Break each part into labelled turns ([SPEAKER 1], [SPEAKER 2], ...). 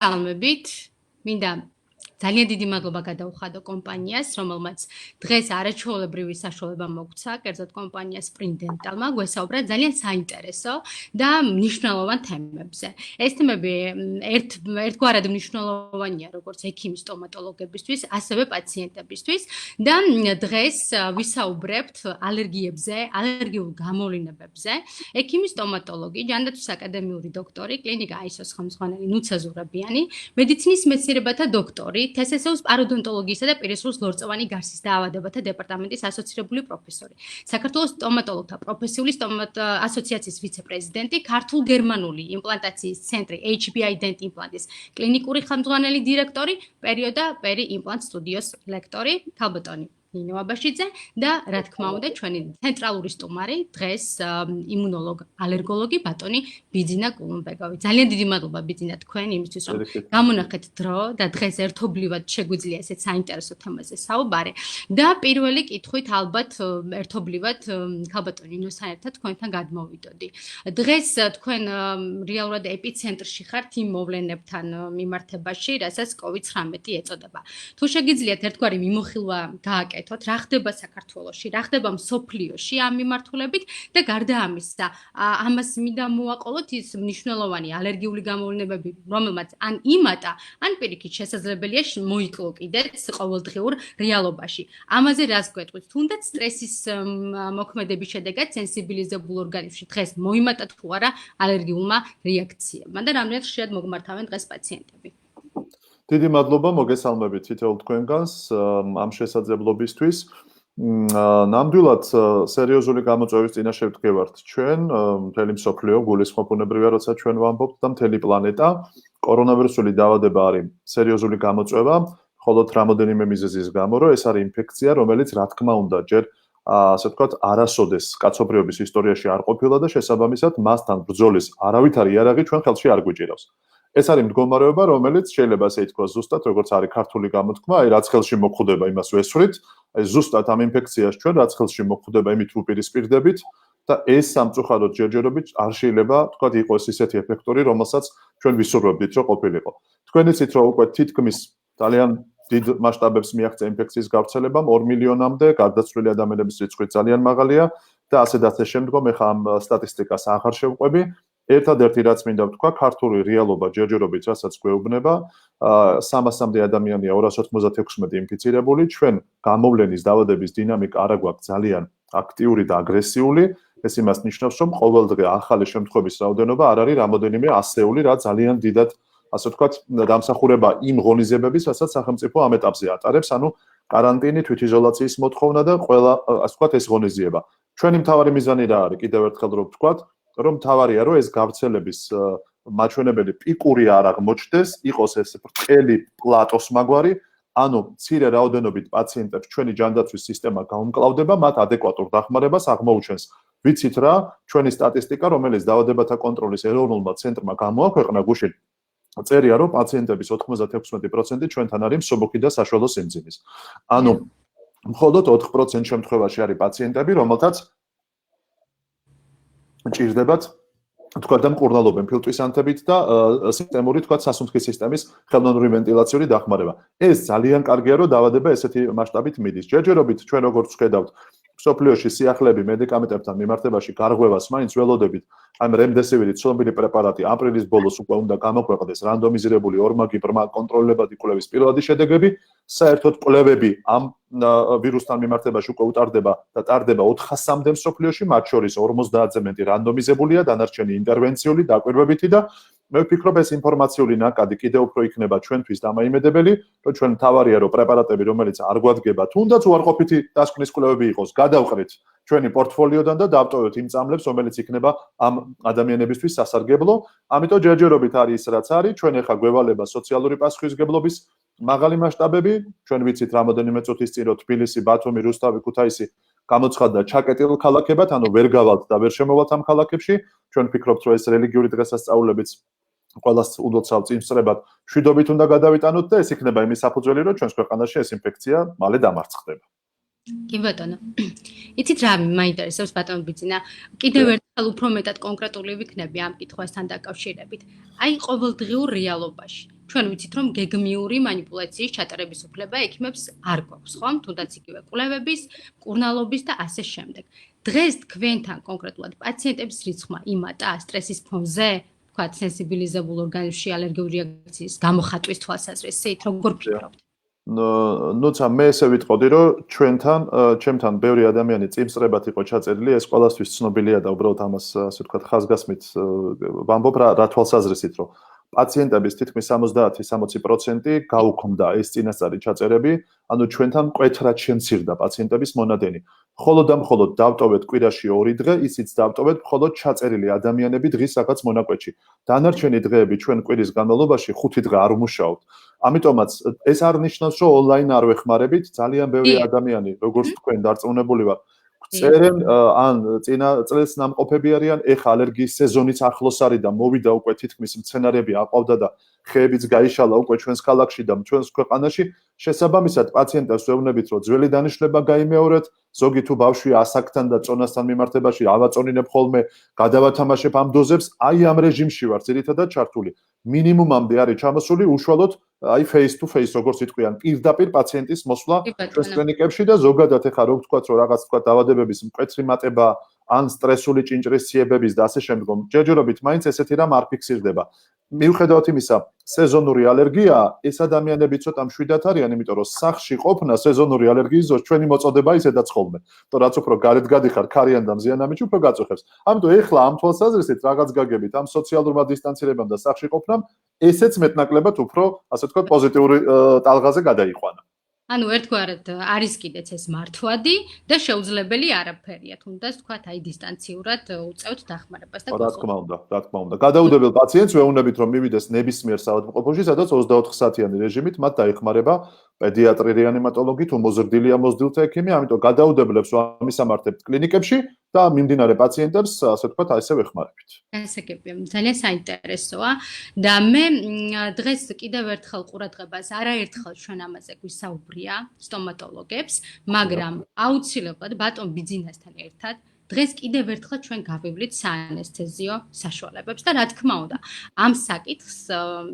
[SPEAKER 1] მოგესალმებით. მინდა ძალიან დიდი მადლობა გადაუხადო კომპანიას, რომელმაც დღეს არაჩვეულებრივი საშუალება მოგცა, კერძოდ კომპანია სპრინდენტალმა გვესაუბრა ძალიან საინტერესო და მნიშვნელოვან თემებზე. ეს თემები ერთგვარად მნიშვნელოვანია როგორც ექიმის სტომატოლოგებისთვის, ასევე პაციენტებისთვის და დღეს ვისაუბრებთ ალერგიებზე, ალერგიულ გამოვლინებებზე. ექიმის სტომატოლოგი, ჯანდაცვის აკადემიური დოქტორი, კლინიკა AISO-ს ხელმძღვანელი ნუცა ზურაბიანი, მედიცინის მეცნიერებათა დოქტორი, თესესეუს პაროდონტოლოგიისა და პირისრულის ლორწოვანი გარსის დაავადებათა დეპარტამენტის ასოცირებული პროფესორი, საქართველოს სტომატოლოგთა პროფესიული ასოციაციის ვიცე-პრეზიდენტი, ქართულ-გერმანული იმპლანტაციის ცენტრი HBI Dent Implants კლინიკური ხელმძღვანელი დირექტორი, პერიოდა პერი იმპლანტ სტუდიოს ლექტორი, ქალბატონი ნინო აბაშიძე და რა თქმა უნდა ჩვენი ცენტრალური სტუმარი დღეს იმუნოლოგ ალერგოლოგი ბატონი ბიძინა კულუმბეგოვი. ძალიან დიდი მადლობა ბიძინა თქვენ იმისთვის რომ გამონახეთ დრო და დღეს ერთობლივად შეგვიძლია ესეთ საინტერესო თემაზე საუბარი და პირველი კითხვით ალბათ ერთობლივად ქალბატონი ნინოსთან ერთად თქვენთან გადმოვიდოდი. დღეს თქვენ რეალურად ეპიცენტრში ხართ იმ მოვლენებთან მიმართებაში, რასაც COVID-19 ეწოდება. თუ შეგიძლიათ ერთგვარი მიმოხილვა გააკეთოთ რა ხდება საქართველოში, რა ხდება მსოფლიოში ამ მიმართულებით და გარდა ამისა, ამას მინდა მოვაყოლოთ ის მნიშვნელოვანი ალერგიული გამოვლინებები, რომელმაც ან იმატა, ან პირიქით შესაძლებელია მოიკლო კიდეც ყოველდღიურ რეალობაში. ამაზე რას გვეტყვით? თუნდაც სტრესის მოქმედების შედეგად სენსიბილიზებულ ორგანიზმში დღეს მოიმატა თუ არა ალერგიულმა რეაქციებმა და რამდენად ხშირად მოგმართავენ დღეს პაციენტები?
[SPEAKER 2] დიდი მადლობა მოგესალმებით თითოეულ თქვენგანს ამ შესაძლებლობისთვის. ნამდვილად სერიოზული გამოწვევის წინაშე ვდგევართ ჩვენ, მთელი მსოფლიო გულისხმობუნებრივია, როცა ჩვენ ვამბობთ და მთელი პლანეტა. კორონავირუსული დაავადება არის სერიოზული გამოწვევა, მხოლოდ რამოდენიმე მიზეზის გამო, რომ ეს არის ინფექცია, რომელიც რა თქმა უნდა ჯერ ასე ვთქვათ, არასოდეს კაცობრიობის ისტორიაში არ ყოფილა და შესაბამისად მასთან ბრძოლის არავითარი იარაღი ჩვენ ხელში არ გვიჭირავს. ეს არის მდგომარეობა, რომელიც შეიძლება ასე ითქვას ზუსტად, როგორც არის ქართული გამოთქმა, აი რაც ხელში მოხვდება, იმას ვესვრით, აი ზუსტად ამ ინფექციას ჩვენ რაც ხელში მოხვდება, იმით ვუპირისპირდებით და ეს სამწუხაროდ ჯერჯერობით არ შეიძლება, თქვათ, იყოს ისეთი ეფექტური, რომელსაც ჩვენ ვისურვებდით, რომ ყოფილიყო. თქვენ იცით, რომ უკვე თითქმის ძალიან დიდ მასშტაბებს მიაღწია ინფექციის გავრცელებამ 2 მილიონამდე, გარდაცვლილი ადამიანების რიცხვი ძალიან მაღალია და ასე და ასე შემდგომ, ეხლა ამ სტატისტიკას აღარ შევყვები. ერთადერთი რაც მინდა ვთქვა, ქართული რეალობა ჯერჯერობით რასაც გვეუბნება, 300-მდე ადამიანია 296 ინფიცირებული, ჩვენ გამოვლენის დაავადების დინამიკა არა გვაქვს ძალიან აქტიური და აგრესიული, ეს იმას ნიშნავს, რომ ყოველდღე ახალი შემთხვევების რაოდენობა არ არის რამოდენიმე ასეული, რა ძალიან დიდად, ასე ვთქვათ, დამსახურება იმ ღონისძიებების, რასაც სახელმწიფო ამ ეტაპზე ატარებს, ანუ каранტინი, თვითიზოლაციის მოთხოვნა და ყველა, ასე ვთქვათ, ეს ღონისძიება. ჩვენი მთავარი მიზანი რა არის? კიდევ ერთხელ რომ ვთქვათ, რომ თავარია რომ ეს გავრცელების მაჩვენებელი პიკური არ აღმოჩნდეს, იყოს ეს ბრტყელი პლატოს მაგვარი, ანუ მცირე რაოდენობით პაციენტებს ჩვენი ჯანდაცვის სისტემა გაუმკლავდება, მათ ადეკვატურ დახმარებას აღმოუჩენს. ვიცით რა, ჩვენი სტატისტიკა, რომელიც დაავადებათა კონტროლის ეროვნულმა ცენტრმა გამოაქვეყნა გუშინ, წერია რომ პაციენტების 96% ჩვენთან არის მსუბუქი და საშუალო სიმძიმის. ანუ მხოლოდ 4% შემთხვევაში არის პაციენტები, რომელთაც ჭირდებათ თქვათ და მკურნალობენ ფილტვის ანთებით და სისტემური თქვათ სასუნთქის სისტემის ხელოვნური ვენტილაციური დახმარება. ეს ძალიან კარგია რომ დაავადება ესეთი მასშტაბით მიდის. ჯერჯერობით ჩვენ როგორც ვხედავთ, მსოფლიოში სიახლეები მედიკამენტებთან მიმართებაში გარღვევას მაინც ველოდებით. ამ რემდესივირი ცნობილი პრეპარატი აპრილის ბოლოს უკვე უნდა გამოქვეყნდეს რანდომიზირებული ორმაგი ბრმა კონტროლებადი კვლევის პირველადი შედეგები. საერთოდ კვლევები ამ ვირუსთან მიმართებაში უკვე უტარდება და ტარდება 400-მდე მსოფლიოში, მათ შორის 50-ზე მეტი რანდომიზებულია, დანარჩენი ინტერვენციული, დაკვირვებითი და მე ვფიქრობ ეს ინფორმაციული ნაკადი კიდევ უფრო იქნება ჩვენთვის დამაიმედებელი, რომ ჩვენ თავარია რომ პრეპარატები, რომელიც არ გვადგება, თუნდაც უარყოფითი დასკვნის კვლევები იყოს, გადავყრით ჩვენი პორტფოლიოდან და დავტოვოთ იმ წამლებს, რომელიც იქნება ამ ადამიანებისთვის სასარგებლო. ამიტომ ჯერჯერობით არის ის რაც არის, ჩვენ ახლა გვევალება სოციალური პასუხისმგებლობის მაღალი მასშტაბები, ჩვენ ვიცით რამოდენიმე წუთის წინ რომ თბილისი, ბათუმი, რუსთავი, ქუთაისი გამოცხადდა ჩაკეტილ ქალაქებად, ანუ ვერ გავალთ და ვერ შემოვალთ ამ ქალაქებში. ჩვენ ვფიქრობთ რომ ეს რელიგიური დღესასწაულებიც ყველას უდოცავ წინსწრებად შვიდობით უნდა გადავიტანოთ და ეს იქნება იმის საფუძველი, რომ ჩვენს ქვეყანაში ეს ინფექცია მალე დამარცხდება.
[SPEAKER 1] კი ბატონო. იცით რა მაინტერესებს ბატონო ბიძინა? კიდევ ერთხელ უფრო მეტად კონკრეტული ვიქნები ამ კითხვასთან დაკავშირებით. აი ყოველდღიურ რეალობაში ჩვენ ვიცით რომ გეგმიური манипуляციის ჩატარების უფლება ექიმებს არ გვაქვს, ხო? თუნდაც იგივე კვლევების, მკურნალობის და ასე შემდეგ. დღეს თქვენთან კონკრეტულად პაციენტების რიცხვმა იმატა სტრესის ფონზე, თქვათ სენსიბილიზებულ ორგანიზმში ალერგიული რეაქციის გამოხატვის თვალსაზრისით, როგორ ფიქრობთ?
[SPEAKER 2] ნუცა მე ესე ვიტყოდი რომ ჩემთან ბევრი ადამიანი წინსწრებად იყო ჩაწერილი, ეს ყველასთვის ცნობილია და უბრალოდ ამას ასე ვთქვათ ხაზგასმით ვამბობ რა თვალსაზრისით რომ პაციენტების თითქმის 70-60% გაუქმდა ეს წინასწარი ჩაწერები, ანუ ჩვენთან მკვეთრად შემცირდა პაციენტების მონადენი. მხოლოდ და მხოლოდ დავტოვეთ კვირაში 2 დღე, ისიც დავტოვეთ მხოლოდ ჩაწერილი ადამიანები დღის რაღაც მონაკვეთში. დანარჩენი დღეები ჩვენ კვირის განმავლობაში 5 დღე არ ვმუშაობთ. ამიტომაც ეს არ ნიშნავს, რომ ონლაინ არ ვეხმარებით, ძალიან ბევრი ადამიანი, როგორც თქვენ დარწმუნებული ვარ, წერენ ან წინა წელს ნამყოფები არიან, ეხა ალერგიის სეზონიც ახლოს არის და მოვიდა უკვე თითქმის მცენარეები აყვავდა და ხეებიც გაიშალა უკვე ჩვენს ქალაქში და ჩვენს ქვეყანაში. შესაბამისად, პაციენტებს ვეუბნებით, რომ ძველი დანიშნულება გაიმეორეთ, ზოგი თუ ბავშვი ასაკთან და წონასთან მიმართებაში ავაწონინებ ხოლმე, გადავათამაშებ ამ დოზებს, აი ამ რეჟიმში ვარ ძირითადად ჩართული. მინიმუმამდე არის ჩამოსული უშუალოდ აი face to face როგორც იტყვიან, პირდაპირ პაციენტის მოსვლა ჩვენს კლინიკებში და ზოგადად ეხა რო ვთქვათ, რომ რაღაც თქვა დაავადებების მკვეთრი მატება ან სტრესული ჭინჭრისციებების და ასე შემდგომ, ჯერჯერობით მაინც ესეთი რამ არ ფიქსირდება. მიუხედავად იმისა, სეზონური ალერგია, ეს ადამიანები ცოტა მშვიდად არიან, იმიტომ რომ სახლში ყოფნა სეზონური ალერგიის ზოს ჩვენი მოწოდება ისედაც ხოლმე. იმიტომ რაც უფრო გარეთ გადიხარ, ქარიან და მზიანამიჯი უფრო გაწუხებს. ამიტომ ეხლა ამ თვალსაზრისით რაღაც გაგებით, ამ სოციალურმა დისტანცირებამ და სახლში ყოფნამ, ესეც მეტნაკლებად უფრო, ასე ვთქვათ, პოზიტიური ტალღაზე გადაიყვანა.
[SPEAKER 1] ანუ ერთგვარად არის კიდეც ეს მართვადი და შეუძლებელი არაფერია, თუნდაც თქვათ აი დისტანციურად უწევთ დახმარებას და
[SPEAKER 2] რა თქმა უნდა. გადაუდებელ პაციენტს ვეუბნებით, რომ მივიდეს ნებისმიერ საავადმყოფოში, სადაც 24 საათიანი რეჟიმით მათ დაეხმარება პედიატრი, რეანიმატოლოგი თუ მოზრდილია მოზრდილთა ექიმი, ამიტომ გადაუდებლებს ვამისამართებთ კლინიკებში და მიმდინარე პაციენტებს, ასე ვთქვათ, ასე ვეხმარებით.
[SPEAKER 1] გასაგებია, ძალიან საინტერესოა და მე დღეს კიდევ ერთხელ ყურადღებას არაერთხელ ჩვენ ამაზე გვისაუბრია სტომატოლოგებს, მაგრამ აუცილებლად ბატონ ბიძინასთან ერთად დღეს კიდევ ერთხელ ჩვენ გავივლით საანესთეზიო საშუალებებს და რა თქმა უნდა, ამ საკითხს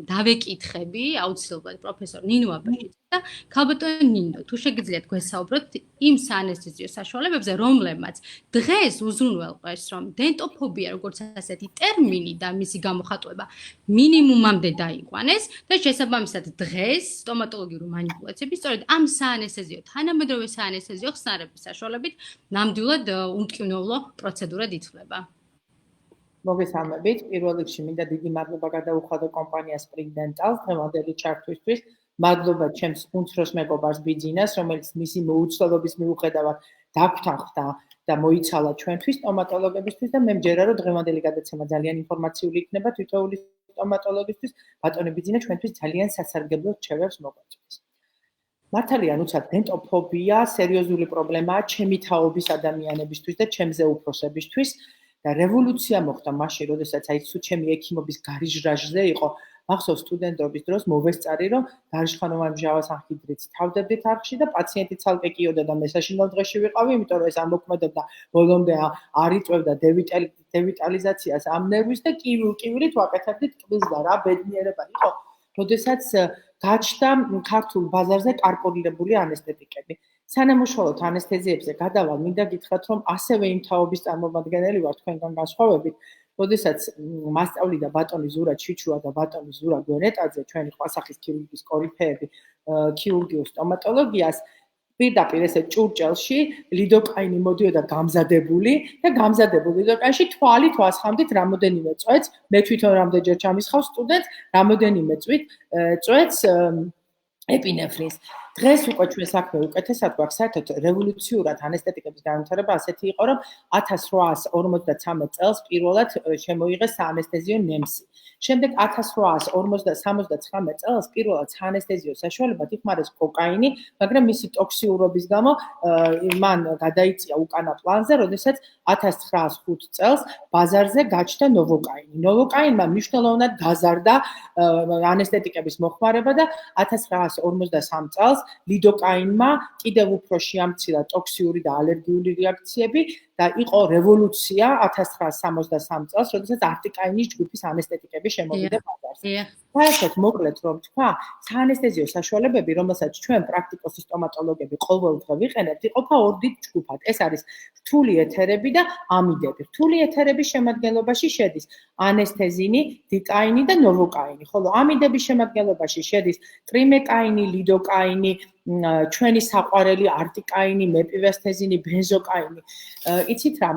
[SPEAKER 1] დავეკითხები აუცილებლად პროფესორ ნინო აბაშიძეს და ქალბატონ ნინო, თუ შეგიძლიათ გვესაუბროთ იმ საანესთეზიო საშუალებებზე, რომლებმაც დღეს უზრუნველყვეს, რომ დენტოფობია როგორც ასეთი ტერმინი და მისი გამოხატვა მინიმუმამდე დაიყვანეს და შესაბამისად დღეს სტომატოლოგიური манипуляციები სწორედ ამ საანესთეზიო, თანამედროვე საანესთეზიო ხსნარების საშუალებით ნამდვილად უმტკივნეულო პროცედურად ითვლება.
[SPEAKER 3] მოგესალმებით. პირველ რიგში მინდა დიდი მადლობა გადაუხადო კომპანია Spring Dental-ს დღევანდელი ჩართვისთვის. მადლობა ჩემს უმცროს მეგობარს ბიძინას, რომელიც მისი მოუცვლელობის მიუხედავად დაგვთანხმდა და მოიცალა ჩვენთვის სტომატოლოგებისთვის და მე მჯერა რომ დღევანდელი გადაცემა ძალიან ინფორმაციული იქნება თითოეული სტომატოლოგისთვის. ბატონი ბიძინა ჩვენთვის ძალიან სასარგებლო რჩევებს მოგვაწვდის. მართალია, ნუცა დენტოფობია სერიოზული პრობლემაა ჩემი თაობის ადამიანებისთვის და ჩემზე უფროსებისთვის და რევოლუცია მოხდა მაშინ, როდესაც აი სულ ჩემი ექიმობის გარიჟრაჟზე იყო მახსოვს სტუდენტობის დროს მოვესწარი რომ გარიჟხანოვან მჟავას ანჰიდრიდს თავდებდით არხში და პაციენტი ცალკე კიოდა და მე საშინელ დღეში ვიყავი, იმიტომ რომ ეს ამოქმედებდა ბოლომდე არ იწევდა დევიტალიზაციას ამ ნერვის და კივილით ვაკეთებდით ტყვის და რა ბედნიერება იყო. როდესაც გაჩნდა ქართულ ბაზარზე კარპორირებული ანესთეტიკები. სანამ უშუალოდ ანესთეზიებზე გადავალ, მინდა გითხრათ, რომ ასევე იმ თაობის წარმომადგენელი ვარ თქვენგან განსხვავებით, როდესაც მასწავლიდა ბატონი ზურა ჩიჩუა და ბატონი ზურა გვენეტაძე, ჩვენი ყვასახის ქირურგიის კორიფეები, ქირურგიულ სტომატოლოგიას, პირდაპირ ესე ჭურჭელში ლიდოკაინი მოდიოდა გამზადებული და გამზადებულ ლიდოკაინში თვალი თვასხამდით რამოდენიმე წვეთს, მე თვითონ რამდენჯერ ჩამისხავ სტუდენტს, რამოდენიმე წვეთს ეპინეფრინს. დღეს უკვე ჩვენ საქმე უკეთესად გვაქვს, საერთოდ რევოლუციურად ანესთეტიკების განვითარება ასეთი იყო, რომ 1853 წელს პირველად შემოიღეს საანესთეზიო ნემსი. შემდეგ 1859 წელს პირველად საანესთეზიო საშუალებად იხმარეს კოკაინი, მაგრამ მისი ტოქსიურობის გამო მან გადაიწია უკანა პლანზე, როდესაც 1905 წელს ბაზარზე გაჩნდა ნოვოკაინი. ნოვოკაინმა მნიშვნელოვნად გაზარდა ანესთეტიკების მოხმარება და 1953 წელს ლიდოკაინმა კიდევ უფრო შეამცირა ტოქსიური და ალერგიული რეაქციები და იყო რევოლუცია 1963 წელს, როდესაც არტიკაინის ჯგუფის ანესთეტიკები შემოვიდა ბაზარზე. საერთოდ მოკლედ რომ თქვა, საანესთეზიო საშუალებები, რომელსაც ჩვენ პრაქტიკოსი სტომატოლოგები ყოველდღე ვიყენებთ, იყოფა ორ დიდ ჯგუფად. ეს არის რთული ეთერები და ამიდები. რთული ეთერების შემადგენლობაში შედის ანესთეზინი, დიკაინი და ნოვოკაინი, ხოლო ამიდების შემადგენლობაში შედის ტრიმეკაინი, ლიდოკაინი, ჩვენი საყვარელი არტიკაინი, მეპივესთეზინი, ბენზოკაინი. იცით რა,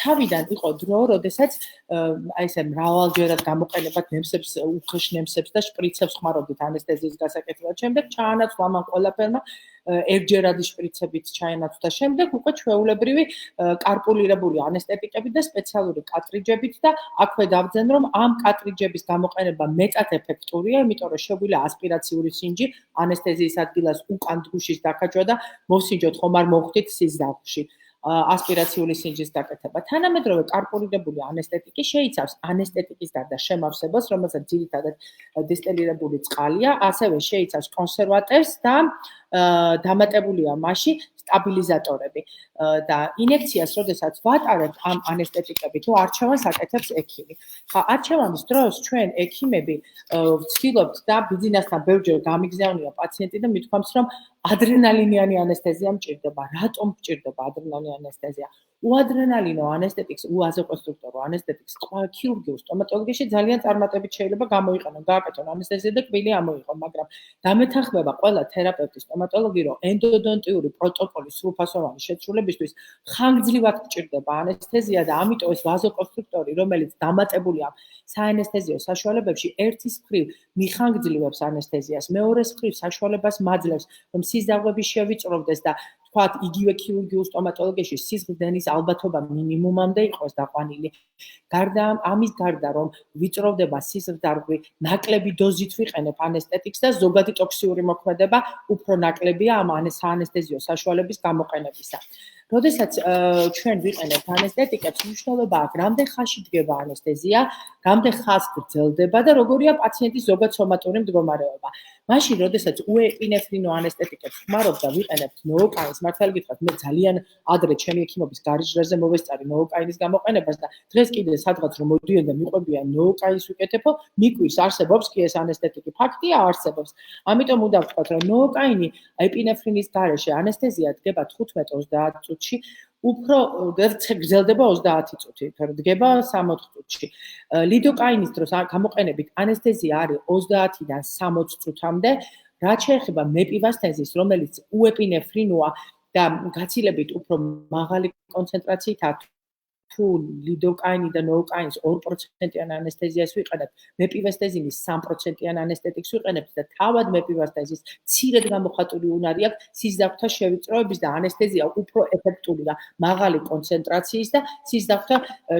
[SPEAKER 3] თავიდან იყო დრო, როდესაც აი ესე მრავალჯერად გამოყენებად ნემსებს, უხეშ ნემსებს და შპრიცებს ხმარობდით ანესთეზიის გასაკეთებლად. შემდეგ ჩაანაცვლა ამ ყველაფერმა ერთჯერადი შპრიცებით ჩაენაცვლა. შემდეგ უკვე ჩვეულებრივი კარპულირებული ანესთეტიკები და სპეციალური კარტრიჯებით და აქვე დავძენ რომ ამ კარტრიჯების გამოყენება მეტად ეფექტურია, იმიტომ რომ შეგვიძლია ასპირაციული სინჯი ანესთეზიის ადგილას უკან დგუშის დაკაჭვა და მოსინჯოთ ხომ არ მოხვდით სიზდაღში. ასპირაციული სინჯის დაკეთება. თანამედროვე კარპულირებული ანესთეტიკი შეიცავს ანესთეტიკის გარდა შემავსებელს, რომელსაც ძირითადად დისტილირებული წყალია, ასევე შეიცავს კონსერვატორს და დამატებულია მასში სტაბილიზატორები. და ინექციას, როდესაც ვატარებთ ამ ანესთეტიკებით, თუ არჩევანს აკეთებს ექიმი. არჩევანის დროს ჩვენ ექიმები ვცდილობთ და ბიძინასთან ბევრჯერ გამიგზავნია პაციენტი და მithქვამს, რომ ადრენალინიანი ანესთეზია მჭირდება. რატომ მჭირდება ადრენალინიანი ანესთეზია? უადრენალინო ანესთეტიკს, უაზოკონსტრუქტორო ანესთეტიკს ქირურგიულ სტომატოლოგიაში ძალიან წარმატებით შეიძლება გამოიყენონ, გააკეთონ ანესთეზია და კბილი ამოიღონ, მაგრამ დამეთანხმება ყველა თერაპევტი სტომატოლოგი, რომ ენდოდონტიური პროტოკოლის სრულფასოვანი შეცვლილებისთვის ხანგრძლივად მჭირდება ანესთეზია და ამიტომ ეს ვაზოკონსტრუქტორი, რომელიც დამატებულია საანესთეზიო საშუალებებში, ერთის მხრივ მიხანგრძლივებს ანესთეზიას, მეორეს მხრივ საშუალებას მაძლევს, რომ სიზდაღები შევიწროვდეს და თქვათ, იგივე ქირურგიულ სტომატოლოგიაში სიზრდენის ალბათობა მინიმუმამდე იყოს დაყვანილი. ამის გარდა, რომ ვიწროვდება სიზრდარღვი, ნაკლები დოზით ვიყენებ ანესთეტიკს და ზოგადი ტოქსიური მოქმედება უფრო ნაკლებია ამ საანესთეზიო საშუალების გამოყენებისა. როდესაც ჩვენ ვიყენებთ ანესთეტიკებს, მნიშვნელობა აქვს, რამდენ ხანში დგება ანესთეზია, რამდენ ხანს გრძელდება და როგორია პაციენტის ზოგად სომატური მდგომარეობა. მაშინ, როდესაც უეპინეფრინო ანესთეტიკებს ხმარობ და ვიყენებთ ნოოკაინს, მართალი გითხრათ, მე ძალიან ადრე ჩემი ექიმობის გარიჟრაზე მოვესწარი ნოოკაინის გამოყენებას და დღეს კიდე სადღაც რომ მოდიენ და მიყვებიან ნოოკაინს ვიკეთებო, მიკვირს, არსებობს კი ეს ანესთეტიკი, ფაქტია არსებობს. ამიტომ უნდა ვთქვათ, რომ ნოოკაინი ეპინეფრინის გარეშე ანესთეზია დგება 15-30 წუთში, უფრო გრძელდება 30 წუთი, დგება 60 წუთში. ლიდოკაინის დროს გამოყენებით ანესთეზია არის 30-დან 60 წუთამდე, რაც შეეხება მეპივასთეზის, რომელიც უეპინეფრინოა და გაცილებით უფრო მაღალი კონცენტრაციით აქვს. თუ ლიდოკაინი და ნოოკაინს 2%-იან ანესთეზიას ვიყენებთ, მეპივესთეზინის 3%-იან ანესთეტიკს ვიყენებთ და თავად მეპივესთეზის მცირედ გამოხატული უნარი აქვს სიზდაღთა შევიწროების და ანესთეზია უფრო ეფექტურია მაღალი კონცენტრაციის და სიზდაღთა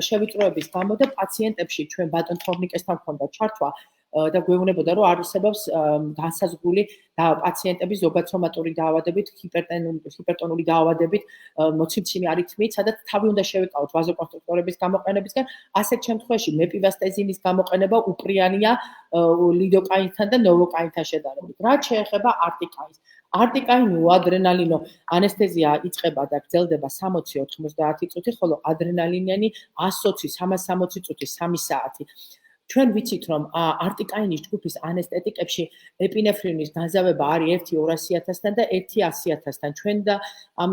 [SPEAKER 3] შევიწროების გამო და პაციენტებში ჩვენ ბატონ თორნიკესთან ჰქონდა ჩართვა და გვეუბნებოდა, რომ არსებობს განსაზღვრული და პაციენტების ზოგად სომატური დაავადებით, ჰიპერტონული დაავადებით, მოციმცინი არითმიით, სადაც თავი უნდა შევიკავოთ ვაზოკონსტრუქტორების გამოყენებისგან, ასეთ შემთხვევაში მეპივესთეზინის გამოყენება უპრიანია ლიდოკაინთან და ნოვოკაინთან შედარებით. რაც შეეხება არტიკაინს, არტიკაინი უადრენალინო ანესთეზია იწყება და გრძელდება 60-90 წუთი, ხოლო ადრენალინიანი 120-360 წუთი 3 საათი. ჩვენ ვიცით, რომ არტიკაინის ჯგუფის ანესთეტიკებში ეპინეფრინის განზავება არის 1-200-დან და 1-100-დან. ჩვენ და ამ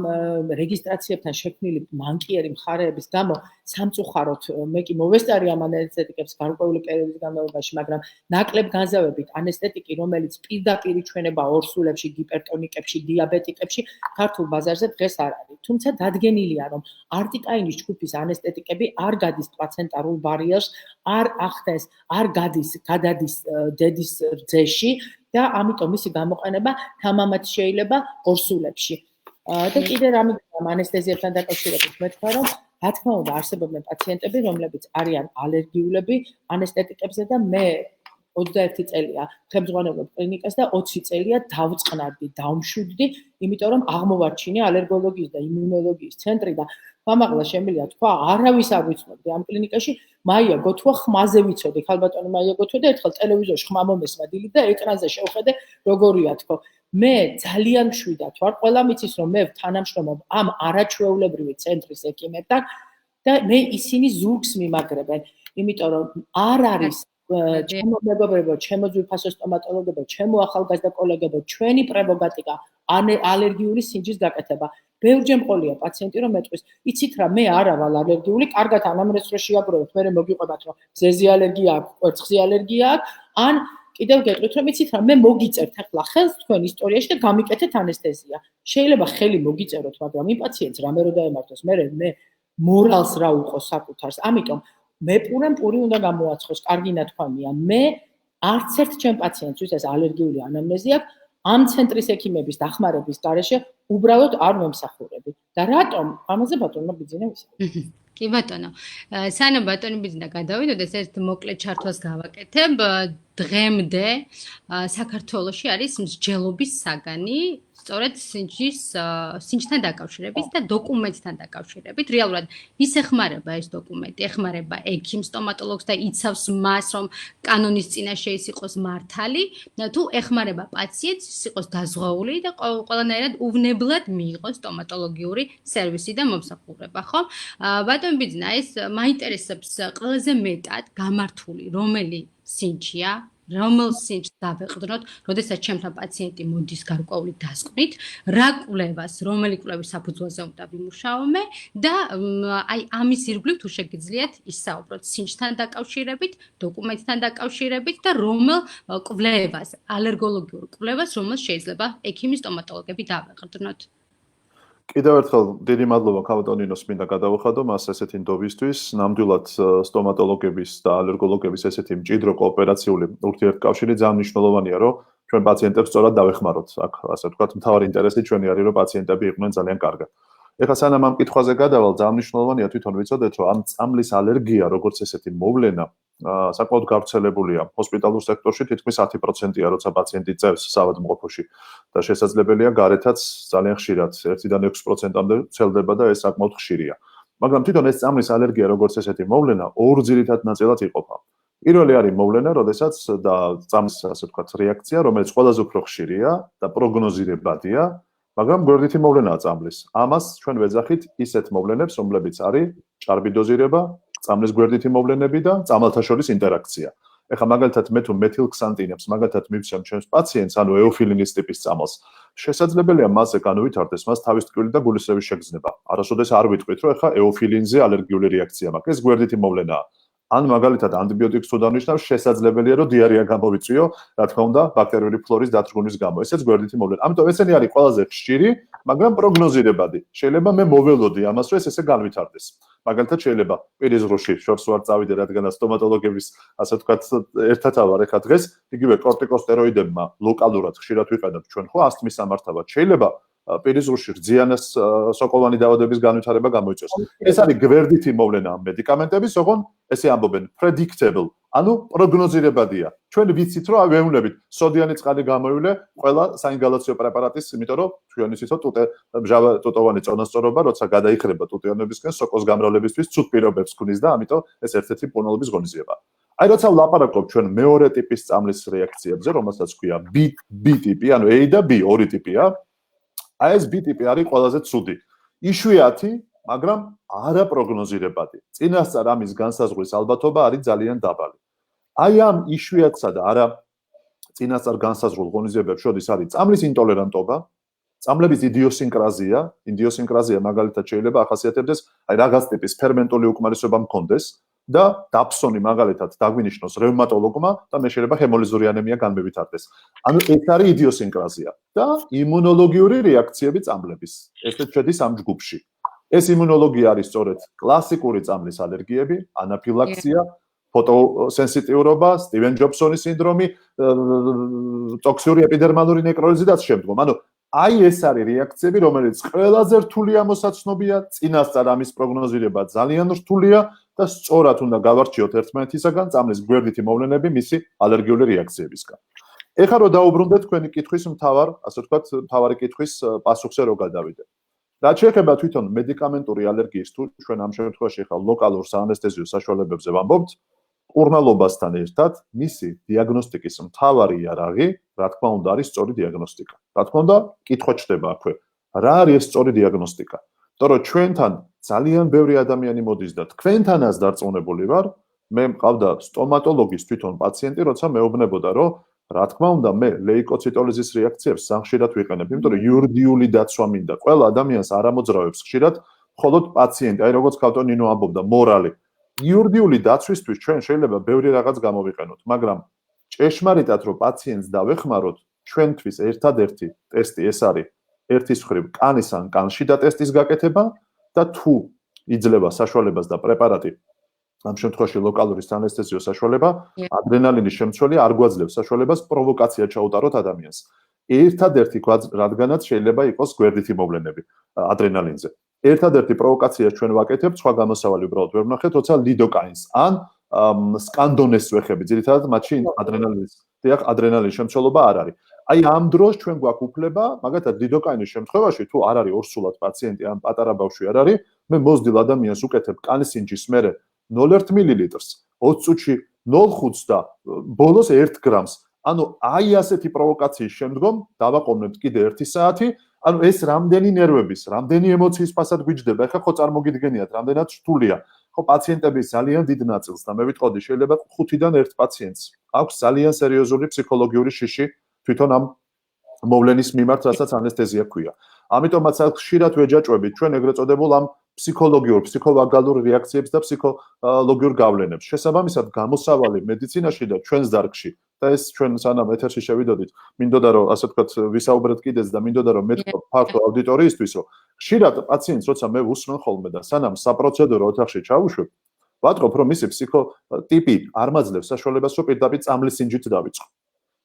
[SPEAKER 3] რეგისტრაციებთან შექმნილი მანკიერი მხარეების გამო სამწუხაროდ მე კი მოვესწარი ამ ანესთეტიკებს გარკვეული პერიოდის განმავლობაში, მაგრამ ნაკლებ განზავებით ანესთეტიკი, რომელიც პირდაპირ ჩვენება ორსულებში, ჰიპერტონიკებში, დიაბეტიკებში ქართულ ბაზარზე დღეს არ არის. თუმცა დადგენილია, რომ არტიკაინის ჯგუფის ანესთეტიკები არ გადის პლაცენტარულ ბარიერს, არ ახდენს, არ გადადის დედის რძეში და ამიტომ მისი გამოყენება თამამად შეიძლება ორსულებში. და კიდე რამე ანესთეზიებთან დაკავშირებით მეთქვა, რომ რა თქმა უნდა არსებობენ პაციენტები, რომლებიც არიან ალერგიულები ანესთეტიკებზე და მე 21 წელია ხელმძღვანელობ კლინიკას და 20 წელია დავწყნარდი, დავმშვიდდი, იმიტომ რომ აღმოვარჩინე ალერგოლოგიის და იმუნოლოგიის ცენტრი და ამაღლა შემიძლია თქვა, არავის არ ვიცნობდი ამ კლინიკაში, მაია გოთვა ხმაზე ვიცოდი, ხალბატონი მაია გოთვა და ერთხელ ტელევიზორში ხმა მომესმა დილით და ეკრანზე შევხედე, როგორია თქო. მე ძალიან მშვიდად ვარ, ყველა მიცის რომ მე თანამშრომლობ ამ არაჩვეულებრივი ცენტრის ექიმებთან და მე ისინი ზურგს მიმაგრებენ, იმიტომ რომ არ არის ჩემო მეგობრებო, ჩემო ძვირფასო სტომატოლოგებო, ჩემო ახალგაზრდა კოლეგებო, ჩვენი პრეროგატივა ალერგიული სინჯის გაკეთება. ბევრჯერ მყოლია პაციენტი რომ მეტყვის, იცით რა, მე არა ვალ ალერგიული, კარგად ანამნეზს რო შეაგროვებთ, მე მოგიყვებათ რომ ზეზე ალერგია აქვს, კვერცხზე ალერგია აქვს, ან კიდევ გეტყვით რომ იცით რა, მე მოგიწერთ ახლა ხელს თქვენ ისტორიაში და გამიკეთეთ ანესთეზია. შეიძლება ხელი მოგიწეროთ, მაგრამ იმ პაციენტს რამე რო დაემართოს, მე მორალს რა უყოს საკუთარს. ამიტომ მე პური უნდა გამოაცხოს, კარგი ნათქვამია. მე არც ერთ ჩემ პაციენტს, ვისაც ალერგიული ანამნეზი აქვს, ამ ცენტრის ექიმების დახმარების გარეშე უბრალოდ არ მომსახურები. და რატომ? ამაზე ბატონმა ბიძინა ვისაუბრეთ.
[SPEAKER 1] კი ბატონო. სანამ ბატონი ბიძინა გადავიდოდეს, ერთ მოკლე ჩართვას გავაკეთებ. დღემდე საქართველოში არის მსჯელობის საგანი სწორედ სინჯთან დაკავშირებით და დოკუმენტთან დაკავშირებით. რეალურად ის ეხმარება ეს დოკუმენტი, ეხმარება ექიმს, სტომატოლოგს და იცავს მას, რომ კანონის წინაშე ის იყოს მართალი, თუ ეხმარება პაციენტს, ის იყოს დაზღვეული და ყველანაირად უვნებლად მიიღოს სტომატოლოგიური სერვისი და მომსახურება, ხო? ბატონ ბიძინა, ეს მაინტერესებს ყველაზე მეტად გამართული რომელი სინჯია, რომელ სინჯს დავეყრდნოთ, როდესაც ჩემთან პაციენტი მოდის გარკვეული დასკვნით, რა კვლევას, რომელი კვლევის საფუძველზე უნდა ვიმუშაობე და აი ამის ირგვლივ თუ შეგიძლიათ ისაუბროთ სინჯთან დაკავშირებით, დოკუმენტთან დაკავშირებით და რომელ კვლევას, ალერგოლოგიურ კვლევას, რომელს შეიძლება ექიმი სტომატოლოგები დავეყრდნოთ.
[SPEAKER 2] კიდევ ერთხელ დიდი მადლობა კავტონინოს მინდა გადავხადო მას ესეთი ნდობისთვის. ნამდვილად სტომატოლოგების და ალერგოლოგების ესეთი მჭიდრო კოოპერაციული ურთიერთკავშირი ძალიან მნიშვნელოვანია, რომ ჩვენ პაციენტებს სწორად დავეხმაროთ. აქ ასე ვთქვათ, მთავარი ინტერესი ჩვენი არის, რომ პაციენტები იყვნენ ძალიან კარგად. ეხლა სანამ ამ კითხვაზე გადავალ, ძალიან მნიშვნელოვანია თვითონ ვიცოდეთ, რომ ამ წამლის ალერგია, როგორც ესეთი მოვლენა, საკმაოდ გავრცელებულია ჰოსპიტალურ სექტორში, თითქმის 10%-ია, როცა პაციენტი წევს საავადმყოფოში და შესაძლებელია გარეთაც ძალიან ხშირად 1-დან 6%-მდე ვრცელდება და ეს საკმაოდ ხშირია. მაგრამ თვითონ ეს წამლის ალერგია, როგორც ესეთი მოვლენა, ორ ძირითად ნაწილად იყოფა. პირველი არის მოვლენა, როდესაც და წამლის ასე ვთქვათ რეაქცია, რომელიც ყველაზე უფრო ხშირია და პროგნოზირებადია, მაგრამ გვერდითი მოვლენაა წამლის. ამას ჩვენ ვეძახით ისეთ მოვლენებს, რომლებიც არის ჭარბი დოზირება, წამლის გვერდითი მოვლენები და წამალთა შორის ინტერაქცია. ეხლა მაგალითად მე თუ მეთილქსანტინებს მაგალითად მივცემ ჩემს პაციენტს, ანუ ეოფილინის ტიპის წამალს, შესაძლებელია მასზე განუვითარდეს მას თავის ტკივილი და გულისრევის შეგრძნება. არასოდეს არ ვიტყვით, რომ ეხლა ეოფილინზე ალერგიული რეაქცია მაქვს. ეს გვერდითი მოვლენაა. ან მაგალითად ანტიბიოტიკს თუ დავნიშნავ, შესაძლებელია რომ დიარეა გამოვიწვიო, რა თქმა უნდა, ბაქტერიული ფლორის დათრგუნის გამო. ესეც გვერდითი მოვლენა. ამიტომ ესენი არის ყველაზე ხშირი, მაგრამ პროგნოზირებადი. შეიძლება მე მოველოდი ამას, რომ ეს ესე განვითარდეს. მაგალითად შეიძლება პირის ზღურში შორს ვარ წავიდე, რადგანაც სტომატოლოგების, ასე ვთქვათ, ერთად ავარ ეხა დღეს, იგივე კორტიკოსტეროიდებმა ლოკალურად ხშირად ვიყენებთ ჩვენ ხო ასთმის სამართავად. შეიძლება პირის ზღურში რძიანას სოკოვანი დაავადების განვითარება გამოიწვევს. ეს არის გვერდითი მოვლენა ამ მედიკამენტების, ოღონდ ესე ამბობენ predictable, ანუ პროგნოზირებადია. ჩვენ ვიცით, რომ ვეუბნებით, სოდიანი წყალი გამოივლე ყველა საინგალაციო პრეპარატის, იმიტომ რომ ჩვენ ისიც ტუტოვანი წონასწორობა, როცა გადაიხრება ტუტიანებისკენ, სოკოს გამრავლებისთვის ცუდ პირობებს ქმნის და ამიტომ ეს ერთ-ერთი პონოლობის ღონისძიება. აი როცა ვლაპარაკობ ჩვენ მეორე ტიპის წამლის რეაქციებზე, რომელსაც ქვია B ტიპი, ანუ A და B ორი ტიპია. აი ეს B ტიპი არის ყველაზე ცუდი. იშვიათი, მაგრამ არა პროგნოზირებადი. წინასწარ ამის განსაზღვრის ალბათობა არის ძალიან დაბალი. აი ამ იშვიათსა და არა წინასწარ განსაზღვრულ ღონისძიებებს შორის არის წამლის ინტოლერანტობა, წამლების იდიოსინკრაზია მაგალითად შეიძლება ახასიათებდეს აი რაღაც ტიპის ფერმენტული უკმარისობა მქონდეს და დაფსონი მაგალითად დაგვინიშნოს რევმატოლოგმა და მე შეიძლება ჰემოლიზური ანემია განმევითარდეს. ანუ ეს არის იდიოსინკრაზია და იმუნოლოგიური რეაქციები წამლების. ესეც შედის ამ ჯგუფში. ეს იმუნოლოგია არის სწორედ კლასიკური წამლის ალერგიები, ანაფილაქსია, ფოტოსენსიტიურობა, სტივენ ჯობსონის სინდრომი, ტოქსიური ეპიდერმალური ნეკროზი და შემდგომ. ანუ აი ეს არის რეაქციები, რომელიც ყველაზე რთული ამოსაცნობია, წინასწარ ამის პროგნოზირება ძალიან რთულია და სწორად უნდა გავარჩიოთ ერთმანეთისაგან წამლის გვერდითი მოვლენები მისი ალერგიული რეაქციებისგან. ეხლა რომ დაუბრუნდეთ თქვენი კითხვის ასე ვთქვათ, მთავარი კითხვის პასუხზე რო გადავიდეთ. რაც შეეხება თვითონ მედიკამენტური ალერგიის თუ ჩვენ ამ შემთხვევაში ახლა ლოკალურ საანესთეზიო საშუალებებზე ვამბობთ, მკურნალობასთან ერთად მისი დიაგნოსტიკის მთავარი იარაღი, რა თქმა უნდა, არის სწორი დიაგნოსტიკა. რა თქმა უნდა, კითხვა ჩდება აქვე. რა არის ეს სწორი დიაგნოსტიკა? იმიტომ რომ ჩვენთან ძალიან ბევრი ადამიანი მოდის და თქვენთანაც დარწმუნებული ვარ, მე მყავდა სტომატოლოგის თვითონ პაციენტი, როცა მეუბნებოდა, რომ რა თქმა უნდა, მე ლეიკოციტოლიზის რეაქციებს სახშირად ვიყენებ, იმიტომ რომ იურიდიული დაცვა მინდა. ყველა ადამიანს არ ამოძრავებს ხშირად, მხოლოდ პაციენტი, აი როგორც ქავტო ნინო ამბობდა, მორალი. იურიდიული დაცვისთვის ჩვენ შეიძლება ბევრი რაღაც გამოვიყენოთ, მაგრამ ჭეშმარიტად რომ პაციენტს დავეხმაროთ, ჩვენთვის ერთადერთი ტესტი ეს არის ერთის მხრივ კანის ან კანშიდა ტესტის გაკეთება და თუ იძლევა საშუალებას და პრეპარატი ამ შემთხვევაში ლოკალური ანესთეზიო საშუალება, ადრენალინის შემცველი არ გვაძლევს საშუალებას პროვოკაცია ჩაუტაროთ ადამიანს. ერთადერთი რადგანაც შეიძლება იყოს გვერდითი მოვლენები ადრენალინზე. ერთადერთი პროვოკაცია ჩვენ ვაკეთებთ, სხვა გამოსავალი უბრალოდ ვერ ვნახეთ, როცა ლიდოკაინს ან სკანდონეს ვეხები, ძირითადად მათში ადრენალინის შემცველობა არ არის. აი ამ დროს ჩვენ გვაქვს უფლება, მაგალითად ლიდოკაინის შემთხვევაში თუ არ არის ორსულად პაციენტი ან პატარა ბავშვი არ არის, მე მოზრდილ ადამიანს უკეთებ კანისინჯის მერე 0,1 მილilitrს, 20 წუთში 0,5 და ბოლოს 1 გრამს. ანუ აი ასეთი პროვოკაციის შემდგომ დავაყოვნებთ კიდე 1 საათი, ანუ ეს რამდენი ნერვების, რამდენი ემოციის ფასად გვიჯდება, ეხლა ხო წარმოგიდგენიათ, რამდენად რთულია. ხო პაციენტების ძალიან დიდ ნაწილს და მე ვიტყოდი, შეიძლება 5-დან 1 პაციენტს აქვს ძალიან სერიოზული ფსიქოლოგიური შიში თვითონ ამ მოვლენის მიმართ, რასაც ანესთეზია ქვია. ამიტომაც ხშირად ვეჯაჭვებით ჩვენ ეგრეთ წოდებულ ამ ფსიქოლოგიურ რეაქციებს და ფსიქოლოგიურ გავლენებს. შესაბამისად, გამოსავალი მედიცინაში და ჩვენს დარგში და ეს ჩვენ სანამ ეთერში შევიდოდით, მინდოდა რომ ასე ვთქვათ, ვისაუბრეთ კიდეც და მინდოდა რომ მეთქვა ფართო აუდიტორიისთვის, რომ ხშირად პაციენტს როცა მე ვუსმენ ხოლმე და სანამ საპროცედურო ოთახში ჩავუშვებ, ვატყობ რომ მისი ფსიქოტიპი არ მაძლევს საშუალებას, რომ პირდაპირ წამლის სინჯით დავიწყო.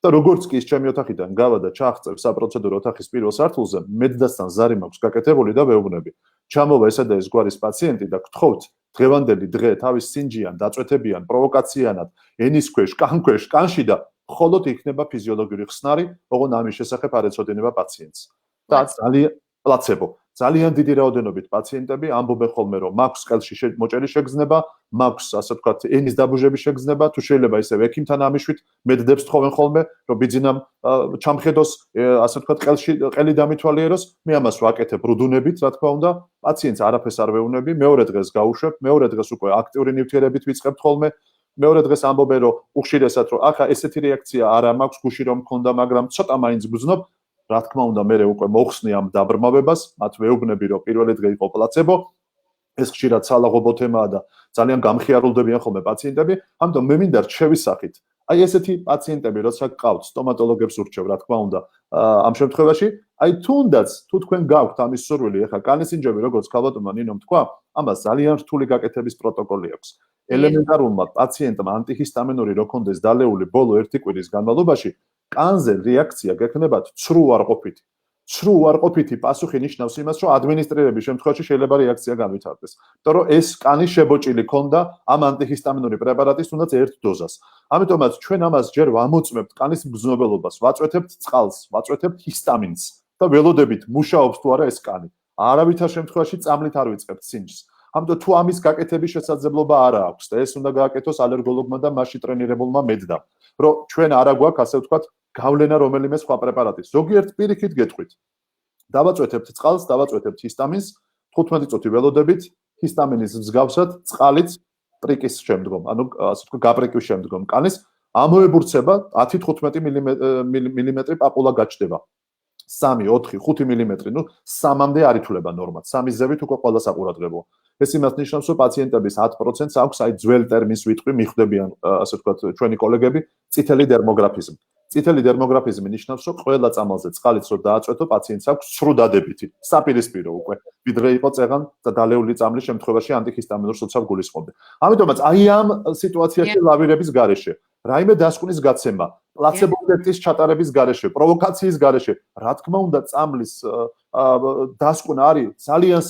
[SPEAKER 2] და როგორც კი ის ჩემი ოთახიდან გავა და ჩააღწევ საპროცედურო ოთახის პირველ სართულზე, მედდასთან ზარი მაქვს გაკეთებული და ვეუბნები. ჩამოვა ესა და ეს გვარის პაციენტი და გთხოვთ დღევანდელი დღე თავის სინჯიან, დაწვეთებიან, პროვოკაციიანად, ენის ქვეშ, კან ქვეშ, კანში და მხოლოდ იქნება ფიზიოლოგიური ხსნარი, ოღონდ ამის შესახებ არ ეცოდინება პაციენტს. და ძალიან პლაცებო. ძალიან დიდი რაოდენობით პაციენტები ამბობენ ხოლმე, რომ მაქვს ყელში მოჭერის შეგრძნება, მაქვს ასე ვთქვათ, ენის დაბუჟების შეგრძნება, თუ შეიძლება ისევ ექიმთან ამიშვით, მედდებს თხოვენ ხოლმე, რომ ბიძინამ ჩამხედოს, ასე ვთქვათ, ყელი დამითვალიეროს, მე ამას ვაკეთებ რუდუნებით, რა თქმა უნდა, პაციენტს არაფერს არ ვეუბნები, მეორე დღეს გავუშვებ, მეორე დღეს უკვე აქტიური ნივთიერებით ვიწყებთ ხოლმე, მეორე დღეს ამბობენ, რომ უხშირესად რომ ახლა ესეთი რეაქცია არა მაქვს, გუში რომ მქონდა, მაგრამ ცოტა მაინც გძნობ, რა თქმა უნდა, მე უკვე მოხსნი ამ დაბრმავებას, მათ ვეუბნები, რომ პირველი დღე იყო პლაცებო, ეს ხშირად სალაღობო თემაა და ძალიან გამხიარულდებიან ხოლმე პაციენტები, ამიტომ მე მინდა რჩევისახით. აი ესეთი პაციენტები, როცა გყავთ, სტომატოლოგებს ურჩევ, რა თქმა უნდა, ამ შემთხვევაში, აი თუნდაც თუ თქვენ გაქვთ ამის სურვილი, ეხლა კანისინჯები, როგორც ქალბატონმა ნინომ თქვა, ამას ძალიან რთული გაკეთების პროტოკოლი აქვს. ელემენტარულმა პაციენტმა ანტიჰისტამინური რო ქონდეს დალეული ბოლო 1 კვირის განმავლობაში, კანზე რეაქცია გექნებათ ცრუ უარყოფითი. ცრუ უარყოფითი პასუხი ნიშნავს იმას, რომ ადმინისტრირების შემთხვევაში შეიძლება რეაქცია განვითარდეს. იმიტომ რომ ეს კანი შებოჭილი ქონდა ამ ანტიჰისტამინური პრეპარატის თუნდაც 1 დოზას. ამიტომაც ჩვენ ამას ჯერ ვამოწმებთ კანის მგრძნობელობას, ვაწვეთებთ წყალს, ვაწვეთებთ ჰისტამინს და ველოდებით მუშაობს თუ არა ეს კანი. არავითარ შემთხვევაში წამლით არ ვიწყებთ სინჯს. ამიტომ თუ ამის გაკეთების შესაძლებლობა არ აქვს და ეს უნდა გააკეთოს ალერგოლოგმა და მასში ტრენირებულმა მედდამ, რომ ჩვენ არა გვაქვს ასე ვთქვათ გავლენა რომელიმე სხვა პრეპარატის. ზოგიერთ პირიქით გეტყვით. დავაწვეთებთ წყალს, დავაწვეთებთ ჰისტამინს, 15 წუთი ველოდებით, ჰისტამინის მსგავსად წყალიც პრიკის შემდგომ, ანუ ასე ვთქვათ გაპრიკის შემდგომ კანის ამოებურცება 10-15 მილიმეტრი პაპულა გაჩნდება. 3, 4, 5 მილიმეტრი, ნუ 3-მდე არ ითვლება ნორმად. 3-ის ზევით უკვე ყველა საყურადღებოა. ეს იმას ნიშნავს, რომ პაციენტების 10%-ს აქვს აი ძველ ტერმინს ვიტყვი, მიხვდებიან ასე ვთქვათ ჩვენი კოლეგები, წითელი დერმოგრაფიზმი. წითელი დერმოგრაფიზმი ნიშნავს, რომ ყველა წამალზე წყალიც რო დააწვეთო, პაციენტს აქვს სრუ დადებითი, საპირისპირო უკვე. ვიდრე იყო წეღან და დალეული წამლის შემთხვევაში ანტიჰისტამინურს როცა გულისხმობდი. ამიტომაც აი ამ სიტუაციაში ლავირების გარეშე, რაიმე დასკვნის გაცემა, პლაცებო ეფექტის ჩატარების გარეშე, პროვოკაციის გარეშე, რა თქმა უნდა, წამლის დასკვნა არის ძალიან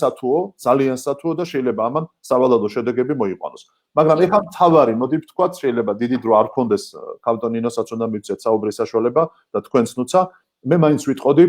[SPEAKER 2] სათუო და შეიძლება ამან სავალალო შედეგები მოიყვანოს. მაგრამ ეხლა თავარი, მოდი ვთქვათ, შეიძლება დიდი დრო არ გქონდეს ქალბატონ ნინოსაც უნდა მივცეთ საუბრის საშუალება და თქვენც ნუცა, მე მაინც ვიტყოდი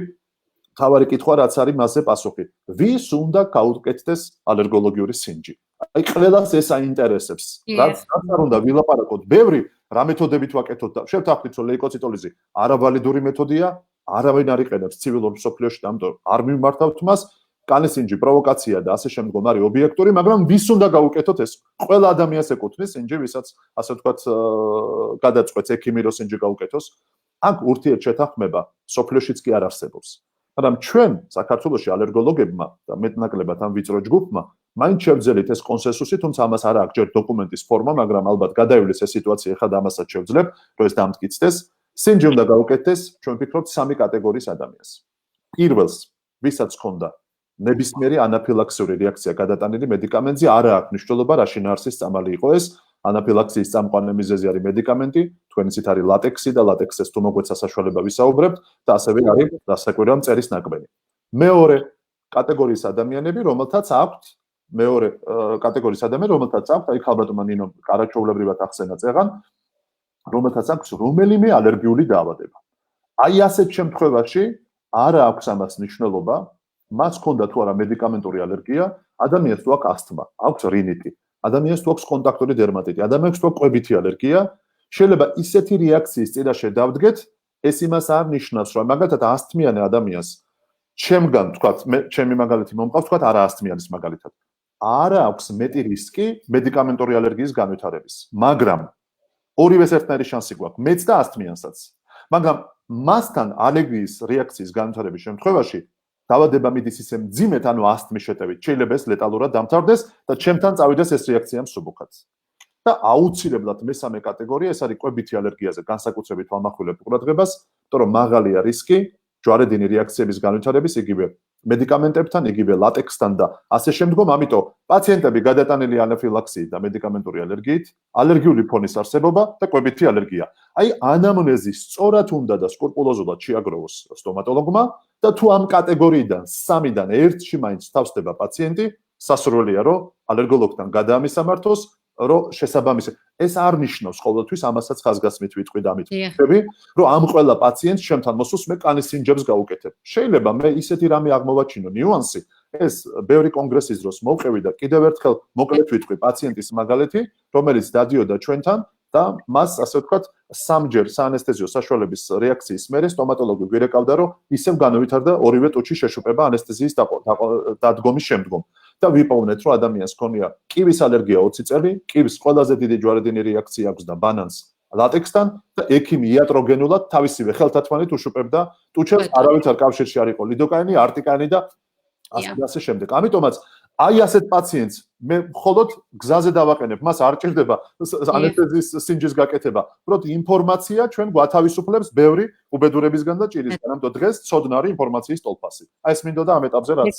[SPEAKER 2] თავარი კითხვა, რაც არის მასზე პასუხი. ვის უნდა გაუკეთდეს ალერგოლოგიური სინჯი? აი ყველას ეს აინტერესებს. რაც არ უნდა ვილაპარაკოთ, ბევრი რა მეთოდებით ვაკეთოთ და შევთანხმდით, რომ ლეიკოციტოლიზი არავალიდური მეთოდია, არავინ არ იყენებს ცივილურ მსოფლიოში, ამიტომ არ მიმართავთ მას. კანესინჯი პროვოკაცია და ასე შემდგომ არის ობიექტური, მაგრამ ვის უნდა გაუკეთოთ ეს? ყველა ადამიანს ეკუთვნის სინჯი, ვისაც ასე ვთქვათ, გადაწყვეტს ექიმი რომ სინჯი გაუკეთოს. აქ ურთიერთშეთანხმება სოფლიოშიც კი არ არსებობს. მაგრამ ჩვენ საქართველოში ალერგოლოგებმა და მეტნაკლებად ამ ვიწრო ჯგუფმა მაინც შევძელით ეს კონსენსუსი, თუმცა ამას არ აქვს ჯერ დოკუმენტის ფორმა, მაგრამ ალბათ გადაივლის ეს სიტუაცია ხა და ამასაც შევძლებ, რომ ეს დამტკიცდეს. სინჯი უნდა გაუკეთდეს, ჩვენ ვფიქრობთ, სამი კატეგორიის ადამიანს. პირველს, ვისაც ჰქონდა ნებისმიერი ანაფილაქსიური რეაქცია გადატანილი მედიკამენტზე, არ აქვს მნიშვნელობა, რა შინაარსის წამალი იყო ეს. ანაფილაქსიის წამყვანი მიზეზი არის მედიკამენტი, თქვენიცით არის ლატექსი და ლატექსის თუ მოგვეცა საშუალება ვისაუბრებთ და ასევე არის დასაკვირველ მწერის ნაკბენი. მეორე კატეგორიის ადამიანები, რომელთაც აქვთ აი ხალბატონმა ნინო კარაჩოულებრივად ახსენა წეღან, რომელთაც აქვს რომელიმე ალერგიული დაავადება. აი ასეთ შემთხვევაში არ აქვს ამას მნიშვნელობა, მას ჰქონდა თუ არა მედიკამენტური ალერგია, ადამიანს თუ აქვს ასთმა, აქვს რინიტი, ადამიანს თუ აქვს კონტაქტური დერმატიტი, ადამიანს თუ აქვს ყვებითი ალერგია, შეიძლება ისეთი რეაქციის წინაშე დავდგეთ, ეს იმას არ ნიშნავს, რომ მაგალითად ასთმიანი ადამიანს ჩემგან თქვათ, ჩემი მაგალითი მომყავს, თქვათ არა ასთმიანის მაგალითად. არა აქვს მეტი რისკი მედიკამენტური ალერგიის განვითარების, მაგრამ ორივეს ერთნაირი შანსი გვაქვს, მეც და ასთმიანსაც. მაგრამ მასთან ალერგიის რეაქციის განვითარების შემთხვევაში დაავადება მიდის ისე მძიმედ, ანუ ასთმის შეტევით, შეიძლება ეს ლეტალურად დამთავრდეს და ჩემთან წავიდეს ეს რეაქცია მსუბუქად. და აუცილებლად მესამე კატეგორია, ეს არის ყვებითი ალერგიაზე განსაკუთრებით ვამახვილებ ყურადღებას, იმიტომ რომ მაღალია რისკი ჯვარედინი რეაქციების განვითარების იგივე მედიკამენტებთან, იგივე ლატექსთან და ასე შემდგომ, ამიტომ პაციენტები გადატანილი ანაფილაქსიით და მედიკამენტური ალერგიით, ალერგიული ფონის არსებობა და ყვებითი ალერგია. აი ანამნეზი სწორად უნდა და სკრუპულოზულად შეაგროვოს სტომატოლოგმა და თუ ამ კატეგორიიდან 3-დან 1-ში მაინც თავსდება პაციენტი, სასურველია რომ ალერგოლოგთან გადაამისამართოს, რომ შესაბამისი ეს არ ნიშნავს ყოველთვის ამასაც ხაზგასმით ვიტყვი და ამით ვიტყვი, რომ ამ ყველა პაციენტს ჩემთან მოსულს მე კანის სინჯებს გავუკეთებ. შეიძლება მე ისეთი რამე აღმოვაჩინო ნიუანსი, ეს ბევრი კონგრესის დროს მოვყევი და კიდევ ერთხელ მოკლედ ვიტყვი პაციენტის მაგალითი, რომელიც დადიოდა ჩვენთან და მას ასე ვთქვათ, სამჯერ საანესთეზიო საშუალების რეაქციის მერე სტომატოლოგი გვირეკავდა, რომ ისევ განვითარდა ორივე ტუჩი შეშუპება ანესთეზიის დადგომის შემდგომ. და ვიპოვნეთ, რომ ადამიანს ქონია კივის ალერგია 20 წელი, კივის ყველაზე დიდი ჯვარედინი რეაქცია აქვს და ბანანს ლატექსთან და ექიმი იატროგენულად თავისივე ხელთათმანით უშუპებდა ტუჩებს, არავითარ კავშირში არ იყო ლიდოკაინი, არტიკაინი და ასე შემდეგ. ამიტომაც აი ასეთ პაციენტს მე მხოლოდ გზაზე დავაყენებ, მას არ ჭირდება ანესთეზიის სინჯის გაკეთება. უბრალოდ ინფორმაცია ჩვენ გვათავისუფლებს ბევრი უბედურებისგან და ჭირისგან. ამიტომ დღეს ცოდნარი ინფორმაციის ტოლფასი. აი ეს მინდოდა ამ ეტაპზე რაც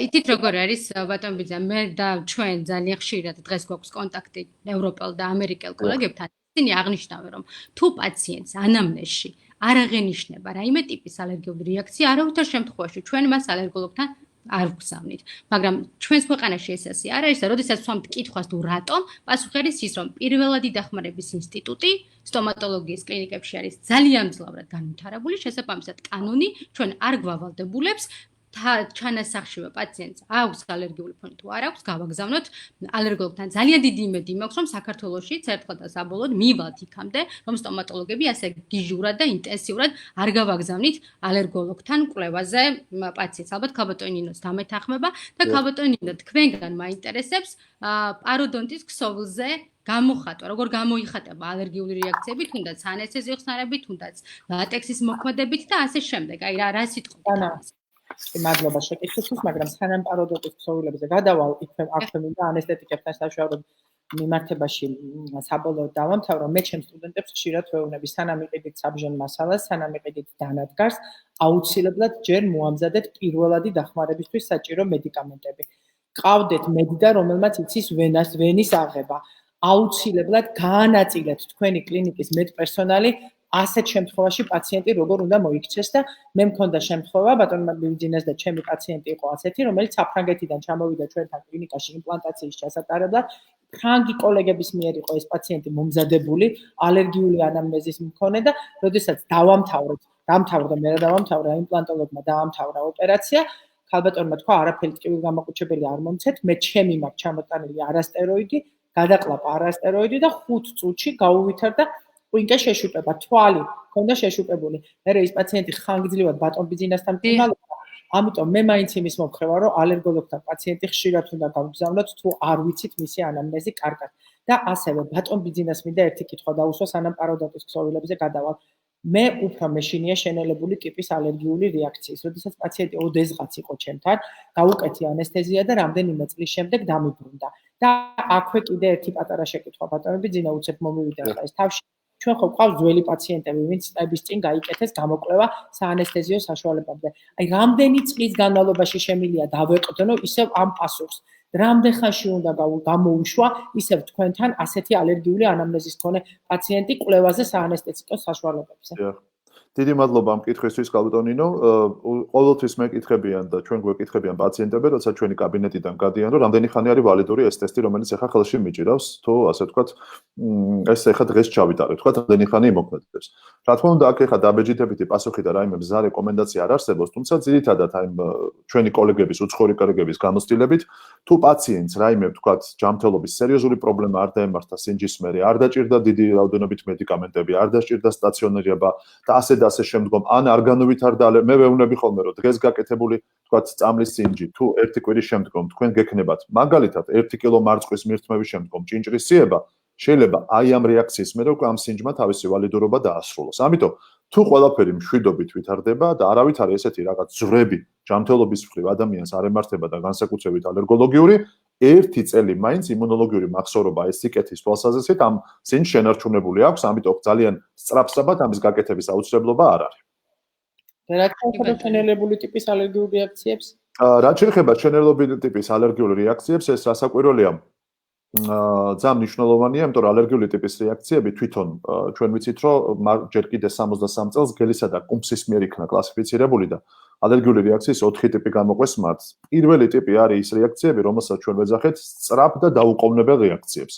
[SPEAKER 1] ითით როგორ არის ბატონ ბიძინა, მე და ჩვენ ძალიან ხშირად დღეს გვაქვს კონტაქტი ევროპელ და ამერიკელ კოლეგებთან. ისინი აღნიშნავენ, რომ თუ პაციენტს ანამნეზში არ აღენიშნება რაიმე ტიპის ალერგიული რეაქცია, არავითარ შემთხვევაში ჩვენ მას ალერგოლოგთან არ ვგზავნით. მაგრამ ჩვენს ქვეყანაში ეს ასე არ არის და როდესაც ვსვამთ კითხვას თუ რატომ, პასუხი არის ის, რომ პირველადი დახმარების ინსტიტუტი სტომატოლოგიის კლინიკებში არის ძალიან მძლავრად განვითარებული, შესაბამისად კანონი ჩვენ არ გვავალდებულებს ჩანასახშივე პაციენტს აქვს ალერგიული ფონი თუ არ აქვს, გავაგზავნოთ ალერგოლოგთან. ძალიან დიდი იმედი მაქვს, რომ საქართველოშიც ერთხელ და საბოლოოდ მივალთ იქამდე, რომ სტომატოლოგები ასე გიჟურად და ინტენსიურად არ გავაგზავნით ალერგოლოგთან კვლევაზე პაციენტს. ალბათ ქალბატონი ნინოს დამეთანხმება და ქალბატონი ნინო, თქვენგან მაინტერესებს პაროდონტის ქსოვილზე გამოხატვა, როგორ გამოიხატება ალერგიული რეაქციები, თუნდაც ანესთეზიო ხსნარებით, თუნდაც ლატექსის მოქმედებით და ასე შემდეგ. აი რა სიტყვით
[SPEAKER 3] მადლობა შეკითხვისთვის, მაგრამ სანამ პაროდონტის ქსოვილებზე გადავალ, აქვე მინდა ანესთეტიკებთან საშუალო მიმართებაში საბოლოოდ დავამთავრო. მე ჩემს სტუდენტებს ხშირად ვეუბნები, სანამ იყიდით საბჟენ მასალას, სანამ იყიდით დანადგარს, აუცილებლად ჯერ მოამზადეთ პირველადი დახმარებისთვის საჭირო მედიკამენტები. ყავდეთ მედიდა, რომელმაც იცის ვენის აღება. აუცილებლად გაანაწილეთ თქვენი კლინიკის მედპერსონალი ასეთ შემთხვევაში პაციენტი როგორ უნდა მოიქცეს და მე მქონდა შემთხვევა ბატონმა ბიძინას და ჩემი პაციენტი იყო ასეთი, რომელიც საფრანგეთიდან ჩამოვიდა ჩვენთან კლინიკაში იმპლანტაციის ჩასატარებლად. ფრანგი კოლეგების მიერ იყო ეს პაციენტი მომზადებული ალერგიული ანამნეზის მქონე და როდესაც დავამთავრდა, მე რა დავამთავრა, იმპლანტოლოგმა დაამთავრა ოპერაცია. ქალბატონმა თქვა არაფერი ტკივილი გამოყუჩებელი არ მომცეთ, მე ჩემი მაქვს ჩამოტანილი არასტეროიდი, გადაყლაპა არასტეროიდი და 5 წუთში გაუვითარდა ყვინკე შეშუპება, თვალი ქონდა შეშუპებული. მერე ის პაციენტი ხანგრძლივად ბატონ ბიძინასთან მკურნალობდა. ამიტომ მე მაინც იმის მომხრევა, რომ ალერგოლოგთან პაციენტი ხშირად უნდა გავგზავნოთ, თუ არ ვიცით მისი ანამნეზი კარგად. და ასევე ბატონ ბიძინას მინდა ერთი კითხვა დაუსვა, სანამ პაროდონტის ქსოვილებზე გადავალ. მე უფრო მეშინია შენელებული ტიპის ალერგიული რეაქციის. როდესაც პაციენტი ოდესღაც იყო ჩემთან, გაუკეთი ანესთეზია და რამდენიმე წლის შემდეგ დამიბრუნდა. და აქვე კიდე ერთი პატარა შეკითხვა ბატონ ბიძინა უცებ მომივიდა ახლა ეს თავში. ჩვენ ხო გვყავს ძველი პაციენტები, ვინც წლების წინ გაიკეთეს გამოკვლევა საანესთეზიო საშუალებებზე. აი, რამდენი წლის განმავლობაში შემილია დავეყდნო ისევ ამ პასუხს. რამდენ ხანში უნდა გამოუშვა ისევ თქვენთან ასეთი ალერგიული ანამნეზის მქონე პაციენტი კვლევაზე საანესთეზიო საშუალებებზე.
[SPEAKER 2] დიდი მადლობა ამ კითხვისთვის, კალბატონ ნინო. ყოველთვის მეკითხებიან და ჩვენ გვეკითხებიან პაციენტები, როცა ჩვენი კაბინეტიდან გადიან, რომ რამდენი ხანი არის ვალიდური ეს ტესტი, რომელიც ახლა ხელში მიჭირავს, თუ ასე ვთქვათ, ეს ახლა დღეს ჩავიტარეთ, ვთქვათ, რამდენი ხანი იმოქმედებს. რა თქმა უნდა, აქ ახლა დაბეჭდებითი პასუხი და რაიმე მზა რეკომენდაცია არ არსებობს, თუმცა ძირითადად აი ჩვენი კოლეგების, უცხოური კოლეგების გამოცდილებით, თუ პაციენტს რაიმე ვთქვათ, ჯანმრთელობის სერიოზული პრობლემა არ დაემართა სინჯისმერი, არ დაჭირდა დიდი რაოდენობით მედიკამენტები, არ დაჭირდა სტაციონარობა და ასე შემდგომ, ან არ განუვითარდა, მე ვეუბნები ხოლმე, რომ დღეს გაკეთებული, ვთქვათ, წამლის სინჯი, თუ ერთი კვირის შემდგომ თქვენ გექნებათ, მაგალითად 1 კილო მარწყვის მირთმევის შემდგომ ჭინჭრისიება, შეიძლება აი ამ რეაქციის მერე უკვე ამ სინჯმა თავისი ვალიდურობა დაასრულოს. ამიტომ თუ ყველაფერი მშვიდობით ვითარდება და არავით არის ესეთი რაღაც ძვრები ჯანმრთელობის მხრივ ადამიანს არ ემართება და განსაკუთრებით ალერგოლოგიური, 1 წელი მაინც იმუნოლოგიური მახსოვრობა ეს სიკეთის თვალსაზრისით ამ სინჯს შენარჩუნებული აქვს, ამიტომ ძალიან სწრაფსაბად ამის გაკეთების აუცილებლობა არ არის.
[SPEAKER 3] რა თქმა შენელებული ტიპის ალერგიულ რეაქციებს?
[SPEAKER 2] რაც შეეხება შენელებული ტიპის ალერგიულ რეაქციებს, ეს რასაკვირველია, ძალიან მნიშვნელოვანია, იმიტომ რომ ალერგიული ტიპის რეაქციები თვითონ ჩვენ ვიცით, რომ ჯერ კიდე 63 წელს გელისა და კუმსის მიერ იქნა კლასიფიცირებული და ალერგიული რეაქციის 4 ტიპი გამოყვეს მათ. პირველი ტიპი არის ის რეაქციები, რომელსაც ჩვენ ვეძახეთ სწრაფ და დაუყოვნებელ რეაქციებს.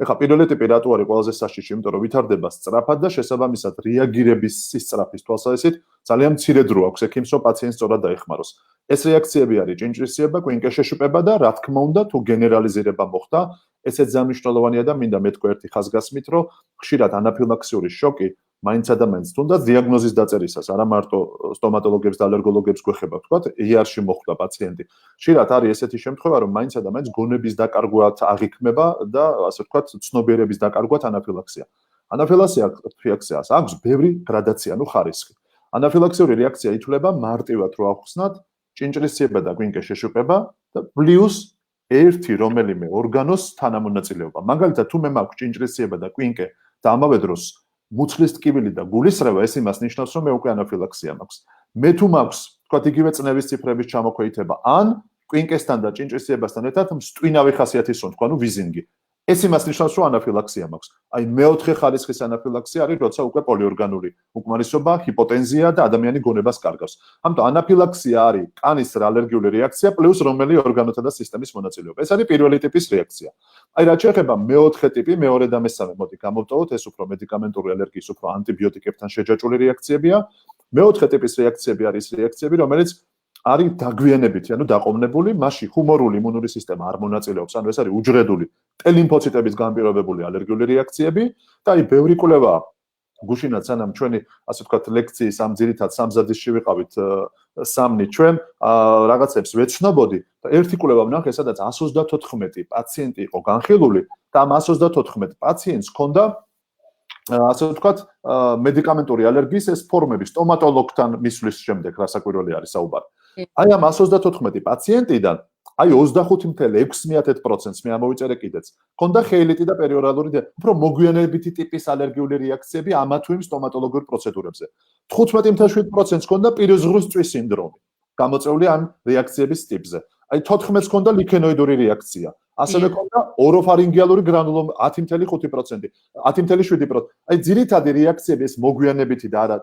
[SPEAKER 2] ეხლა პირველი ტიპი რატო არის ყველაზე საშიში, იმიტომ რომ ვითარდება სწრაფად და შესაბამისად რეაგირების სწრაფის თვალსაზრისით ძალიან მცირე დრო აქვს ექიმს, რომ პაციენტს სწორად დაეხმაროს. ეს რეაქციები არის ჭინჭრისიება, კვინკე შეშუპება და რა თქმა უნდა, თუ გენერალიზირება მოხდა, ესეც ძალიან მნიშვნელოვანია და მინდა მეთქვა ერთი ხაზგასმით, რომ ხშირად ანაფილაქსიური შოკი მაინც ადამიანს თუნდაც დიაგნოზის დაწერისას, არა მარტო სტომატოლოგებს და ალერგოლოგებს გვეხება, ვთქვათ, ER-ში მოხვდა პაციენტი. ხშირად არის ესეთი შემთხვევა, რომ მაინც ადამიანს გონების დაკარგვად აღიქმება და ასე ვთქვათ, ცნობიერების დაკარგვად ანაფილაქსია. ანაფილაქსიას აქვს ბევრი გრადაციანუ ხარისხი. ანაფილაქსიური რეაქცია ითვლება მარტივად რო ახსნათ, ჭინჭრისიება და კვინკე შეშუპება და პლუს ერთი რომელიმე ორგანოს თანამონაწილეობა. მაგალითად, თუ მე მაქვს ჭინჭრისიება და კვინკე და ამავე დროს მუცლის ტკივილი და გულისრევა, ეს იმას ნიშნავს, რომ მე უკვე ანაფილაქსია მაქვს. მე თუ მაქვს, თქვათ, იგივე წნევის ციფრების ჩამოქვეითება, ან კვინკესთან და ჭინჭრისიებასთან ერთად მსტვინავი ხასიათის სუნთქვა, ანუ ვიზინგი. ეს იმას ნიშნავს, რომ ანაფილაქსია მაქვს. აი მეოთხე ხარისხის ანაფილაქსია არის, როცა უკვე პოლიორგანული უკმარისობა, ჰიპოტენზია და ადამიანი გონებას კარგავს. ამიტომ ანაფილაქსია არის კანის ალერგიული რეაქცია პლუს რომელი ორგანოთა და სისტემის მონაწილეობა. ეს არის პირველი ტიპის რეაქცია. აი რაც შეეხება მეოთხე ტიპი, მეორე და მესამე, მოდი გამოვტოვოთ, ეს უფრო მედიკამენტური ალერგიის, უფრო ანტიბიოტიკებთან შეჯაჭვული რეაქციებია. მეოთხე ტიპის რეაქციები არის რეაქციები, რომელიც არის დაგვიანებითი, ანუ დაყოვნებული, მასში ჰუმორული იმუნური სისტემა არ მონაწილეობს, ანუ ეს არის უჯრედული ტელიმფოციტების განპირობებული ალერგიული რეაქციები და აი ბევრი კვლევა გუშინაც სანამ ჩვენი ასე ვთქვათ ლექციის ამ ძირითად სამზადისში ვიყავით სამნი ჩვენ რაღაცებს ვეცნობოდი და ერთი კვლევა ვნახე, სადაც 134 პაციენტი იყო განხილული და ამ 134 პაციენტს ჰქონდა ასე ვთქვათ მედიკამენტური ალერგიის ეს ფორმები სტომატოლოგთან მისვლის შემდეგ რასაკვირველი არის საუბარი. აი ამ 134 პაციენტიდან აი 25.6%-ს მე ამოვიწერე კიდეც. ჰქონდა ხეილიტი და პერიორალური უფრო მოგვიანებითი ტიპის ალერგიული რეაქციები ამა თუ იმ სტომატოლოგიურ პროცედურებზე. 15.7%-ს ჰქონდა პიროზღვის წვის სინდრომი, გამოწვეული ამ რეაქციების ტიპზე. აი 14-ს ჰქონდა ლიქენოიდური რეაქცია. ასევე ჰქონდა ოროფარინგიალური გრანულომა 10.5%, 10.7%. აი ძირითადი რეაქციები ეს მოგვიანებითი და არა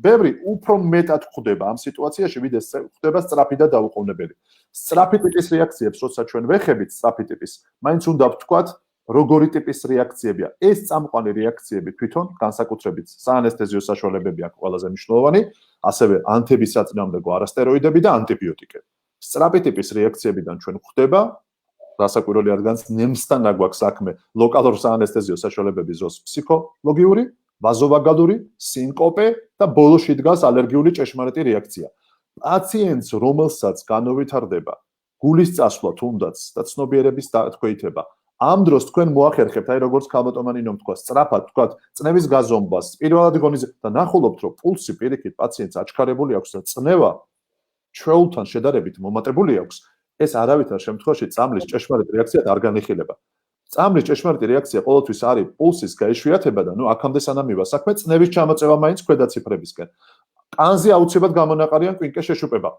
[SPEAKER 2] ბევრი უფრო მეტად ხდება ამ სიტუაციაში, ვიდრე ხდება სწრაფი და დაუყოვნებელი. სწრაფი ტიპის რეაქციებს, როცა ჩვენ ვეხებით სწრაფი ტიპის, მაინც უნდა ვთქვათ, როგორი ტიპის რეაქციებია. ეს წამყვანი რეაქციები თვითონ განსაკუთრებით საანესთეზიო საშუალებები აქვს ყველაზე მნიშვნელოვანი, ასევე ანთების საწინააღმდეგო არასტეროიდები და ანტიბიოტიკები. სწრაფი ტიპის რეაქციებიდან ჩვენ გვხვდება რასაკვირველი რადგანაც ნემსთან აგვაქვს საქმე ლოკალურ საანესთეზიო საშუალებების დროს ფსიქოლოგიური, ვაზოვაგადური, სინკოპე და ბოლოში დგას ალერგიული ჭეშმარიტი რეაქცია. პაციენტს, რომელსაც განუვითარდება გულის წასვლა თუნდაც და ცნობიერების დათქვეითება, ამ დროს თქვენ მოახერხებთ, აი როგორც ქალბატონმა თქვა, სწრაფად თქვა, წნევის გაზომვას, პირველადი ღონისძიება და ნახულობთ, რომ პულსი პირიქით პაციენტს აჩქარებული აქვს და წნევა ჩვეულთან შედარებით მომატებული აქვს, ეს არავითარ შემთხვევაში წამლის ჭეშმარიტ რეაქციად არ განიხილება. წამლის ჭეშმარიტი რეაქცია ყოველთვის არის პულსის გაიშვიათება და აქამდე სანამ მივა საქმე წნევის ჩამოწევა მაინც ქვედა ციფრებისკენ. კანზე აუცილებლად გამონაყარიან კვინკეს შეშუპება.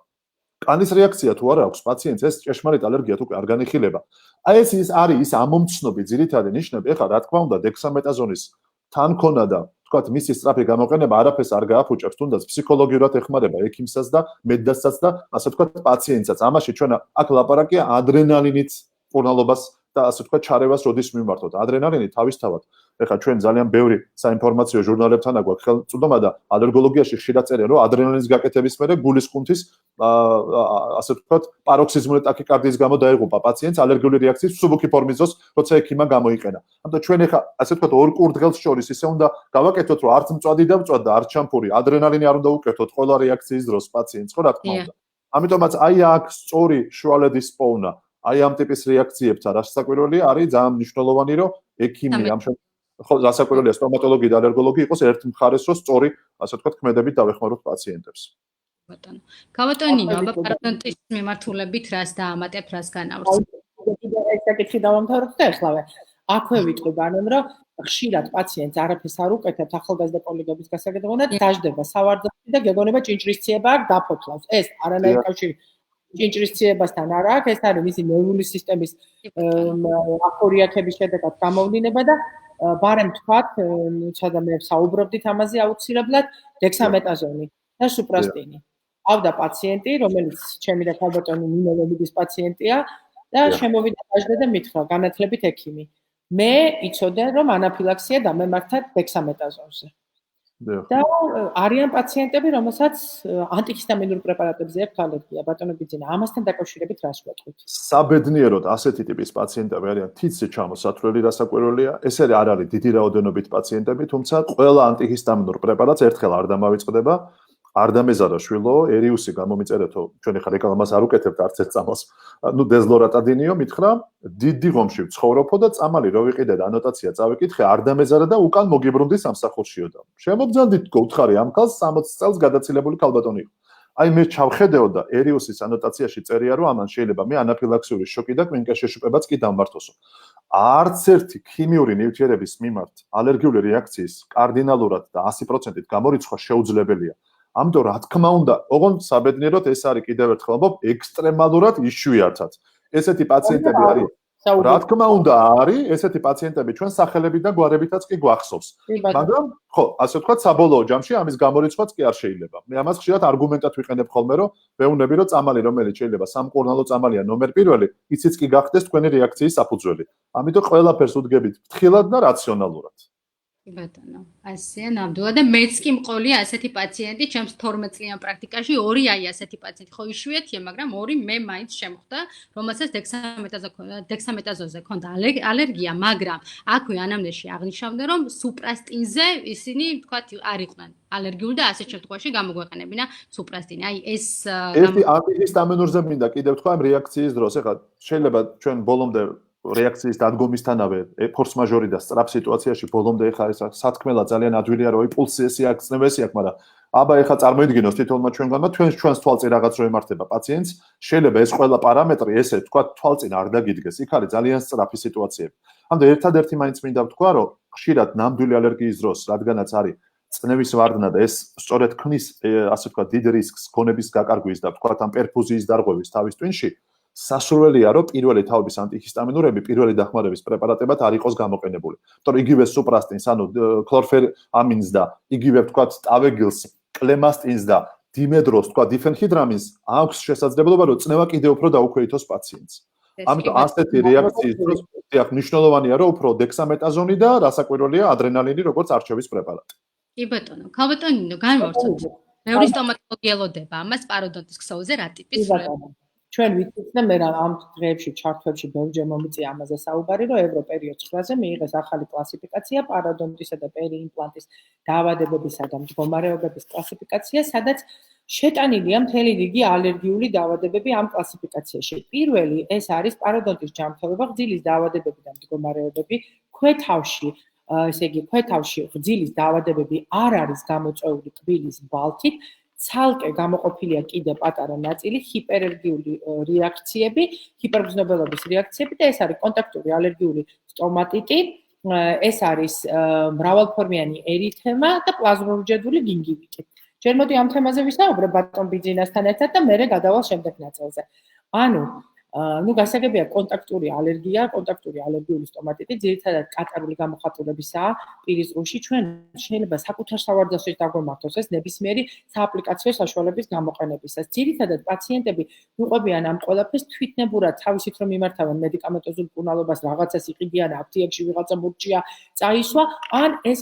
[SPEAKER 2] კანის რეაქცია თუ არა აქვს პაციენტს ეს ჭეშმარიტ ალერგიად უკვე არ განიხილება. აი ეს არის ის ამომცნობი ძირითადი ნიშნები. ეხლა რა თქმა უნდა დექსამეტაზონის თანქონა და თქვათ მისი სწრაფი გამოყენება არაფერს არ გააფუჭებს, თუნდაც ფსიქოლოგიურად ეხმარება ექიმსაც და მედდასაც და ასე თქვათ პაციენტსაც. ამაში ჩვენ აქ ლაპარაკია ადრენალინით პურნალობას და ასე თქვათ ჩარევას როდის მიმართოთ. ადრენალინი თავისთავად ეხლა ჩვენ ძალიან ბევრი საინფორმაციო ჟურნალებთან აგვაქვს ხელმწოდომა და ალერგოლოგიაში ხშირად წერიან, რომ ადრენალინის გაკეთების მერე გულის კუნთის ასე ვთქვათ, პაროქსიზმური ტაქიკარდიის გამო დაიღუპა პაციენტს ალერგიული რეაქციის მსუბუქი ფორმის დროს, როცა ექიმმა გამოიყენა. ამიტომ ჩვენ ეხლა ასე ვთქვათ, ორ კურდღელს შორის ისე უნდა გავაკეთოთ, რომ არც მწვადი და მწვად და არც შამპური, ადრენალინი არ უნდა უკეთოთ ყველა რეაქციის დროს პაციენტს, ხო რა თქმა უნდა. ამიტომაც აი აქ სწორი შუალედის პოვნა, აი ამ ტიპის რეაქციებთან რასაკვირველია არის ძალიან მნიშვნელოვანი, რომ ექიმი ამ ხო რასაკვირველია სტომატოლოგი და ალერგოლოგი იყოს ერთ მხარეს, რომ სწორი, ასე ვთქვათ, ქმედებით დავეხმაროთ პაციენტებს.
[SPEAKER 1] ბატონო. გავატონინო, აბა პარადონტის მიმართულებით რას დაამატებ, რას განავრცელებ?
[SPEAKER 3] ეს საკითხი დავამთავროთ და ეხლავე. აქვე ვიტყვი ბანონ, რომ ხშირად პაციენტს არაფერს არ უკეთებს ახალგაზრდა კოლეგების გასაგებად და დაждდება სავარძელი და გეგონება ჭინჭრისციება არ დაფოთლავს. ეს არანაირი კავშირი ჭინჭრისციებასთან არ აქვს, ეს არის მისი ნერვული სისტემის აფორიაქების შედეგად გამოვლინება და ბარემ თქვათ, ნუცა და მე საუბრობდით ამაზე აუცილებლად, დექსამეტაზონი და სუპრასტინი. ავდა პაციენტი, რომელიც ჩემი და ქალბატონი ნინო ლომიდის პაციენტია და შემოვიდა დაждდა და მითხრა განათლებით ექიმი. მე იცოდე, რომ ანაფილაქსია დამემართა დექსამეტაზონზე. და არიან პაციენტები, რომელსაც ანტიჰისტამინურ პრეპარატებზე აქვს ალერგია, ბატონო ბიძინა, ამასთან დაკავშირებით რას ვეთქვით?
[SPEAKER 2] საბედნიეროდ ასეთი ტიპის პაციენტები არიან თითზე ჩამოსათვლელი რასაკვირველია. ეს არ არის დიდი რაოდენობით პაციენტები, თუმცა ყველა ანტიჰისტამინურ პრეპარატს ერთხელ არ დამავიწყდება. არ დამეზარა შვილო, ერიუსი გამომიწერეთო, ჩვენ ახლა რეკლამას არ უკეთებთ არც ერთ წამალს. ნუ დეზლორატადინიო მითხრა, დიდი ღომში ვცხოვრობო და წამალი რო ვიყიდე და ანოტაცია წავიკითხე, არ დამეზარა და უკან მოგიბრუნდი სამსახურშიო და. შემოგძანდით გოუთხარი ამ ქალს 60 წელს გადაცილებული ქალბატონი იყო. აი მე ჩავხედეო და ერიუსის ანოტაციაში წერია, რომ ამან შეიძლება მე ანაფილაქსიური შოკი და კვინკეს შეშუპებაც კი დამმართოსო. არც ერთი ქიმიური ნივთიერების მიმართ ალერგიული რეაქციის კარდინალურად და 100%-ით გამორიცხვა შეუძლებელია. ამიტომ რა თქმა უნდა, ოღონდ საბედნიეროდ ეს არის კიდევ ერთხელ ამბობ, ექსტრემალურად იშვიათად. ესეთი პაციენტები არის. რა თქმა უნდა არის, ესეთი პაციენტები ჩვენ სახელებით და გვარებითაც კი გვახსოვს. მაგრამ ხო, ასე ვთქვათ, საბოლოო ჯამში ამის გამორიცხვაც კი არ შეიძლება. მე ამას ხშირად არგუმენტად ვიყენებ ხოლმე, რომ მეუბნები, რომ წამალი რომელიც შეიძლება სამკურნალო წამალია ნომერ პირველი, ისიც კი გახდეს თქვენი რეაქციის საფუძველი. ამიტომ ყველაფერს უდგებით ფრთხილად და რაციონალურად.
[SPEAKER 1] ბატონო, ასეა ნამდვილად და მეც კი მყოლია ასეთი პაციენტი, ჩემს 12 წლიან პრაქტიკაში 2 აი ასეთი პაციენტი, ხო იშვიათია, მაგრამ 2 მე მაინც შემხვდა, რომელსაც დექსამეტაზონზე ქონდა ალერგია, მაგრამ აქვე ანამნეზში აღნიშნავდნენ, რომ სუპრასტინზე ისინი, თქვათ, არ იყვნენ ალერგიული და ასეთ შემთხვევაში გამოგვეყენებინა სუპრასტინი. აი ეს
[SPEAKER 2] ანტიჰისტამინურზე მინდა კიდევ თქვა ამ რეაქციის დროს, ეხლა შეიძლება ჩვენ ბოლომდე რეაქციის დადგომისთანავე ფორს მაჟორი და სწრაფ სიტუაციაში ბოლომდე ეხა ეს სათქმელა ძალიან ადვილია რომ პულსი აქვს, წნევესი აქვს, მაგრამ აბა ეხა წარმოიდგინოს თითოეულმა ჩვენგანმა ჩვენს თვალწინ რაღაც რო ემართება პაციენტს, შეიძლება ეს ყველა პარამეტრი ესე თქვა თვალწინ არ დაგიდგეს. იქ არის ძალიან სწრაფი სიტუაციები. ამიტომ ერთადერთი მაინც მინდა ვთქვა, რომ ხშირად ნამდვილი ალერგიის დროს, რადგანაც არის წნევის ვარდნა და ეს სწორედ ქმნის ასე თქვა დიდ რისკს გონების გაკარგვის და თქვა ამ პერფუზიის დარღვევის თავის ტვინში. სასურველია, რომ პირველი თაობის ანტიჰისტამინურები პირველი დახმარების პრეპარატებად არ იყოს გამოყენებული. იმიტომ რომ იგივე სუპრასტინს, ანუ ქლორფერამინს და იგივე ვთქვათ ტავეგილს, კლემასტინს და დიმედროს, ვთქვათ დიფენჰიდრამინს აქვს შესაძლებლობა, რომ წნევა კიდევ უფრო დაუქვეითოს პაციენტს. ამიტომ ასეთი რეაქციის დროს დიახ, მნიშვნელოვანია, რომ უფრო დექსამეტაზონი და რასაკვირველია ადრენალინი როგორც არჩევის პრეპარატი.
[SPEAKER 1] კი ბატონო, ქალბატონინო, განვავრცელოთ. მეორე სტომატოლოგი ელოდება ამას პაროდონტის ქსოვილზე რა ტიპის
[SPEAKER 3] ჩვენ ვიცით და მე ამ დღეებში ჩართვებში ბევრჯერ მომიწია ამაზე საუბარი, რომ ევროპერიოდ 9-ზე მიიღეს ახალი კლასიფიკაცია პაროდონტისა და პერიიმპლანტის დაავადებებისა და მდგომარეობების კლასიფიკაცია, სადაც შეტანილია მთელი რიგი ალერგიული დაავადებები ამ კლასიფიკაციაში. პირველი ეს არის პაროდონტის ჯანმრთელობა, გრძილის დაავადებები და მდგომარეობები, ქვეთავში ესე იგი, ქვეთავში გრძილის დაავადებები არ არის გამოწვეული კბილის ბალთით, ცალკე გამოყოფილია კიდე პატარა ნაწილი ჰიპერალერგიული რეაქციები, ჰიპერგრძნობელობის რეაქციები და ეს არის კონტაქტური ალერგიული სტომატიტი, ეს არის მრავალფორმიანი ერითემა და პლაზმურჯედული გინგივიტი. ჯერ მოდი ამ თემაზე ვისაუბრებ ბატონ ბიძინასთან ერთად და მერე გადავალ შემდეგ ნაწილზე. ანუ გასაგებია კონტაქტური ალერგია, კონტაქტური ალერგიული სტომატიტი ძირითადად კატარული გამოხატულებისაა პირის ზღუში. ჩვენ შეიძლება საკუთარ სავარძელშიც დაგვემართოს ეს ნებისმიერი სააპლიკაციო საშუალების გამოყენებისას. ძირითადად პაციენტები უყვებიან ამ ყველაფერს თვითნებურად თავისით რომ იმართავენ მედიკამენტოზულ მკურნალობას, რაღაცას იყიდიან აფთიაქში, ვიღაცა მურჭია, წაისვა, ან ეს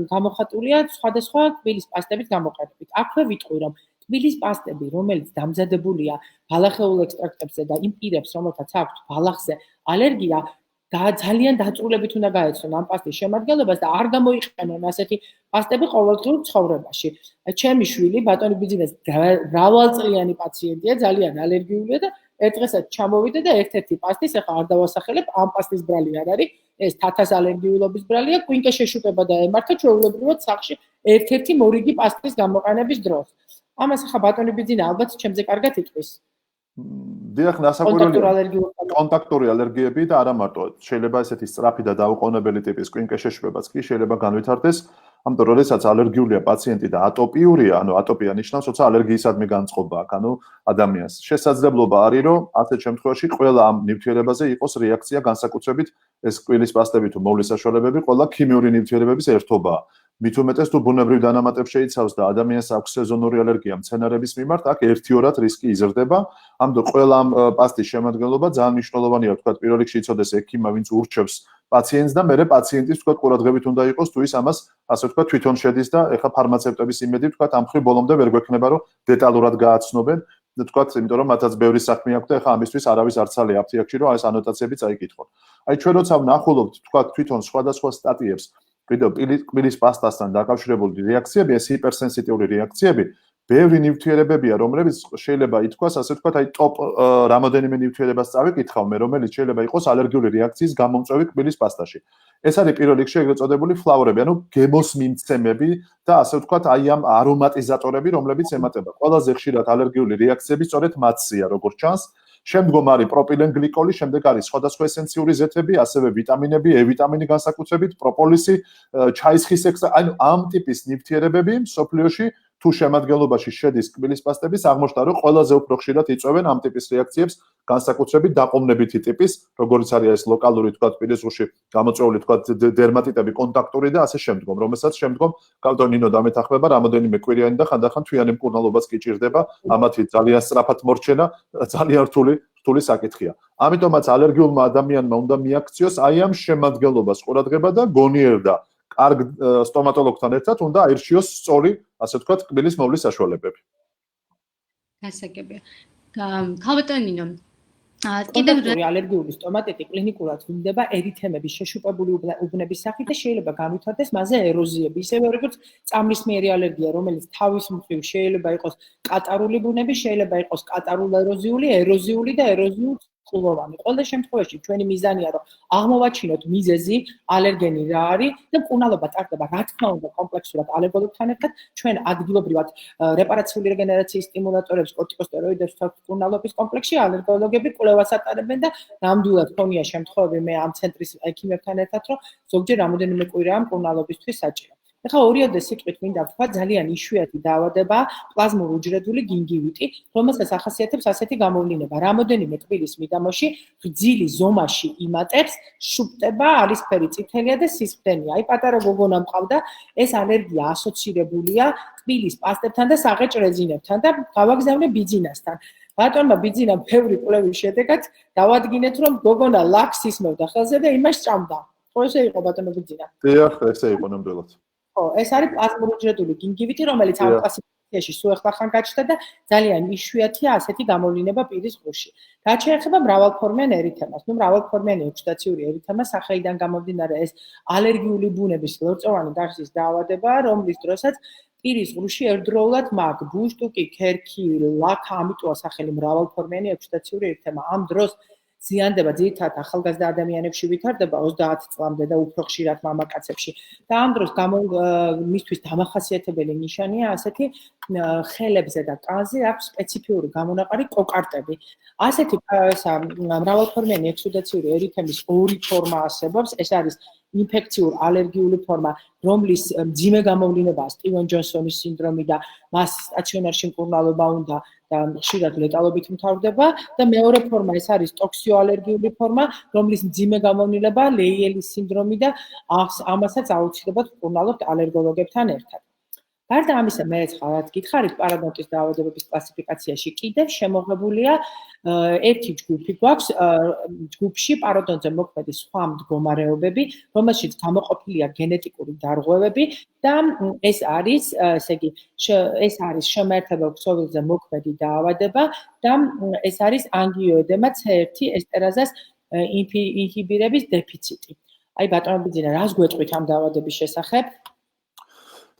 [SPEAKER 3] გამოხატულია სხვადასხვა კბილის პასტების გამოყენებით. აქვე ვიტყვი რომ კბილის პასტები, რომელიც დამზადებულია ბალახეულ ექსტრაქტებზე და იმ პირებს, რომელთაც აქვთ ბალახზე ალერგია, ძალიან დაწვრილებით უნდა გაეცნონ ამ პასტის შემადგენლობას და არ გამოიყენონ ასეთი პასტები ყოველდღიურ ცხოვრებაში. ჩემი შვილი, ბატონი ბიძინას მრავალწლიანი პაციენტია, ძალიან ალერგიულია და ერთ დღესაც ჩამოვიდა და ერთ-ერთი პასტის, ახლა არ დავასახელებ, ამ პასტის ბრალი არ არის, ეს თათას ალერგიულობის ბრალია, კვინკე შეშუპება დაემართა ჩვეულებრივად სახლში ერთ-ერთი მორიგი პასტის გამოყენების დროს. ამას ახლა ბატონი ბიძინა ალბათ ჩემზე კარგად იტყვის.
[SPEAKER 2] დიახ, ნასაკვირველია კონტაქტური ალერგიები და არა მარტო, შეიძლება ესეთი სწრაფი და დაუყოვნებელი ტიპის კვინკე შეშუპებაც კი შეიძლება განვითარდეს, ამიტომ როდესაც ალერგიულია პაციენტი და ატოპიურია, ანუ ატოპია ნიშნავს, როცა ალერგიისადმი განწყობა აქვს, ანუ ადამიანს. შესაძლებლობა არის, რომ ასეთ შემთხვევაში ყველა ამ ნივთიერებაზე იყოს რეაქცია განსაკუთრებით ეს კბილის პასტები თუ მოვლის საშუალებები, ყველა ქიმიური ნივთიერებების ერთობაა. მით უმეტეს თუ ბუნებრივ დანამატებს შეიცავს და ადამიანს აქვს სეზონური ალერგია მცენარების მიმართ, აქ 1-2 რისკი იზრდება. ამიტომ ყველა ამ პასტის შემადგენლობა ძალიან მნიშვნელოვანია, თქვა პირველ რიგში იცოდეს ექიმმა, ვინც ურჩევს პაციენტს და მერე პაციენტის თქვა ყურადღებით უნდა იყოს, თუ ის ამას ასე თქვა თვითონ შედის და ეხა ფარმაცევტების იმედი თქვა ამ ხრი ბოლომდე ვერ გვექნება, რომ დეტალურად გააცნობენ. თქვა, იმიტომ რომ მათაც ბევრი საქმე აქვს და ეხა ამისთვის არავის არ ცალია აფთიაქში, რომ ეს ანოტაციები წაიკითხონ. აი ჩვენ როცა ვნახულობთ თქვა თვითონ სხვადასხვა სტატიებს კბილის პასტასთან დაკავშირებული რეაქციები, ეს ჰიპერსენსიტიური რეაქციები, ბევრი ნივთიერებებია, რომლებიც შეიძლება ითქვას, ასე ვთქვათ, აი ტოპ რამოდენიმე ნივთიერებას წავიკითხავ მე, რომელიც შეიძლება იყოს ალერგიული რეაქციის გამომწვევი კბილის პასტაში. ეს არის პირველ რიგში ეგრეთ წოდებული ფლავრები, ანუ გემოს მიმცემები და ასე ვთქვათ, აი ამ არომატიზატორები, რომლებიც ემატება. ყველაზე ხშირად ალერგიული რეაქციები სწორედ მათზეა, როგორც ჩანს. შემდგომ არის პროპილენგლიკოლი, შემდეგ არის სხვადასხვა ესენციური ზეთები, ასევე ვიტამინები, E ვიტამინი განსაკუთრებით, პროპოლისი, ჩაისხის ექსტრაქტი, ანუ ამ ტიპის ნივთიერებები მსოფლიოში თუ შემადგენლობაში შედის კბილის პასტების, აღმოჩნდა, რომ ყველაზე უფრო ხშირად იწვევენ ამ ტიპის რეაქციებს, განსაკუთრებით დაყოვნებითი ტიპის, როგორც არის ეს ლოკალური, თქვა, კბილის ზღუში გამოწვეული, თქვა, დერმატიტები, კონტაქტური და ასე შემდგომ, რომელსაც შემდგომ გავდო ნინო დამეთახმება, რამოდენიმე კვირიანი და ხანდახან თვიანი მკურნალობაც კი ჭირდება, ამათი ძალიან სწრაფად მორჩენა, ძალიან რთული საკითხია. ამიტომაც ალერგიულმა ადამიანმა უნდა მიაქციოს აი ამ შემადგენლობას ყურადღება და გონიერდა კარგ სტომატოლოგთან ერთად უნდა აირჩიოს სწორი, ასე ვთქვათ, კბილის მოვლის საშუალებები.
[SPEAKER 1] გასაგებია. ქალბატონ ნინო,
[SPEAKER 3] კონტაქტური ალერგიული სტომატიტი კლინიკურად ვლინდება ერითემების შეშუპებული უბნების სახით და შეიძლება განვითარდეს მასზე ეროზიები, ისევე როგორც წამლისმიერი ალერგია, რომელიც თავის მხრივ შეიძლება იყოს კატარული ბუნები, შეიძლება იყოს კატარულ-ეროზიული და ეროზიულ-წყლოვანი. ყოველ შემთხვევაში ჩვენი მიზანია, რომ აღმოვაჩინოთ მიზეზი, ალერგენი რა არის და მკურნალობა ტარდება, რა თქმა უნდა, კომპლექსურად ალერგოლებთან ერთად. ჩვენ ადგილობრივად რეპარაციული რეგენერაციის სტიმულატორებს, კორტიკოსტეროიდებს ვთქვათ მკურნალობის კომპლექსში, ალერგოლოგები კვლევას ატარებენ და ნამდვილად ქონია შემთხვევები მე ამ ცენტრის ექიმებთან ერთად, რომ ზოგჯერ რამოდენიმე კვირაა მკურნალობისთვის საჭირო. ეხლა ორიოდე სიტყვით მინდა ვთქვა, ძალიან იშვიათი დაავადებაა პლაზმურ-უჯრედული გინგივიტი, რომელსაც ახასიათებს ასეთი გამოვლინება. რამოდენიმე კბილის მიდამოში გრძილი ზომაში იმატებს, შუბტება, ალისფერი წითელია და სისხლდენია. აი პატარა გოგონა მყავდა, ეს ალერგია ასოცირებულია კბილის პასტებთან და საღეჭ რეზინებთან და გავაგზავნე ბიძინასთან. ბატონმა ბიძინამ ბევრი კვლევის შედეგად დავადგინეთ, რომ გოგონა ლაქს ისმევდა ხელზე და იმას ჭამდა. ხო ესე იყო ბატონო ბიძინა?
[SPEAKER 2] დიახ, ესე იყო ნამდვილად.
[SPEAKER 3] ხო, ეს არის პლაზმურ-უჯრედული გინგივიტი, რომელიც ამ კლასიფიკაციას წელიწადში სულ ახლახან გაჩნდა და ძალიან იშვიათია ასეთი გამოვლინება პირის ღრუში. რაც შეეხება მრავალფორმიან ერითემას. მრავალფორმიანი ოქსიდაციური ერითემა სახელიდან გამომდინარე ეს ალერგიული ბუნების ლორწოვანი გარსის დაავადებაა, რომლის დროსაც პირის ღრუში ერთდროულად მაგ, ბუშტუკი, ქერქი, ლაქა, ამიტოა სახელი მრავალფორმიანი ოქსიდაციური ერითემა. ამ დროს ზიანდება ძირითადად ახალგაზრდა ადამიანებში ვითარდება 30 წლამდე და უფრო ხშირად მამაკაცებში. და ამ დროს მისთვის დამახასიათებელი ნიშანია ასეთი ხელებზე და კანზე აქვს სპეციფიური გამონაყარი კოკარტები. ასეთი მრავალფორმიანი ოქსიდაციური ერითემის ორი ფორმა არსებობს. ეს არის ინფექციურ ალერგიული ფორმა, რომლის მძიმე გამოვლინებაა სტივენ ჯონსონის სინდრომი და მას სტაციონარში მკურნალობა უნდა და ხშირად ლეტალობით მთავრდება და მეორე ფორმა ეს არის ტოქსიოალერგიული ფორმა, რომლის მძიმე გამოვლინებაა ლეიელის სინდრომი და ამასაც აუცილებლად მკურნალობთ ალერგოლოგებთან ერთად. გარდა ამისა, მე ხალხად გითხარით, პარადონტის დაავადებების კლასიფიკაციაში კიდევ შემოღებულია ერთი ჯგუფი გვაქვს, ჯგუფში პარადონტზე მოქმედი სხვა მდგომარეობები, რომელშიც გამოყოფილია გენეტიკური დარღვევები და ეს არის, ესე იგი, ეს არის შემაერთებელ ქსოვილზე მოქმედი დაავადება და ეს არის ანგიოედემა C1 ესტერაზას ინჰიბირების დეფიციტი. აი ბატონო ბიძინა, რას გვეტყვით ამ დაავადების შესახებ?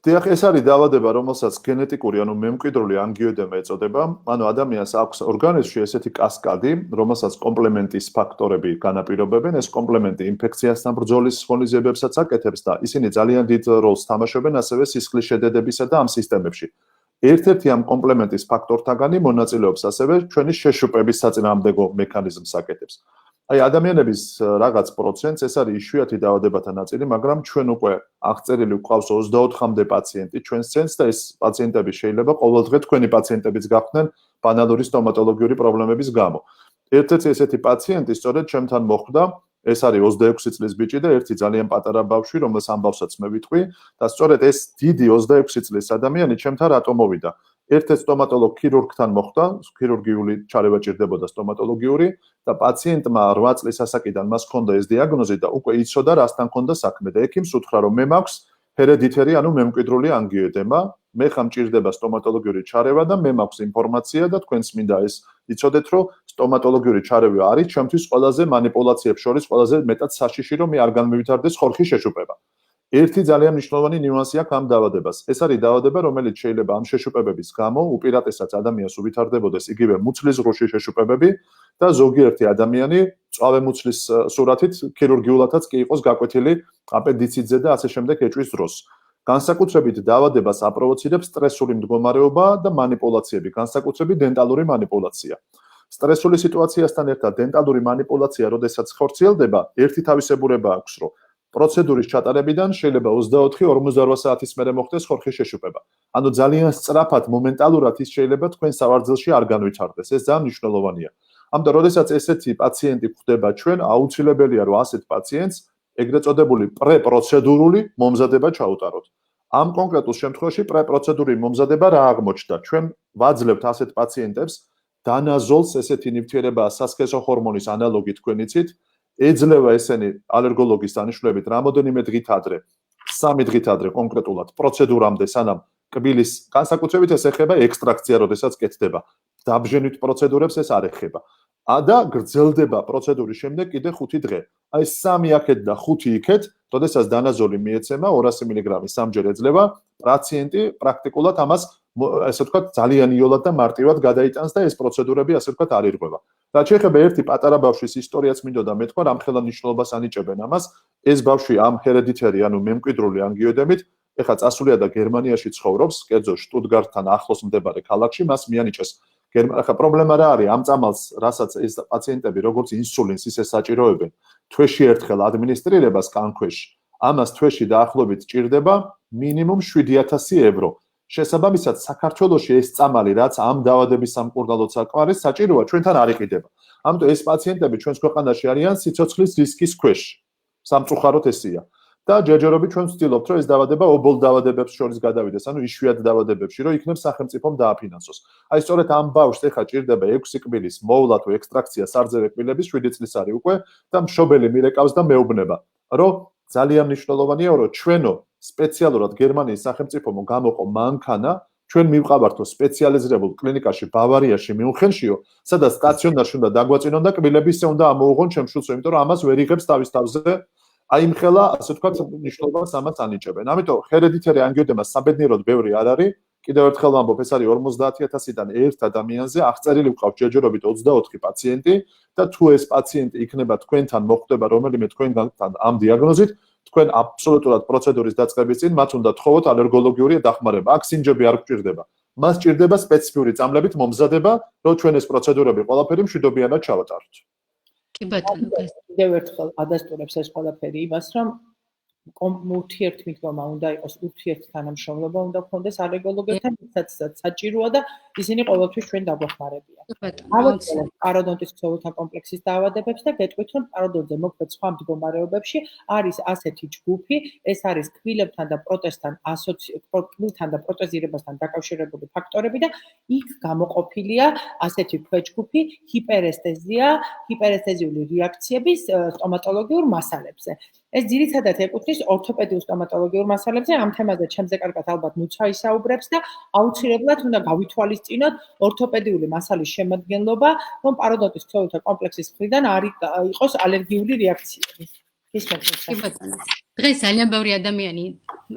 [SPEAKER 2] დიახ, ეს არის დაავადება, რომელსაც გენეტიკური, ანუ მემკვიდრული ანგიოდემა ეწოდება. ანუ ადამიანს აქვს ორგანიზმში ესეთი კასკადი, რომელსაც კომპლემენტის ფაქტორები განაპირობებენ. ეს კომპლემენტი ინფექციასთან ბრძოლის ღონისძიებებსაც აკეთებს და ისინი ძალიან დიდ როლს თამაშობენ ასევე სისხლის შედედებისა და ამ სისტემებში. ერთ-ერთი ამ კომპლემენტის ფაქტორთაგანი მონაწილეობს ასევე ჩვენი შეშუპების საწინააღმდეგო მექანიზმს აკეთებს. აი ადამიანების რაღაც პროცენტს ეს არის იშვიათი დაავადებათა ნაწილი, მაგრამ ჩვენ უკვე აღწერილი გვყავს 24-მდე პაციენტი ჩვენს ცენტრს და ეს პაციენტები შეიძლება ყოველდღე თქვენი პაციენტებიც გახდნენ ბანალური სტომატოლოგიური პრობლემების გამო. ერთ-ერთი ესეთი პაციენტი სწორედ ჩემთან მოხვდა, ეს არის 26 წლის ბიჭი და ერთი ძალიან პატარა ბავშვი, რომელს ამბავსაც მე ვიტყვი და სწორედ ეს დიდი 26 წლის ადამიანი ჩემთან რატომ მოვიდა? ერთ-ერთ სტომატოლოგ ქირურგთან მოხვდა, ქირურგიული ჩარევა ჭირდებოდა სტომატოლოგიური და პაციენტმა 8 წლის ასაკიდან მას ჰქონდა ეს დიაგნოზი და უკვე იცოდა რასთან ჰქონდა საქმე და ექიმს უთხრა რომ მე მაქვს ჰერედიტერი, ანუ მემკვიდრული ანგიოდემა, მე ხამ ჭირდება სტომატოლოგიური ჩარევა და მე მაქვს ინფორმაცია და თქვენს მინდა ეს იცოდეთ რომ სტომატოლოგიური ჩარევა არის ჩემთვის ყველაზე манипуляციებს შორის ყველაზე მეტად საშიში რომ მე არ განმევითარდეს ხორხის შეშუპება. ერთი ძალიან მნიშვნელოვანი ნიუანსი აქვს ამ დაავადებას. ეს არის დაავადება, რომელიც შეიძლება ამ შეშუპებების გამო უპირატესად ადამიანს უვითარდებოდეს იგივე მუცლის ღრუში შეშუპებები და ზოგიერთი ადამიანი წავე მუცლის სურათით ქირურგიულადაც კი იყოს გაკვეთილი აპენდიციტზე და ასე შემდეგ ეჭვის დროს. განსაკუთრებით დაავადებას აპროვოცირებს სტრესული მდგომარეობა და манипуляციები, განსაკუთრებით დენტალური манипуляცია. სტრესული სიტუაციასთან ერთად დენტალური манипуляცია, როდესაც ხორციელდება, ერთი თავისებურება აქვს, რომ პროცედურის ჩატარებიდან შეიძლება 24-48 საათის მერე მოხდეს ხორხის შეშუპება. ანუ ძალიან სწრაფად, მომენტალურად ის შეიძლება თქვენ სავარძელში არ განვითარდეს. ეს ძალიან მნიშვნელოვანია. ამიტომ, როდესაც ესეთი პაციენტი გვხვდება ჩვენ, აუცილებელია, რომ ასეთ პაციენტს ეგრეთ წოდებული პრეპროცედურული მომზადება ჩაუტაროთ. ამ კონკრეტულ შემთხვევაში პრეპროცედურული მომზადება რა აღმოჩნდა? ჩვენ ვაძლევთ ასეთ პაციენტებს დანაზოლს, ესეთი ნივთიერებაა სასქესო ჰორმონის ანალოგი თქვენ იცით, ეძლევა ესენი ალერგოლოგის დანიშნულებით რამოდენიმე დღით ადრე, 3 დღით ადრე კონკრეტულად პროცედურამდე, სანამ კბილის განსაკუთრებით ეს ეხება ექსტრაქცია, როდესაც კეთდება. დაბჟენით პროცედურებს ეს არ ეხება. და გრძელდება პროცედურის შემდეგ კიდე 5 დღე. აი 3 აქეთ და 5 იქეთ, როდესაც დანაზოლი მიეცემა 200 მგ სამჯერ ეძლევა, პაციენტი პრაქტიკულად ამას ასე ვთქვათ, ძალიან იოლად და მარტივად გადაიტანს და ეს პროცედურები ასე ვთქვათ არ ირღვევა. რაც შეეხება ერთი პატარა ბავშვის ისტორიაც მინდოდა მეთქვა, რამხელა მნიშვნელობას ანიჭებენ ამას. ეს ბავშვი ამ ჰერედიტერი, ანუ მემკვიდრული ანგიოდემით, ეხლა წასულია და გერმანიაში ცხოვრობს, კერძო შტუტგარტთან ახლოს მდებარე ქალაქში, მას მიანიჭეს. ახლა პრობლემა რა არის? ამ წამალს, რასაც ეს პაციენტები როგორც ინსულინს ისე საჭიროებენ, თვეში ერთხელ ადმინისტრირებას კანქვეშ, ამას თვეში დაახლოებით ჭირდება მინიმუმ 7000 евро. შესაბამისად, საქართველოში ეს წამალი, რაც ამ დაავადების სამკურნალოდ საკმარის საჭიროა, ჩვენთან არ იყიდება. ამიტომ ეს პაციენტები ჩვენს ქვეყანაში არიან სიცოცხლის რისკის ქვეშ. სამწუხაროდ ესია. და ჯერჯერობით ჩვენ ვცდილობთ, რომ ეს დაავადება ობოლ დაავადებებს შორის გადავიდეს, ანუ იშვიათ დაავადებებში, რომ იქნებ სახელმწიფომ დააფინანსოს. აი სწორედ ამ ბავშვს ეხლა ჭირდება 6 კბილის მოვლა თუ ექსტრაქცია სარძევე კბილების 7 წლის არის უკვე და მშობელი მირეკავს და მეუბნება, რომ ძალიან მნიშვნელოვანია, რომ ჩვენო სპეციალურად გერმანიის სახელმწიფომ გამოყო მანქანა, ჩვენ მივყავართო სპეციალიზირებულ კლინიკაში ბავარიაში მიუნხენშიო, სადაც სტაციონარში უნდა დაგვაწინონ და კბილები ისე უნდა ამოუღონ ჩემ შულს, იმიტომ რომ ამას ვერ იღებს თავის თავზე აიმხელა, ასე ვთქვათ, მნიშვნელობას ამას ანიჭებენ. ამიტომ ჰერედიტარი ანგიოდემა საბედნიეროდ ბევრი არ არის. კიდევ ერთხელ ვამბობ, ეს არის 50000-დან ერთ ადამიანზე, აღწერილი ვყავთ ჯერჯერობით 24 პაციენტი და თუ ეს პაციენტი იქნება თქვენთან მოხვდება რომელიმე თქვენგან ამ დიაგნოზით, თქვენ აბსოლუტურად პროცედურის დაწყების წინ მათ უნდა თხოვოთ ალერგოლოგიური დახმარება. აქ სინჯები არ გჭირდება. მას ჭირდება სპეციფიური წამლებით მომზადება, რომ ჩვენ ეს პროცედურები ყველაფერი მშვიდობიანად ჩავატაროთ.
[SPEAKER 1] კი ბატონო,
[SPEAKER 3] კიდევ ერთხელ ადასტურებს ეს ყველაფერი იმას, რომ ურთიერთმიდგომა უნდა იყოს, ურთიერთთანამშრომლობა უნდა გქონდეს ალერგოლოგებთან, სასაც საჭიროა და ისინი ყოველთვის ჩვენ დაგვეხმარებიან. ავაწყოთ პაროდონტის ქსოვილთა კომპლექსის დაავადებებს და გეტყვით, რომ პაროდონტზე მოქმედ სხვა მდგომარეობებში არის ასეთი ჯგუფი, ეს არის კბილებთან და პროტეზთან კბილთან და პროტეზირებასთან დაკავშირებული ფაქტორები და იქ გამოყოფილია ასეთი ქვეჯგუფი ჰიპერესთეზია, ჰიპერესთეზიული რეაქციების სტომატოლოგიურ მასალებზე. ეს ძირითადად ეკუთვნის ორთოპედიურ სტომატოლოგიურ მასალებზე, ამ თემაზე ჩემზე კარგად ალბათ ნუცა ისაუბრებს და აუცილებლად უნდა გავითვალისწინოთ ორთოპედიული მასალის შემადგენლობა, რომ პაროდონტის ქსოვილთა კომპლექსის მხრიდან არ იყოს ალერგიული რეაქციები.
[SPEAKER 1] დღეს ძალიან ბევრი ადამიანი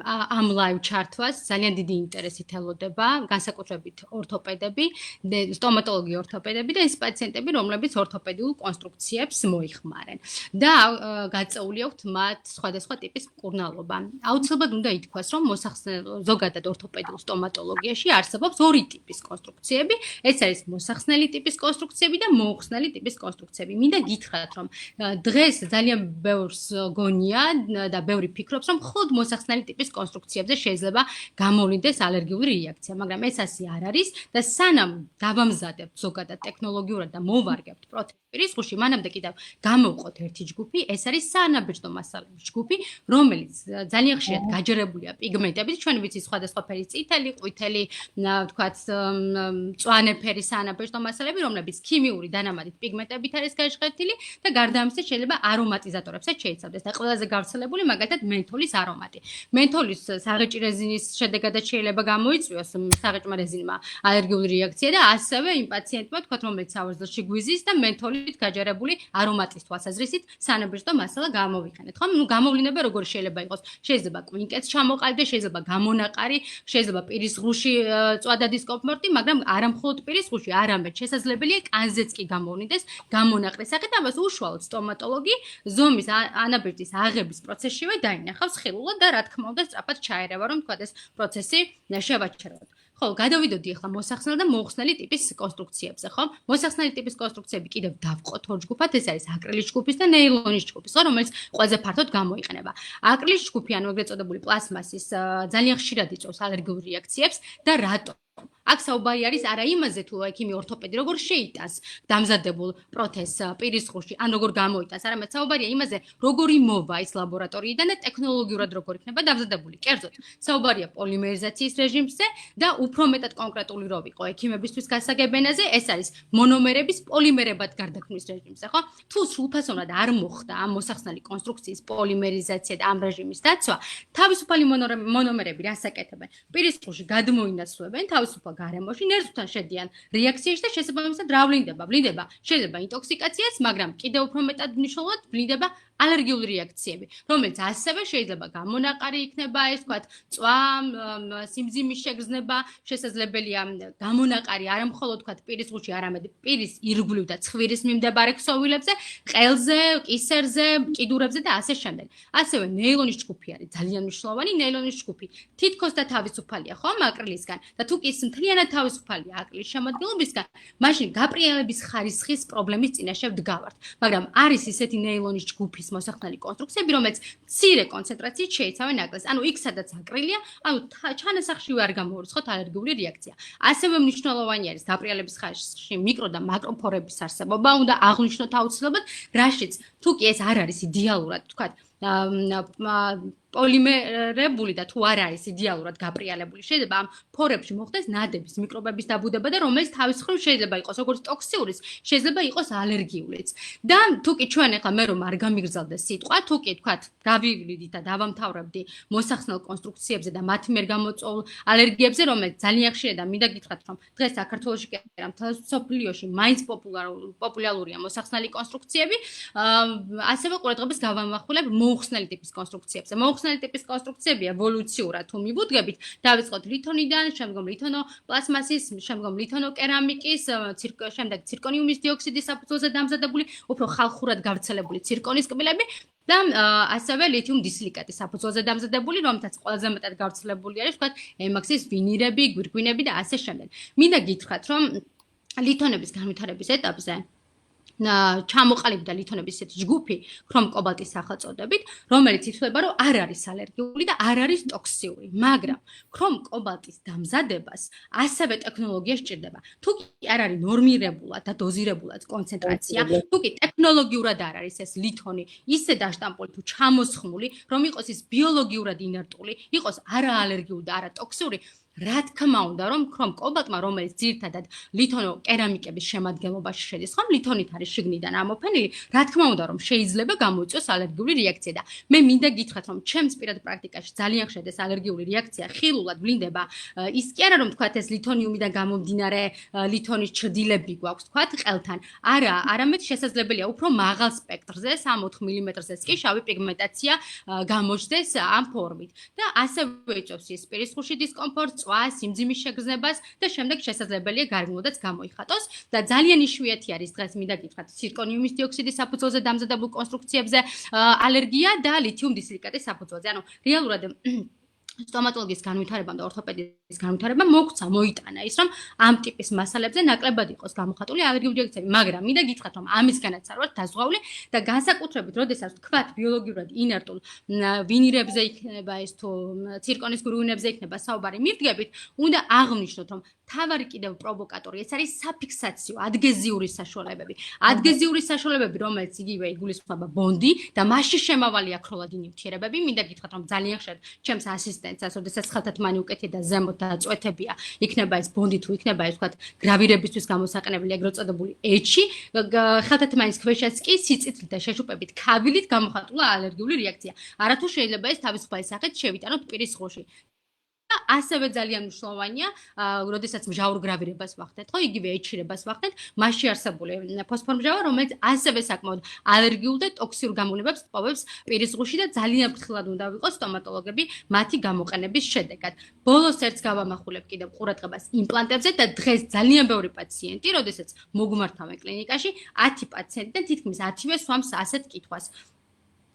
[SPEAKER 1] ამ ლაივ ჩართვას ძალიან დიდი ინტერესით ელოდება, განსაკუთრებით ორთოპედები, სტომატოლოგი ორთოპედები და ის პაციენტები, რომლებიც ორთოპედიულ კონსტრუქციებს მოიხმარენ და გაწეული აქვთ მათ სხვადასხვა ტიპის მკურნალობა. აუცილებლად უნდა ითქვას, რომ ზოგადად ორთოპედიულ სტომატოლოგიაში არსებობს ორი ტიპის კონსტრუქციები, ეს არის მოსახსნელი ტიპის კონსტრუქციები და მოუხსნელი ტიპის კონსტრუქციები. მინდა გითხრათ, რომ დღეს ძალიან ბევრს გონია და ბევრი ფიქრობს, რომ მხოლოდ მოსახსნელი ტიპის კონსტრუქციებზე შეიძლება გამოვლინდეს ალერგიული რეაქცია, მაგრამ ეს ასე არ არის და სანამ დავამზადებთ ზოგადად ტექნოლოგიურად და მოვარგებთ პროცესს პირის ხუში, მანამდე კიდევ გამოვყოთ ერთი ჯგუფი, ეს არის საანაბეჭდო მასალების ჯგუფი, რომელიც ძალიან ხშირად გაჯერებულია პიგმენტებით, ჩვენ ვიცით სხვადასხვა ფერის წითელი, ყვითელი, ვთქვათ, მწვანე ფერის საანაბეჭდო მასალები, რომლებიც ქიმიური დანამატით პიგმენტებით არის გაჟღერტილი და გარდა ამისა შეიძლება არომატიზატორებსაც შეიცავდეს და ყველაზე გავრცელებული მაგალითად მენთოლის არომატი. მენთოლის საღეჭი რეზინის შედეგადაც შეიძლება გამოიწვიოს საღეჭმა რეზინმა ალერგიული რეაქცია და ასევე იმ პაციენტმა, თქვათ, რომელიც სავარძელში გვიზის და მენთოლით გაჯერებული არომატის თვალსაზრისით საანაბეჭდო მასალა გამოვიყენეთ. ხო, გამოვლინება როგორ შეიძლება იყოს? შეიძლება კვინკეტს ჩამოყალიბდეს, შეიძლება გამონაყარი, შეიძლება პირის ღრუში წვადა დისკომფორტი, მაგრამ არა მხოლოდ პირის ღრუში, არამედ შესაძლებელია კანზეც კი გამოვნიდეს გამონაყრის სახით. ამას უშუალოდ სტომატოლოგი ზომის ანაბეჭდის აღების პროცესშივე დაინახავს ხილულად და რა თქმა უნდა სწრაფად ჩაერევა, რომ თქვა ეს პროცესი შევაჩეროთ. ხო, გადავიდოდი ახლა მოსახსნელ და მოუხსნელი ტიპის კონსტრუქციებზე, ხო? მოსახსნელი ტიპის კონსტრუქციები კიდევ დავყოთ ორ ჯგუფად, ეს არის აკრილის ჯგუფის და ნეილონის ჯგუფის, ხო, რომელიც ყველაზე ფართოდ გამოიყენება. აკრილის ჯგუფი, ანუ ეგრეთ წოდებული პლასმასის ძალიან ხშირად იწვევს ალერგიულ რეაქციებს და რატომ? აქ საუბარი არის არა იმაზე, თუ ექიმი ორთოპედი როგორ შეიტანს დამზადებულ პროთეზს პირის ღრუში, ან როგორ გამოიტანს, არამედ საუბარია იმაზე, როგორ იმოვა ის ლაბორატორიიდან და ტექნოლოგიურად როგორ იქნება დამზადებული. კერძოდ, საუბარია პოლიმერიზაციის რეჟიმზე და უფრო მეტად კონკრეტული რო ვიყო ექიმებისთვის გასაგებენაზე, ეს არის მონომერების პოლიმერებად გარდაქმნის რეჟიმზე, ხო? თუ სრულფასოვნად არ მოხდა ამ მოსახსნელი კონსტრუქციის პოლიმერიზაცია და ამ რეჟიმის დაცვა, თავისუფალი მონომერები რასაკეთებენ? პირის ღრუში გადმოინაცვლებენ თავისუფალ გარემოში, ნერვთან შედიან რეაქციაში და შესაბამისად რა ვლინდება? ვლინდება შეიძლება ინტოქსიკაციაც, მაგრამ კიდევ უფრო მეტად მნიშვნელოვნად ვლინდება ალერგიული რეაქციები, რომელიც ასევე შეიძლება გამონაყარი იქნება, ეს ვთქვათ, წვა, სიმძიმის შეგრძნება, შესაძლებელია გამონაყარი არა მხოლოდ ვთქვათ პირის ღრუში, არამედ პირის ირგვლივ და ცხვირის მიმდებარე ქსოვილებზე, ყელზე, კისერზე, კიდურებზე და ასე შემდეგ. ასევე ნეილონის ჯგუფი არის ძალიან მნიშვნელოვანი, ნეილონის ჯგუფი თითქოს და თავისუფალია, ხო, აკრილისგან და თუ კი მთლიანად თავისუფალია აკრილის შემადგენლობისგან, მაშინ გაპრიალების ხარისხის პრობლემის წინაშე ვდგავართ, მაგრამ არის ისეთი ნეილონის ჯგუფი მოსახსნელი კონსტრუქციები, რომელიც მცირე კონცენტრაციით შეიცავენ აკრილს. ანუ იქ, სადაც აკრილია, ანუ ჩანასახშივე არ გამოურიცხოთ ალერგიული რეაქცია. ასევე მნიშვნელოვანი არის გაპრიალების ხარისხში მიკრო და მაკროფორების არსებობა, უნდა აღვნიშნოთ აუცილებლად, რაშიც თუ კი ეს არ არის იდეალურად, თქვათ, პოლიმერებული და თუ არ არის იდეალურად გაპრიალებული, შეიძლება ამ ფორებში მოხდეს ნადების მიკრობების დაბუდება და რომელიც თავის მხრივ შეიძლება იყოს როგორც ტოქსიურიც, შეიძლება იყოს ალერგიულიც. და თუკი ჩვენ ახლა მე რომ არ გამიგრძელდეს სიტყვა, თუკი თქვათ გავივლიდით და დავამთავრებდი მოსახსნელ კონსტრუქციებზე და მათ მიერ გამოწვეულ ალერგიებზე, რომელიც ძალიან ხშირად და მინდა გითხრათ, რომ დღეს საქართველოში კი არა, მთელ მსოფლიოში მაინც პოპულარულია მოსახსნელი კონსტრუქციები, ასევე ყურადღებას გავამახვილებ მოუხსნელი ტიპის კონსტრუქციებზე. მოუხსნელი ტიპის კონსტრუქციები ევოლუციურად თუ მივუდგებით, დავიწყოთ ლითონიდან, შემდგომ ლითონოპლასმასის, შემდგომ ლითონოკერამიკის, შემდეგ ცირკონიუმის დიოქსიდის საფუძველზე დამზადებული, უფრო ხალხურად გავრცელებული ცირკონის კბილები და ასევე ლითიუმ დისილიკატის საფუძველზე დამზადებული, რომელთაც ყველაზე მეტად გავრცელებული არის, ვთქვათ, ემაქსის ვინირები, გვირგვინები და ასე შემდეგ. მინდა გითხრათ, რომ ლითონების განვითარების ეტაპზე ჩამოყალიბდა ლითონების ესეთი ჯგუფი, ქრომ კობალტის სახელწოდებით, რომელიც ითვლება, რომ არ არის ალერგიული და არ არის ტოქსიური, მაგრამ ქრომ კობალტის დამზადებას ასევე ტექნოლოგია სჭირდება. თუკი არ არის ნორმირებულად და დოზირებულად კონცენტრაცია, თუკი ტექნოლოგიურად არ არის ეს ლითონი ისე დაშტამპული თუ ჩამოსხმული, რომ იყოს ის ბიოლოგიურად ინერტული, იყოს არა ალერგიული და არა ტოქსიური, რა თქმა უნდა, რომ ქრომ კობალტმა, რომელიც ძირითადად ლითონოკერამიკების შემადგენლობაში შედის, ხომ ლითონით არის შიგნიდან ამოფენილი, რა თქმა უნდა, რომ შეიძლება გამოიწვიოს ალერგიული რეაქცია და მე მინდა გითხრათ, რომ ჩემს პირად პრაქტიკაში ძალიან ხშირად ეს ალერგიული რეაქცია ხილულად ვლინდება. ის კი არა, რომ თქვათ ეს ლითონიუმიდან გამომდინარე ლითონის ჩრდილები გვაქვს, თქვათ, ყელთან. არა, არამედ შესაძლებელია უფრო მაღალ სპექტრზე, 3-4 მმ-ზეც კი შავი პიგმენტაცია გამოჩნდეს ამ ფორმით. და ასევე იწვევს ის პირისხუში დისკომფორტს, სიმძიმის შეგრძნებას და შემდეგ შესაძლებელია გარეგნულადაც გამოიხატოს და ძალიან იშვიათი არის დღეს მინდა გითხრათ ცირკონიუმის დიოქსიდის საფუძველზე დამზადებულ კონსტრუქციებზე ალერგია და ლითიუმ დისილიკატის საფუძველზე. ანუ რეალურად სტომატოლოგიის განვითარებამ და ორთოპედიის განვითარებამ მოიტანა ის, რომ ამ ტიპის მასალებზე ნაკლებად იყოს გამოხატული ალერგიული რეაქციები, მაგრამ მინდა გითხრათ, რომ ამისგანაც არ ვართ დაზღვეული და განსაკუთრებით, როდესაც თქვათ ბიოლოგიურად ინერტულ ვინირებზე იქნება ეს თუ ცირკონის გვირგვინებზე იქნება საუბარი მივდგებით, უნდა აღვნიშნოთ, რომ თავარი კიდევ პროვოკატორი ეს არის საფიქსაციო, ადგეზიური საშუალებები. ადგეზიური საშუალებები, რომელიც იგივე იგულისხმება ბონდი და მასში შემავალი აქროლადი ნივთიერებები, მინდა გითხრათ, რომ ძალიან ხშირად ჩემს ასისტენტს, როდესაც ხელთათმანი უკეთი და ზემოთ დაწვეთებია, იქნება ეს ბონდი თუ იქნება ეს ვთქვათ გრავირებისთვის გამოსაყენებელი ეგრეთ წოდებული ეჩი, ხელთათმანის ქვეშაც კი სიწითლით და შეშუპებით ქავილით გამოხატულა ალერგიული რეაქცია. არათუ შეიძლება ეს თავისუფალი სახით შევიტანოთ პირისხუში. ასევე ძალიან მნიშვნელოვანია, როდესაც მჟაურ გრავირებას ვახდენთ, ხო, იგივე ეჩირებას ვახდენთ, მასში არსებული ფოსფორმჟავა, რომელიც ასევე საკმაოდ ალერგიულ და ტოქსიურ გამოვნებებს ტოვებს პირისღუში და ძალიან ფრთხილად უნდა ვიყოს სტომატოლოგები მათი გამოყენების შედეგად. ბოლოს ერთს გავამახვილებ კიდევ ყურადღებას იმპლანტებზე და დღეს ძალიან ბევრი პაციენტი, როდესაც მოგმართავენ კლინიკაში, 10 პაციენტიდან თითქმის 10-ვე swams ასეთ კითხვას.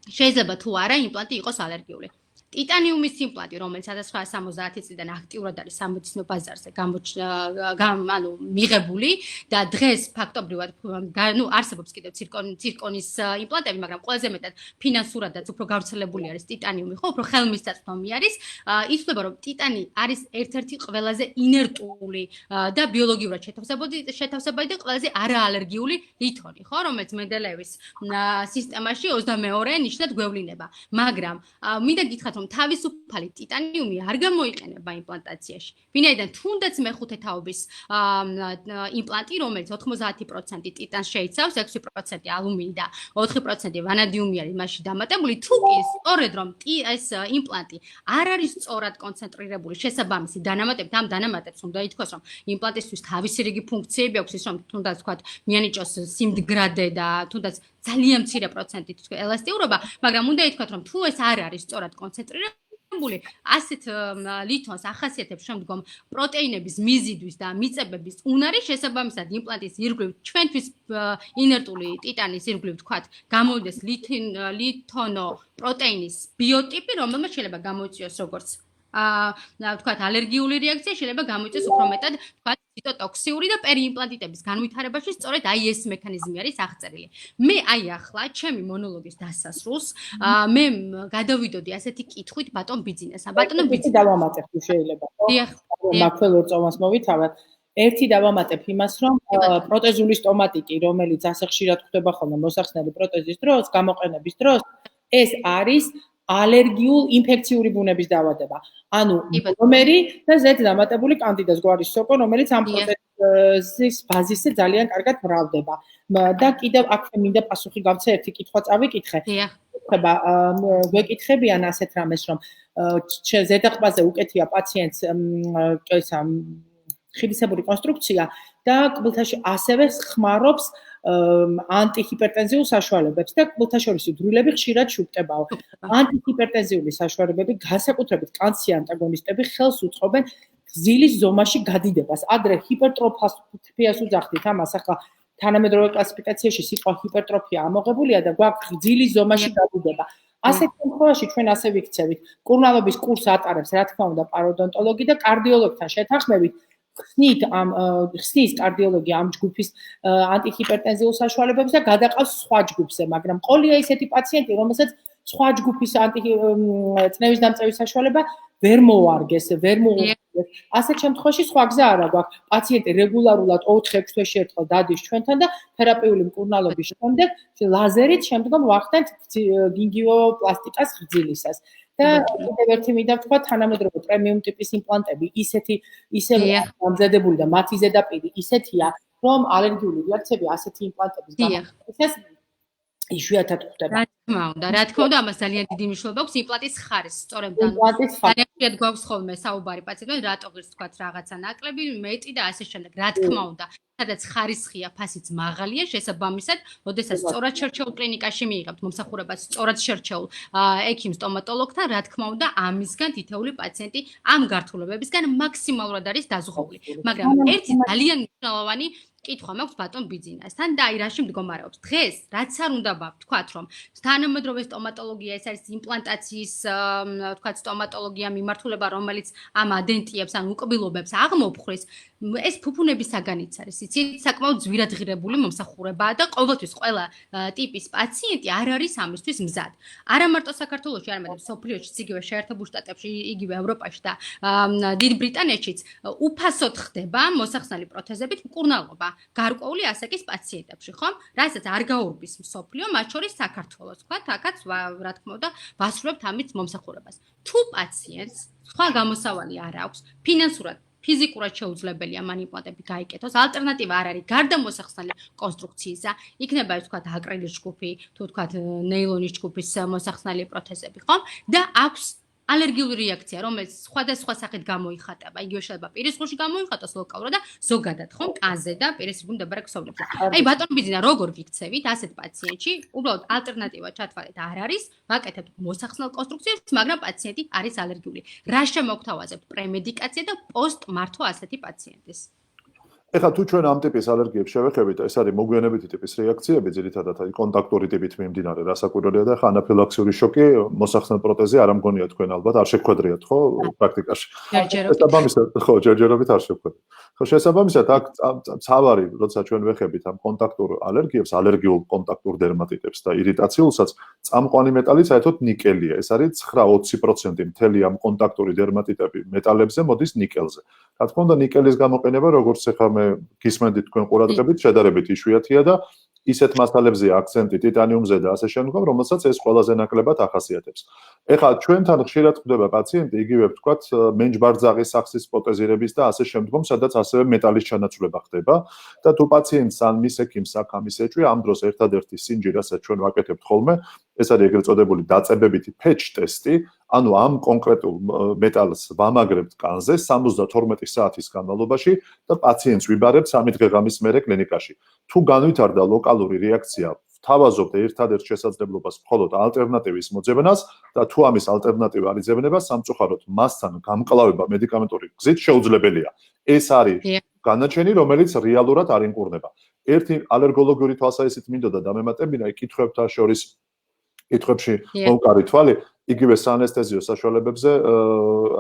[SPEAKER 1] შეიძლება თუ არა იმპლანტი იყოს ალერგიული. ტიტანიუმის იმპლანტი, რომელიც 1970 წლიდან აქტიურად არის სამედიცინო ბაზარზე მიღებული და დღეს ფაქტობრივად არსებობს კიდევ ცირკონის იმპლანტები, მაგრამ ყველაზე მეტად ფინანსურადაც უფრო გავრცელებული არის ტიტანიუმი, ხო, უფრო ხელმისაწვდომი არის. ითვლება, რომ ტიტანი არის ერთ-ერთი ყველაზე ინერტული და ბიოლოგიურად შეთავსებადი და ყველაზე არაალერგიული ლითონი, ხო, რომელიც მენდელეევის სისტემაში 22 ნიშნად გვევლინება. მაგრამ მინდა გითხრათ, რომ თავისუფალი ტიტანიუმი არ გამოიყენება იმპლანტაციაში. ვინაიდან თუნდაც მეხუთე თაობის იმპლანტი, რომელიც 90% ტიტანს შეიცავს, 6% ალუმინი და 4% ვანადიუმი არის მასში დამატებული, თუ კი სწორედ რომ ეს იმპლანტი არ არის სწორად კონცენტრირებული შესაბამისი დანამატებით, ამ დანამატებს უნდა ითქვას, რომ იმპლანტისთვის თავისი რიგი ფუნქციები აქვს, ის რომ თუნდაც ვთქვათ, მიანიჭოს სიმდგრადე და თუნდაც ძალიან მცირე პროცენტით ელასტიურობა, მაგრამ უნდა ითქვათ, რომ თუ ეს არ არის სწორად კონცენტრირებული, ასეთ ლითონს ახასიათებს შემდგომ პროტეინების მიზიდვის და მიწებების უნარი, შესაბამისად იმპლანტის ირგვლივ ჩვენთვის ინერტული ტიტანის ირგვლივ ვთქვათ, გამოვიდეს ლითონო პროტეინის ბიოტიპი, რომელმაც შეიძლება გამოიწვიოს როგორც ვთქვათ, ალერგიული რეაქცია, შეიძლება გამოიწვიოს უფრო მეტად, ვთქვათ, ციტოტოქსიური და პერიიმპლანტიტების განვითარებაში სწორედ აი ეს მექანიზმი არის აღწერილი. მე აი ახლა ჩემი მონოლოგის დასასრულს მე გადავიდოდი ასეთი კითხვით ბატონ ბიძინას. ბატონო ბიძინა
[SPEAKER 3] დავამატებ თუ შეიძლება. დიახ. მართლა წოვანს მოვითავად. ერთი დავამატებ იმას, რომ პროტეზული სტომატიტი, რომელიც ასე ხშირად ხდება ხოლმე მოსახსნელი პროტეზის დროს, გამოყენების დროს, ეს არის ალერგიულ ინფექციური ბუნების დაავადება. ანუ მონომერი და Z დამატებული კანდიდას გვარის სოკო, რომელიც ამ პროცესის ბაზისზე ძალიან კარგად მრავლდება. და კიდევ აქვე მინდა პასუხი გავცე ერთი კითხვა წავიკითხე. ხება გვეკითხებიან ასეთ რამეს, რომ ზედაყბაზე უკეთია პაციენტს ისა ხიდისებური კონსტრუქცია და კბილთაში ასევე ხმარობს ანტიჰიპერტენზიულ საშუალებებს და კბილთაშორისი დროილები ხშირად შუქტებაო. ანტიჰიპერტენზიული საშუალებები, განსაკუთრებით კანცი ანტაგონისტები ხელს უწყობენ გზილის ზომაში გადიდებას. ადრე ჰიპერტროფიას უძახდით ამას, ახლა თანამედროვე კლასიფიკაციაში სიტყვა ჰიპერტროფია ამოღებულია და გვაქვს გზილის ზომაში გადიდება. ასეთ შემთხვევაში ჩვენ ასე ვიქცევით, მკურნალობის კურსს ატარებს, რა თქმა უნდა, პაროდონტოლოგი და კარდიოლოგთან შეთანხმებით ხსნის კარდიოლოგი ამ ჯგუფის ანტიჰიპერტენზიულ საშუალებებს და გადაყავს სხვა ჯგუფზე, მაგრამ ყოლია ისეთი პაციენტი, რომელსაც სხვა ჯგუფის წნევის დამწევის საშუალება ვერ მოუარგეს, ვერ მოუარგეს. ასეთ შემთხვევაში სხვა გზა არა გვაქვს. პაციენტი რეგულარულად 4-6 თვეში ერთხელ დადის ჩვენთან და თერაპიული მკურნალობის შემდეგ ლაზერით შემდგომ ვახდენთ გინგიოპლასტიკას გრძილისას. და კიდევ ერთი მინდა ვთქვა, თანამედროვე პრემიუმ ტიპის იმპლანტები ისე გამზადებული და მათი ზედაპირი ისეთია, რომ ალერგიული რეაქციები ასეთი იმპლანტების გამო იშვიათად ხდება.
[SPEAKER 1] რა თქმა უნდა, ამას ძალიან დიდი მნიშვნელობა აქვს იმპლანტის ხარისს, სწორედ ძალიან ხშირად გვაქვს ხოლმე საუბარი პაციენტებთან, რატო ღირს თქვათ რაღაცა ნაკლები, მეტი და ასე შემდეგ. რა თქმა უნდა, სადაც ხარისხია, ფასიც მაღალია, შესაბამისად, როდესაც სწორად შერჩეულ კლინიკაში მიიღებთ მომსახურებას, სწორად შერჩეულ ექიმ სტომატოლოგთან, რა თქმა უნდა, ამისგან თითოეული პაციენტი ამ გართულებებისგან მაქსიმალურად არის დაზღვეული. მაგრამ ერთი ძალიან მნიშვნელოვანი კითხვა მაქვს ბატონ ბიძინასთან და აი რაში მდგომარეობს. დღეს რაც არ უნდა ვთქვათ, რომ თანამედროვე სტომატოლოგია ეს არის იმპლანტაციის ვთქვათ სტომატოლოგია მიმართულება, რომელიც ამ ადენტიებს ან უკბილობებს აღმოფხრის, ეს ფუფუნების საგანიც არის. იცით, საკმაოდ ძვირადღირებული მომსახურებაა და ყოველთვის ყველა ტიპის პაციენტი არ არის ამისთვის მზად. არა მარტო საქართველოში, არამედ მსოფლიოშიც, იგივე შეერთებულ შტატებში, იგივე ევროპაში და დიდ ბრიტანეთშიც უფასოდ ხდება მოსახსნელი პროთეზებით მკურნალობა. გარკვეული ასაკის პაციენტებში, ხომ? რასაც არ გაურბის მსოფლიო, მათ შორის საქართველოს, თქვათ, აქაც რა თქმა უნდა, ვასრულებთ ამით მომსახურებას. თუ პაციენტს სხვა გამოსავალი არ აქვს, ფინანსურად ფიზიკურად შეუძლებელია მან იმპლანტები გაიკეთოს, ალტერნატივა არ არის გარდა მოსახსნელი კონსტრუქციისა, იქნება ეს თქვათ აკრილის ჯგუფი, თუ თქვათ ნეილონის ჯგუფის მოსახსნელი პროთეზები, ხომ? და აქვს ალერგიული რეაქცია, რომელიც სხვადასხვა სახით გამოიხატება. იგივე შეიძლება პირის ღრუში გამოიხატოს ლოკალურად და ზოგადად ხომ კანზე და პირის ღრუში მდებარე ქსოვილებზე. აი ბატონ ბიძინა, როგორ ვიქცევით ასეთ პაციენტში? უბრალოდ ალტერნატივა ჩათვალეთ არ არის, ვაკეთებთ მოსახსნელ კონსტრუქციას, მაგრამ პაციენტი არის ალერგიული. რა შემოგთავაზებთ პრემედიკაცია და პოსტმართო ასეთი პაციენტის?
[SPEAKER 2] ეხლა თუ ჩვენ ამ ტიპის ალერგიებს შევეხებით, ეს არის მოგვიანებითი ტიპის რეაქციები, ძირითადად აი კონტაქტური ტიპით მიმდინარე, რასაკვირველია და ახლა ანაფილაქსიური შოკი მოსახსნელ პროთეზზე არ ამგონია თქვენ ალბათ არ შეგვედრიათ, ხო, პრაქტიკაში. შესაბამისად, ხო, ჯერჯერობით არ შეგვედრიათ. ხო, შესაბამისად, აქ ცავარი, როცა ჩვენ ვეხებით ამ კონტაქტურ ალერგიებს, ალერგიულ კონტაქტურ დერმატიტებს და ირიტაციულსაც, წამყვანი მეტალი საერთოდ ნიკელია. ეს არის 9-20% მთელი ამ კონტაქტური დერმატიტები მეტალებზე მოდის ნიკელზე. რა თქმა უნდა, ნიკელის გამოყენება როგორც ახლა გისმენდით თქვენ ყურადღებით, შედარებით იშვიათია და ისეთ მასალებზე აქცენტი ტიტანიუმზე და ასე შემდგომ, რომელსაც ეს ყველაზე ნაკლებად ახასიათებს. ეხლა ჩვენთან ხშირად ხდება პაციენტი, იგივე ვთქვათ, მენჯბარძაღის სახსის პროტეზირების და ასე შემდგომ, სადაც ასევე მეტალის ჩანაცვლება ხდება და თუ პაციენტს ან მის ექიმს აქვს ამის ეჭვი, ამ დროს ერთადერთი სინჯი, რასაც ჩვენ ვაკეთებთ ხოლმე, ეს არის ეგრეთ წოდებული დაწებებითი ფეჩ ტესტი, ანუ ამ კონკრეტულ მეტალს ვამაგრებთ კანზე 72 საათის განმავლობაში და პაციენტს ვიბარებთ 3 დღე-ღამის მერე კლინიკაში. თუ განვითარდა ლოკალური რეაქცია, ვთავაზობთ ერთადერთ შესაძლებლობას მხოლოდ ალტერნატივის მოძებნას და თუ ამის ალტერნატივა არ იძებნება, სამწუხაროდ მასთან გამკლავება მედიკამენტური გზით შეუძლებელია. ეს არის განაჩენი, რომელიც რეალურად არ ინკურნება. ერთი ალერგოლოგიური თვალსაზრისით მინდოდა დამემატებინა კითხვებთან შორის კითხვებში მოვკარი თვალი იგივე საანესთეზიო საშუალებებზე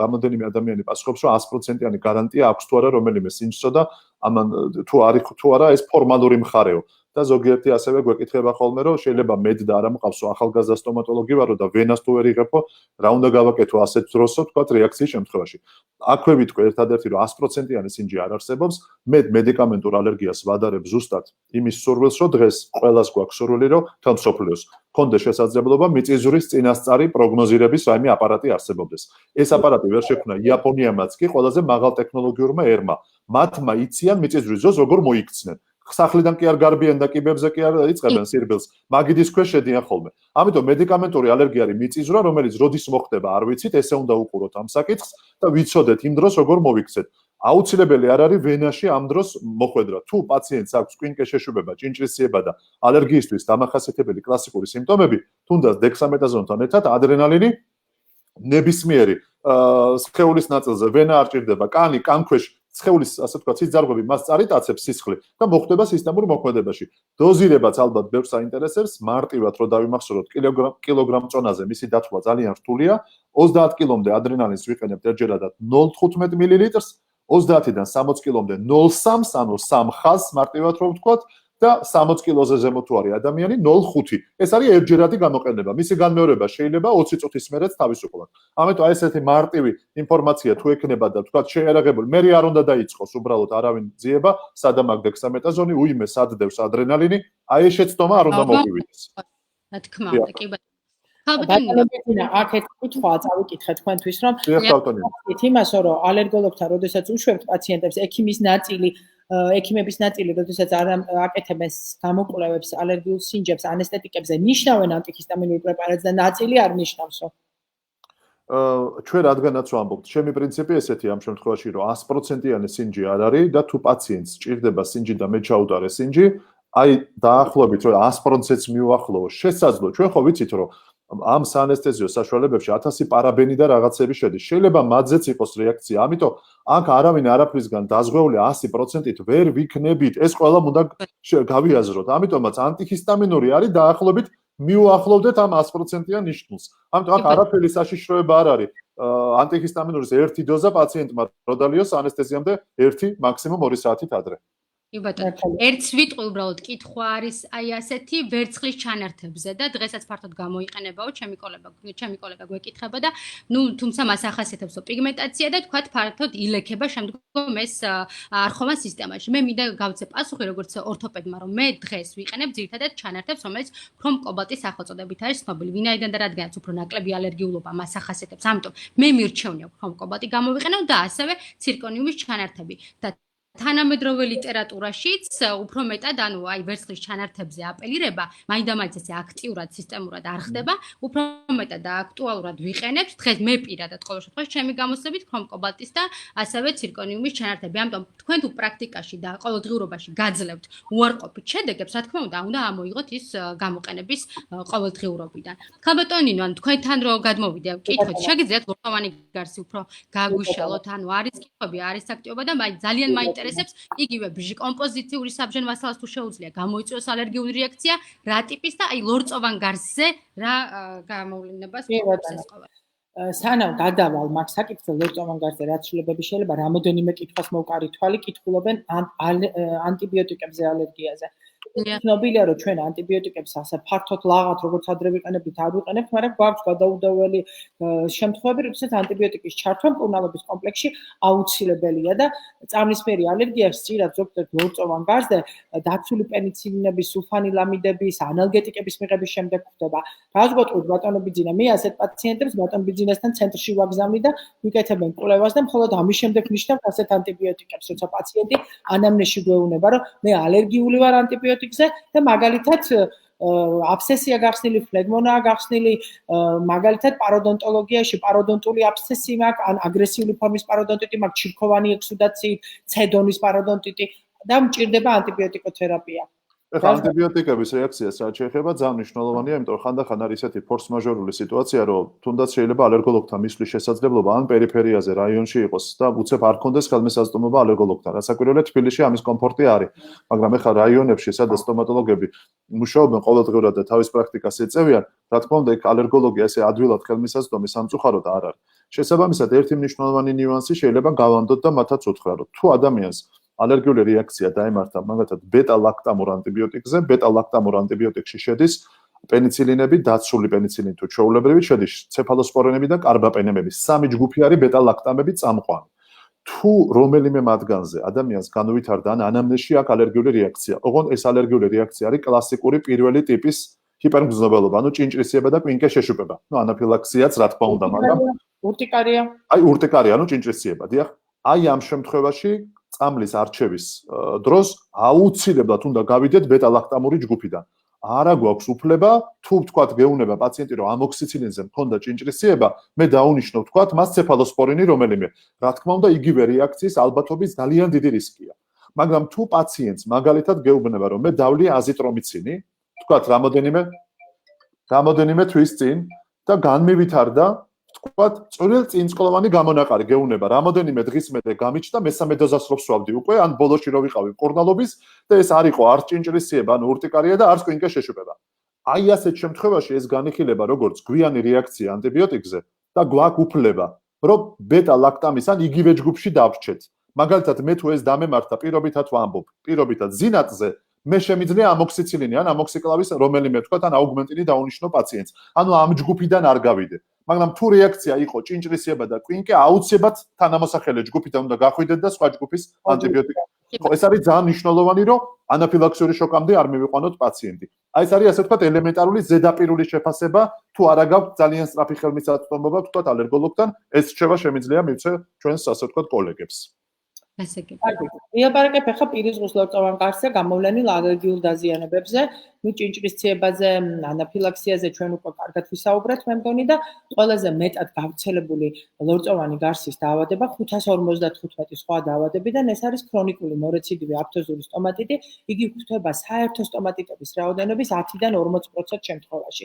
[SPEAKER 2] რამოდენიმე ადამიანი პასუხობს, რომ 100%-იანი გარანტია აქვს თუ არა რომელიმე სინჯსო და ამან თუ არა ეს ფორმალური მხარეო. და ზოგიერთი ასევე გვეკითხება ხოლმე, რომ შეიძლება მედ და არა მყავსო ახალგაზრდა სტომატოლოგი ვარო და ვენას თუ ვერ იღებო, რა უნდა გავაკეთო ასეთ დროსო, თქვა რეაქციის შემთხვევაში. აქვე ვიტყვი ერთადერთი, რომ 100%-იანი სინჯი არ არსებობს, მე მედიკამენტურ ალერგიას ვადარებ ზუსტად იმის სურვილს, რომ დღეს ყველას გვაქვს სურვილი, რომ თელ მსოფლიოს ქონდეს შესაძლებლობა მიწისძვრის წინასწარი პროგნოზირების რაიმე აპარატი არსებობდეს. ეს აპარატი ვერ შექმნა იაპონიამაც კი ყველაზე მაღალ ტექნოლოგიურმა ერმა. მათმა იციან მიწისძვრის ზოს როგორ მოიქცნენ. სახლიდან კი არ გარბიან და კიბებზე კი არ იწყებენ სირბილს, მაგიდის ქვეშ შედიან ხოლმე. ამიტომ მედიკამენტური ალერგია არის მიწისძვრა, რომელიც როდის მოხდება არ ვიცით, ესე უნდა უყუროთ ამ საკითხს და ვიცოდეთ იმ დროს როგორ მოვიქცეთ. აუცილებელი არ არის ვენაში ამ დროს მოხვედრა. თუ პაციენტს აქვს კვინკეს შეშუბება, ჭინჭრისცეება და ალერგიისთვის დამახასიათებელი კლასიკური სიმპტომები, თუნდაც დექსამეტაზონთან ერთად ადრენალინი ნებისმიერი სხეულის ნაწილზე ვენა არ ჭირდება, კანი, კანქვეშ სხეულის ასე ვთქვათ, სიძარღვები მას წარიტაცებს სისხლი და მოხდება სისტემურ მოქმედებაში. დოზირებაც ალბათ ბევრს აინტერესებს, მარტივად რო დავიმახსოვროთ კილოგრამ წონაზე მისი დათვლა ძალიან რთულია. 30 კილომდე ადრენალინს ვიყენებთ ერთჯერადად 0.15 მილilitrს, 30-დან 60 კილომდე 0.3, ანუ 3 ხაზს მარტივად რო ვთქვათ და 60 კილოზე ზემო თუ არის ადამიანი 0.5. ეს არის ერთჯერადი გამოყენება. მისი განმეორება შეიძლება 20 წუთის მერეც თავისუფლად. ამიტომ აი ესეთი მარტივი ინფორმაცია თუ ექნება და თქვა შეერაღებული, მე არ უნდა დაიწყოს უბრალოდ არავინ ძიება, სადამ აქ დექსამეტაზონი, უიმე სადდევს ადრენალინი, აი ეს შეცდომა არ უნდა მოგივიდეს.
[SPEAKER 1] რა თქმა უნდა, კი ბატონო.
[SPEAKER 3] ბატონო, აქ ერთი კითხვა წავიკითხე თქვენთვის, რომ იმას, რომ ალერგოლოგთან როდესაც უშვებთ პაციენტებს, ექიმების ნაწილი, როდესაც აკეთებენ გამოკვლევებს ალერგიულ სინჯებს, ანესთეტიკებზე, ნიშნავენ ანტიჰისტამინურ პრეპარატს და ნაწილი არ ნიშნავსო.
[SPEAKER 2] ჩვენ რადგანაც ვამბობთ, ჩემი პრინციპი ესეთი ამ შემთხვევაში, რომ 100%-იანი სინჯი არ არის და თუ პაციენტს ჭირდება სინჯი და მე ჩაუდარე სინჯი, აი დაახლოებით რომ 100%-ს მიუახლოვო, შესაძლოა, ჩვენ ხო ვიცით, რომ ამ საანესთეზიო საშუალებებში 1000 პარაბენი და რაღაცები შედის. შეიძლება მათზეც იყოს რეაქცია. ამიტომ აქ არავინ არაფრისგან დაზღვეული 100%-ით ვერ ვიქნებით. ეს ყველა უნდა გავიაზროთ. ამიტომაც ანტიჰისტამინური არის დაახლოებით მიუახლოვდეთ ამ 100%-იან ნიშნულს. ამიტომ აქ არაფერი საშიშროება არ არის. ანტიჰისტამინურის ერთი დოზა პაციენტმა როდალიოს ანესთეზიამდე 1 მაქსიმუმ 2 საათით ადრე.
[SPEAKER 1] კი ბატონო, ერთს ვიტყვი უბრალოდ კითხვა არის აი ასეთი ვერცხლის ჩანართებზე და დღესაც ფართოდ გამოიყენებაო, ჩემი კოლეგა გვეკითხება და ნუ თუმცა მას ახასიათებსო პიგმენტაცია და თქვათ ფართოდ ილექება შემდგომ ეს არ ხომა სისტემაში. მე მინდა გავცე პასუხი როგორც ორთოპედმა, რომ მე დღეს ვიყენებ ძირითადად ჩანართებს, რომელიც ქრომ კობალტის სახელწოდებით არის ცნობილი. ვინაიდან და რადგანაც უფრო ნაკლები ალერგიულობა მას ახასიათებს, ამიტომ მე მირჩევნია ქრომ კობალტი გამოვიყენებ და ასევე ცირკონიუმის ჩანართები და თანამედროვე ლიტერატურაშიც უფრო მეტად ანუ აი ვერცხლის ჩანართებზე აპელირება, მაინდამაინც ესე აქტიურად სისტემურად არ ხდება, უფრო მეტად და აქტუალურად ვიყენებთ. დღეს მე პირადად ყოველ შემთხვევაში ჩემი გამოცდებით ქრომ კობალტის და ასევე ცირკონიუმის ჩანართები. ამიტომ თქვენ თუ პრაქტიკაში და ყოველდღიურობაში გაძლევთ უარყოფით შედეგებს, რა თქმა უნდა ამოიღოთ ის გამოყენების ყოველდღიურობიდან. ხალბატონო ნინო, ანუ თქვენთან რო გადმოვიდე, კითხვით, შეგიძლიათ ლორწოვანი გარსი უფრო გაგვიშალოთ, ანუ არის კითხვები, არის აქტიობა და ძალიან მაინტერესებს იგივე ბჟი კომპოზიციური საბჟენ მასალას თუ შეუძლია გამოიწვიოს ალერგიული რეაქცია, რა ტიპის და აი ლორწოვან გარსზე რა გამოვლენებას ეს ყოველ.
[SPEAKER 3] სანამ გადავალ მაგ საკითხზე ლორწოვან გარსზე რაც შულებები შეიძლება რამოდენიმე კითხვას მოვკარი თვალი კითხულობენ ანტიბიოტიკებზე ალერგიაზე. ცნობილია რომ ჩვენ ანტიბიოტიკებს ასე ფართოდ ლაღად როგორც ადრე ვიყენებთ არ ვიყენებთ, მაგრამ გვაქვს გადაუდაველი შემთხვევები, როდესაც ანტიბიოტიკის ჩართვა მკურნალობის კომპლექსში აუცილებელია და წამლისფერი ალერგია სწირად ზოგადად ლორწოვან გარსზე დაცული პენიცილინების, სულფანილამიდების, ანალგეტიკების მიღების შემდეგ ხდება. გავზღოთ ბატონო ბიძინა, მე ასეთ პაციენტებს ბატონ ბიძინასთან ცენტრში ვაგზავნი და ვიკეთებენ კვლევას და მხოლოდ ამის შემდეგ ნიშნავთ ასეთ ანტიბიოტიკებს, როცა პაციენტი ანამნეზში გვეუბნება, რომ მე ალერგიული ვარ ანტიბიოტიკზე და მაგალითად აბსესია გახსნილი, ფლეგმონაა გახსნილი, მაგალითად პაროდონტოლოგიაში პაროდონტული აბსესი მაქვს, ან აგრესიული ფორმის პაროდონტიტი მაქვს, ჩირქოვანი ექსუდაციით, ცედონის პაროდონტიტი და მჭირდება ანტიბიოტიკოთერაპია.
[SPEAKER 2] ეხლა ანტიბიოტიკების რეაქცია რაც შეეხება ძალიან მნიშვნელოვანია, იმიტომ რომ ხანდახან არის ესეთი ფორს-მაჟორული სიტუაცია, რომ თუნდაც შეიძლება ალერგოლოგთან მისვლის შესაძლებლობა ან პერიფერიაზე რაიონში იყოს და უცებ არ კონდეს ხელმისაწვდომობა ალერგოლოგთან. რასაკვირველია, თბილისში ამის კომფორტი არის, მაგრამ ეხლა რაიონებში, სადაც სტომატოლოგები მუშაობენ ყოველდღიურად და თავის პრაქტიკას ეწევიან, რა თქმა უნდა, იქ ალერგოლოგია ესე ადვილად ხელმისაწვდომი სამწუხაროდ არ არის. შესაბამისად, ერთი მნიშვნელოვანი ნიუანსი შეიძლება გავანდოთ და მათაც უთხრა, რომ თუ ადამიანს ალერგიული რეაქცია დაემართა მაგალითად ბეტა-ლაქტამურ ანტიბიოტიკზე, ბეტა-ლაქტამურ ანტიბიოტიკში შედის პენიცილინები, დაცული პენიცილინი თუ ჩვეულებრივი შედის ცეფალოსპორინები და კარბაპენემები. სამი ჯგუფი არის ბეტა-ლაქტამები წამყვანი. თუ რომელიმე მათგანზე ადამიანს განუვითარდა ან ანამნეზში აქვს ალერგიული რეაქცია, ოღონდ ეს ალერგიული რეაქცია არის კლასიკური პირველი ტიპის ჰიპერმგრძნობელობა, ანუ ჭინჭრისიება და კვინკე შეშუპება. ანაფილაქსიაც რა თქმა უნდა, მაგრამ
[SPEAKER 3] ურტიკარია.
[SPEAKER 2] ურტიკარია, ანუ ჭინჭრისიება, დიახ. ამ შემთხვევაში წამლის არჩევის დროს აუცილებლად უნდა გავიდეთ ბეტა-ლაქტამური ჯგუფიდან. არა გვაქვს უფლება, თუ ვთქვათ გეუნება პაციენტი, რომ ამოქსიცილინზე მქონდა ჭინჭრისიება, მე დაუნიშნო ვთქვათ მას ცეფალოსპორინი რომელიმე. რა თქმა უნდა, იგივე რეაქციის ალბათობის ძალიან დიდი რისკია. მაგრამ თუ პაციენტს მაგალითად გეუბნება, რომ მე დავლი აზიტრომიცინი, ვთქვათ რამოდენიმე თვის წინ და განმივითარდა ვთქვათ, წვრილ წინწკლოვანი გამონაყარი გეუნება, რამოდენიმე დღის მერე გამიჩნდა, მესამე დოზას რო ვსვავდი უკვე, ან ბოლოში რო ვიყავი მკურნალობის და ეს არ იყო არც ჭინჭრისიება, ან ურტიკარია და არც კვინკე შეშუპება. ასეთ შემთხვევაში ეს განიხილება როგორც გვიანი რეაქცია ანტიბიოტიკზე და გვაქვს უფლება, რომ ბეტა-ლაქტამის ან იგივე ჯგუფში დავრჩეთ. მაგალითად, მე თუ ეს დამემართა პირობითად ვამბობ, პირობითად ზინატზე მე შემიძლია ამოქსიცილინი ან ამოქსიკლავის რომელიმე ვთქვათ, ან აუგმენტინი დაუნიშნო პაციენტს. ანუ ამ ჯგუფიდან არ გავიდე. მაგრამ თუ რეაქცია იყო ჭინჭრისიება და კვინკე, აუცილებლად თანამოსახელე ჯგუფიდან უნდა გახვიდეთ და სხვა ჯგუფის ანტიბიოტიკი. ეს არის ძალიან მნიშვნელოვანი, რომ ანაფილაქსიური შოკამდე არ მივიყვანოთ პაციენტი. ეს არის ასე ვთქვათ ელემენტარული ზედაპირული შეფასება, თუ არა გაქვთ ძალიან სწრაფი ხელმისაწვდომობა ვთქვათ ალერგოლოგთან, ეს რჩევა შემიძლია მივცე ჩვენს ასე ვთქვათ კოლეგებს.
[SPEAKER 1] ასე კი.
[SPEAKER 3] ვიაბარაკებ ახლა პირისგუს ლორწოვან გარსზე გამოვლენილ ალერგიულ დაზიანებებზე, ჭინჭრისცებაზე, ანაფილაქსიაზე ჩვენ უკვე კარგად ვისაუბრეთ მე მგონი და ყველაზე მეტად გავრცელებული ლორწოვანი გარსის დაავადება 555 სხვა დაავადებიდან ეს არის ქრონიკული მორეციდივი აფთოზური სტომატიტი, იგი გვხვდება საერთო სტომატიტების რაოდენობის 10-დან 40% შემთხვევაში.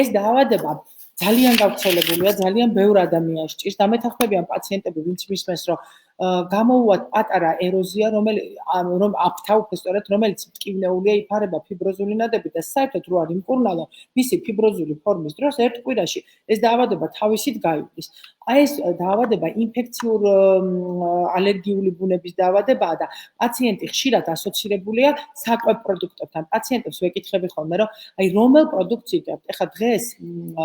[SPEAKER 3] ეს დაავადება ძალიან გავრცელებულია, ძალიან ბევრ ადამიანს ჭირს. დამეთანხმებიან პაციენტები, ვინც მისმენს, რომ გამოუვათ პატარა ეროზია, რომ აფთა უბრალოდ, რომელიც მტკივნეულია, იფარება ფიბროზული ნადები და საერთოდ რო არ იმკურნალო, მისი ფიბროზული ფორმის დროს ერთ კვირაში ეს დაავადება თავისით გაივლის. ეს დაავადება ინფექციურ ალერგიული ბუნების დაავადებაა და პაციენტი ხშირად ასოცირებულია საკვებ პროდუქტებთან. პაციენტებს ვეკითხები ხოლმე, რომ რომელ პროდუქტს იღებთ? ეხლა დღეს